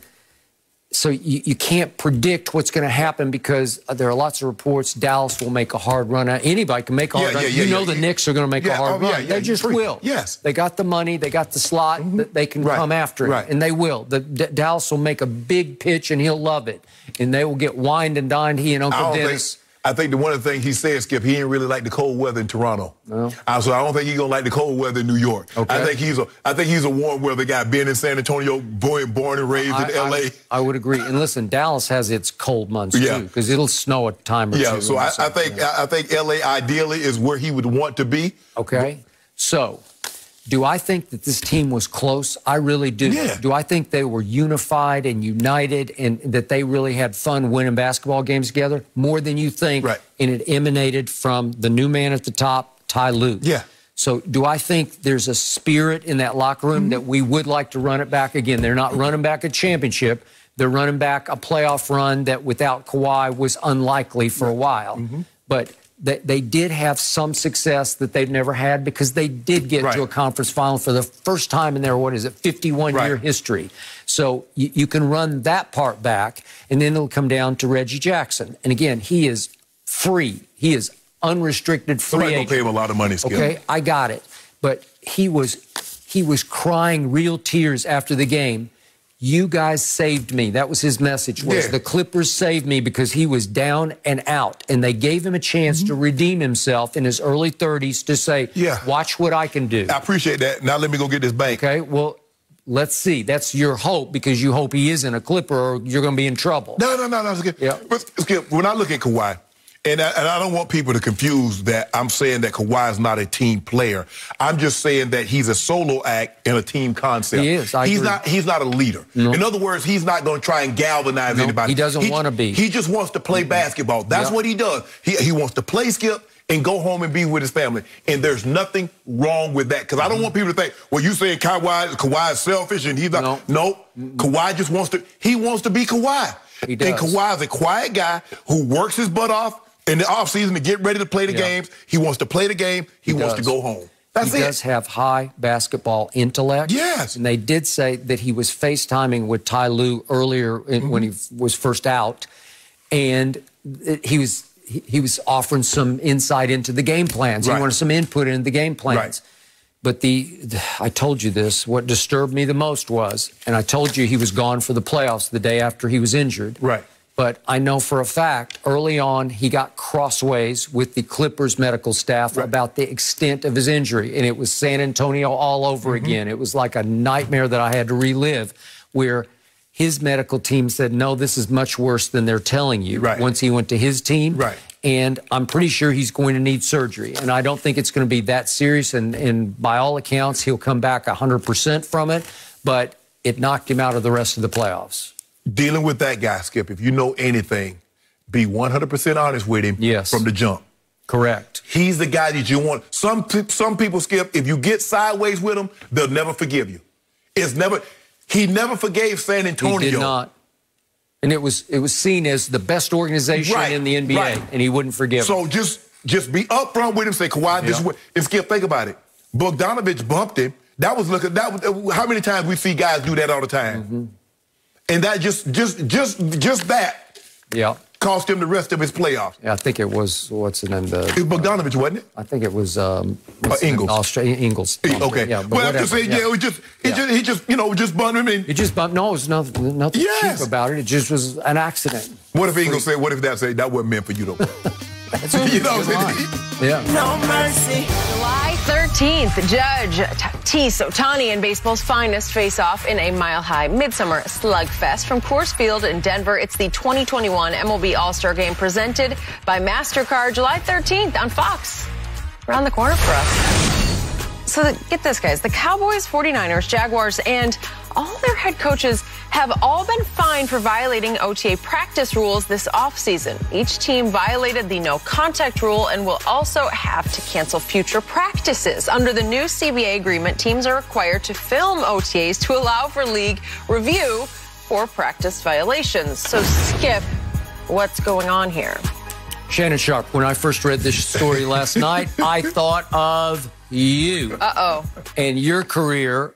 So you can't predict what's going to happen because there are lots of reports Dallas will make a hard run. Anybody can make a hard run. The Knicks are going to make a hard run. They just will. Yes. They got the money. They got the slot. They can come after it. And they will. Dallas will make a big pitch, and he'll love it. And they will get wined and dined, he and Uncle Dennis. I think one of the things he said, Skip, he didn't really like the cold weather in Toronto. No. So I don't think he's gonna like the cold weather in New York. Okay. I think he's a warm weather guy, being in San Antonio, born and raised in L.A. I would agree. And listen, Dallas has its cold months too, because it'll snow a time or two. Yeah. So I think L.A. ideally is where he would want to be. Okay. So, do I think that this team was close? I really do. Yeah. Do I think they were unified and united and that they really had fun winning basketball games together? More than you think. Right. And it emanated from the new man at the top, Ty Lue. Yeah. So do I think there's a spirit in that locker room that we would like to run it back again? They're not running back a championship. They're running back a playoff run that without Kawhi was unlikely for a while. But they did have some success that they've never had because they did get to a conference final for the first time in their, 51-year history. So you can run that part back, and then it'll come down to Reggie Jackson. And again, he is free. He is unrestricted free agent. Somebody's gonna pay him a lot of money, Skip. Okay, I got it. But he was crying real tears after the game. You guys saved me. That was his message, was the Clippers saved me because he was down and out. And they gave him a chance to redeem himself in his early 30s to say, watch what I can do. I appreciate that. Now let me go get this bank. Okay, well, let's see. That's your hope because you hope he isn't a Clipper or you're going to be in trouble. No, Skip. Yeah. But Skip, when I look at Kawhi, and I don't want people to confuse that I'm saying that Kawhi is not a team player. I'm just saying that he's a solo act in a team concept. He is. He's not a leader. No. In other words, he's not going to try and galvanize anybody. He doesn't want to be. He just wants to play basketball. That's what he does. He wants to play, Skip, and go home and be with his family. And there's nothing wrong with that. Because I don't want people to think, well, you saying Kawhi is selfish and he's not. No. Kawhi just wants to be Kawhi. He does. And Kawhi is a quiet guy who works his butt off in the offseason to get ready to play the games. He wants to play the game. He wants to go home. That's it. He does have high basketball intellect. Yes. And they did say that he was FaceTiming with Ty Lue earlier when he was first out. And he was offering some insight into the game plans. He wanted some input into the game plans. But I told you this, what disturbed me the most was, and I told you he was gone for the playoffs the day after he was injured. But I know for a fact, early on, he got crossways with the Clippers medical staff about the extent of his injury. And it was San Antonio all over again. It was like a nightmare that I had to relive, where his medical team said, no, this is much worse than they're telling you. Once he went to his team. And I'm pretty sure he's going to need surgery. And I don't think it's going to be that serious. And by all accounts, he'll come back 100% from it. But it knocked him out of the rest of the playoffs. Dealing with that guy, Skip, if you know anything, be 100% honest with him from the jump. Correct. He's the guy that you want. Some people, Skip, if you get sideways with him, they'll never forgive you. He never forgave San Antonio. He did not. And it was seen as the best organization in the NBA, and he wouldn't forgive him. So just be upfront with him, say, Kawhi, this is what, and Skip, think about it. Bogdanovich bumped him. How many times we see guys do that all the time? And that just that cost him the rest of his playoffs. Yeah, I think it was, what's the name? It was Bogdanovich, wasn't it? I think it was Ingles. Ingles. Okay. Yeah, but I'm just saying, he just bumped him in. He just bumped. No, it was nothing cheap about it. It just was an accident. What if Ingles said, what if that said, that wasn't meant for you to you know what I'm saying? No mercy. July 13th, Judge Tatis Ohtani and baseball's finest face off in a mile-high midsummer slugfest from Coors Field in Denver. It's the 2021 MLB All-Star Game presented by MasterCard, July 13th on Fox. Around the corner for us. So get this, guys. The Cowboys, 49ers, Jaguars, and all their head coaches have all been fined for violating OTA practice rules this offseason. Each team violated the no contact rule and will also have to cancel future practices. Under the new CBA agreement, teams are required to film OTAs to allow for league review for practice violations. So, Skip, what's going on here? Shannon Sharp, when I first read this story last night, I thought of you. And your career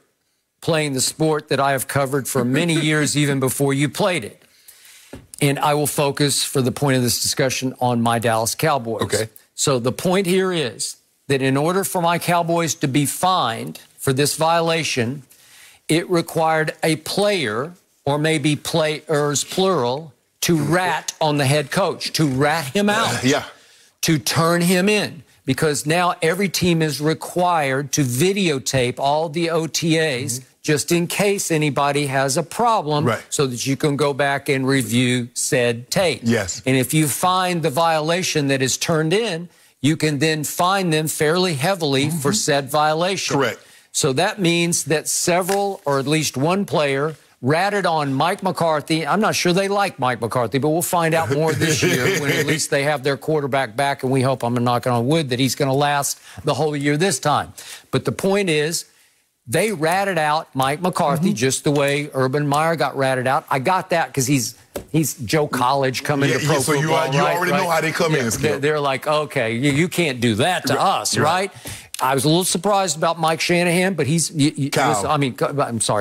playing the sport that I have covered for many years, even before you played it. And I will focus, for the point of this discussion, on my Dallas Cowboys. Okay. So the point here is that in order for my Cowboys to be fined for this violation, it required a player, or maybe players, plural, to rat on the head coach, to rat him out, to turn him in. Because now every team is required to videotape all the OTAs just in case anybody has a problem, so that you can go back and review said tape. Yes. And if you find the violation that is turned in, you can then fine them fairly heavily for said violation. Correct. So that means that several, or at least one player, ratted on Mike McCarthy. I'm not sure they like Mike McCarthy, but we'll find out more this year when at least they have their quarterback back, and we hope, I'm knocking on wood, that he's going to last the whole year this time. But the point is, they ratted out Mike McCarthy just the way Urban Meyer got ratted out. I got that because he's Joe College coming to pro so football. You already know how they come in, Skip. They're like, okay, you can't do that to us, right? I was a little surprised about Mike Shanahan, but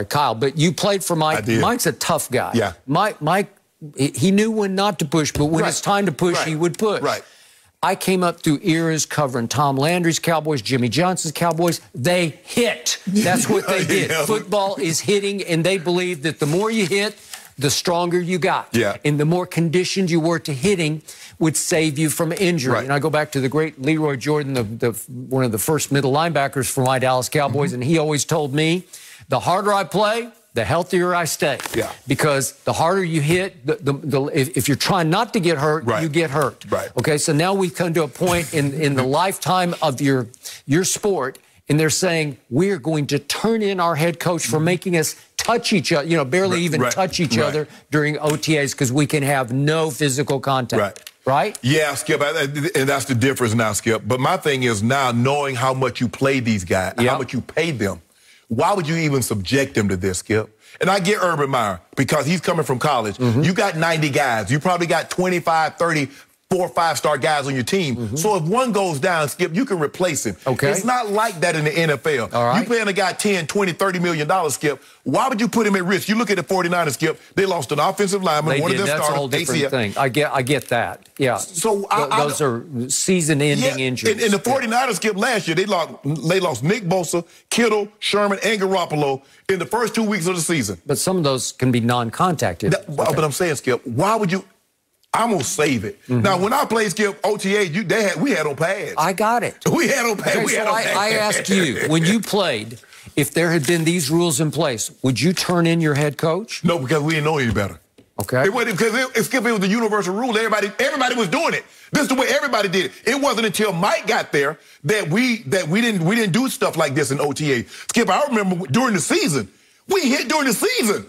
Kyle, but you played for Mike. Mike's a tough guy. Yeah. Mike, he knew when not to push, but when it's time to push, he would push. Right. I came up through eras covering Tom Landry's Cowboys, Jimmy Johnson's Cowboys. They hit. That's what they did. Football is hitting, and they believe that the more you hit, the stronger you got. Yeah. And the more conditioned you were to hitting would save you from injury. Right. And I go back to the great Leroy Jordan, one of the first middle linebackers for my Dallas Cowboys, and he always told me, the harder I play, the healthier I stay. Yeah. Because the harder you hit, if you're trying not to get hurt, you get hurt. Right. Okay, so now we've come to a point in the lifetime of your sport, and they're saying, we're going to turn in our head coach for making us touch each other, barely even touch each other during OTAs, because we can have no physical contact. Right? Yeah, Skip, and that's the difference now, Skip. But my thing is now knowing how much you play these guys, how much you pay them, why would you even subject them to this, Skip? And I get Urban Meyer because he's coming from college. You got 90 guys. You probably got 25, 30, 4 or 5-star guys on your team. So if one goes down, Skip, you can replace him. Okay. It's not like that in the NFL. All right. You paying a guy 10, 20, $30 million, Skip. Why would you put him at risk? You look at the 49ers, Skip. They lost an offensive lineman. One of their That's starters, a whole different ACL. thing. I get that. Yeah. So those are season-ending injuries. And the 49ers, Skip, last year, they lost Nick Bosa, Kittle, Sherman, and Garoppolo in the first 2 weeks of the season. But some of those can be non-contact injuries. But I'm saying, Skip, why would you? I'm going to save it. Now, when I played, Skip, OTA, we had on pads. I got it. We had on pads. Okay, I asked you, when you played, if there had been these rules in place, would you turn in your head coach? No, because we didn't know any better. Okay. It wasn't because it was the universal rule. Everybody was doing it. This is the way everybody did it. It wasn't until Mike got there that we didn't do stuff like this in OTA. Skip, I remember during the season, we hit during the season.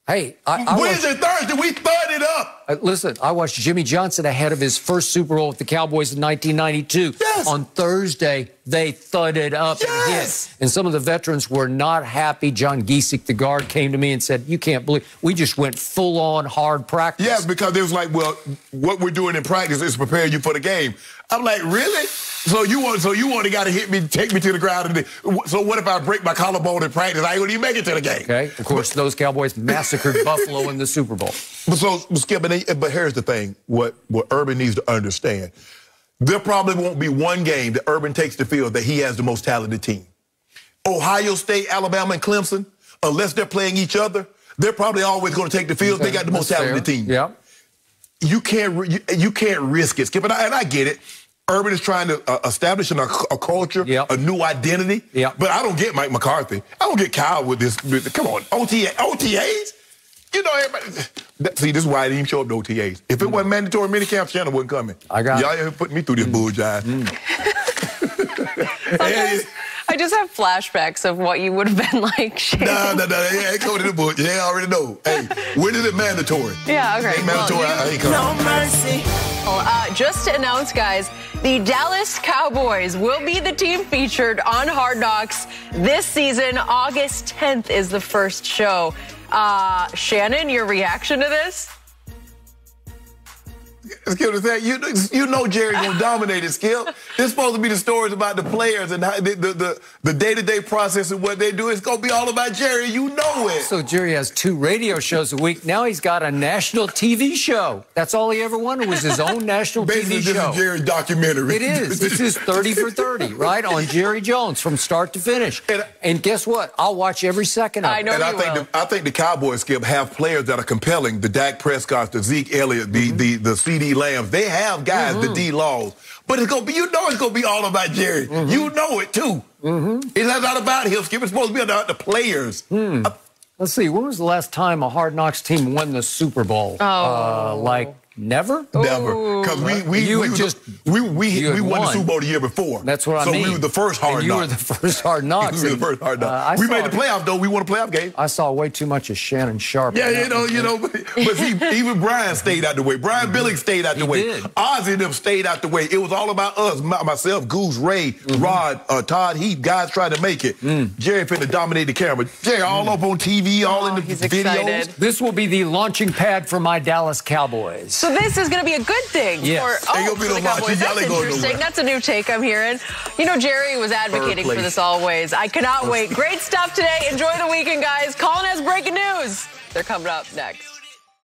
Hey, Wednesday, Thursday, we thudded up. Listen, I watched Jimmy Johnson ahead of his first Super Bowl with the Cowboys in 1992. Yes. On Thursday, they thudded up and hit. And some of the veterans were not happy. John Giesick, the guard, came to me and said, you can't believe, we just went full-on hard practice. Yes, because it was like, well, what we're doing in practice is prepare you for the game. I'm like, really? So you want the guy to hit me, take me to the ground? So what if I break my collarbone in practice? I ain't gonna even make it to the game. Okay. Of course, those Cowboys massacred Buffalo in the Super Bowl. Skip, but here's the thing: what Urban needs to understand, there probably won't be one game that Urban takes the field that he has the most talented team. Ohio State, Alabama, and Clemson, unless they're playing each other, they're probably always going to take the field. Okay. They got the most talented team. Yeah. You can't risk it, Skip, and I get it. Urban is trying to establish a culture, a new identity. But I don't get Mike McCarthy. I don't get Kyle with this. Come on, OTAs? Everybody. See, this is why I didn't even show up to OTAs. If it wasn't mandatory minicamp, Shannon wasn't coming. Y'all putting me through this bullshit. I just have flashbacks of what you would have been like, Shannon. No. They ain't going to the bullshit. They already know. Hey, when is it mandatory? Yeah, okay. Ain't mandatory. I ain't coming. No mercy. Just to announce, guys, the Dallas Cowboys will be the team featured on Hard Knocks this season. August 10th is the first show. Shannon, your reaction to this? Skip, you know Jerry's gonna dominate it, Skip. It's supposed to be the stories about the players and how the day-to-day process and what they do. It's gonna be all about Jerry. You know it. So Jerry has 2 radio shows a week. Now he's got a national TV show. That's all he ever wanted was his own national Basically, TV show. This is Jerry's documentary. It is. This is 30 for 30, right, on Jerry Jones from start to finish. And guess what? I'll watch every second of it. I know I think the Cowboys, Skip, have players that are compelling. The Dak Prescotts, the Zeke Elliott, the C.D. Lambs. They have guys, the D. Laws. But it's gonna be, it's gonna be all about Jerry. You know it too. It's not about him, Skip. It's supposed to be about the players. Let's see. When was the last time a Hard Knocks team won the Super Bowl? Like never? Never. Because we won the Super Bowl the year before. That's what I mean. So we were the first Hard Knocks. You were the first Hard Knocks. We were the first Hard Knocks. We made the playoff, though. We won a playoff game. I saw way too much of Shannon Sharp. Yeah, but see, even Brian stayed out the way. Brian Billick stayed out the way. Ozzie and them stayed out the way. It was all about us, myself, Goose, Ray, Rod, Todd, Heath, guys trying to make it. Jerry finna dominate the camera. Jerry all up on TV, all in the videos. Excited. This will be the launching pad for my Dallas Cowboys. So this is going to be a good thing for the Cowboys. That's interesting. That's a new take I'm hearing. You know, Jerry was advocating for this always. I cannot wait. Great stuff today. Enjoy the weekend, guys. Colin has breaking news. They're coming up next.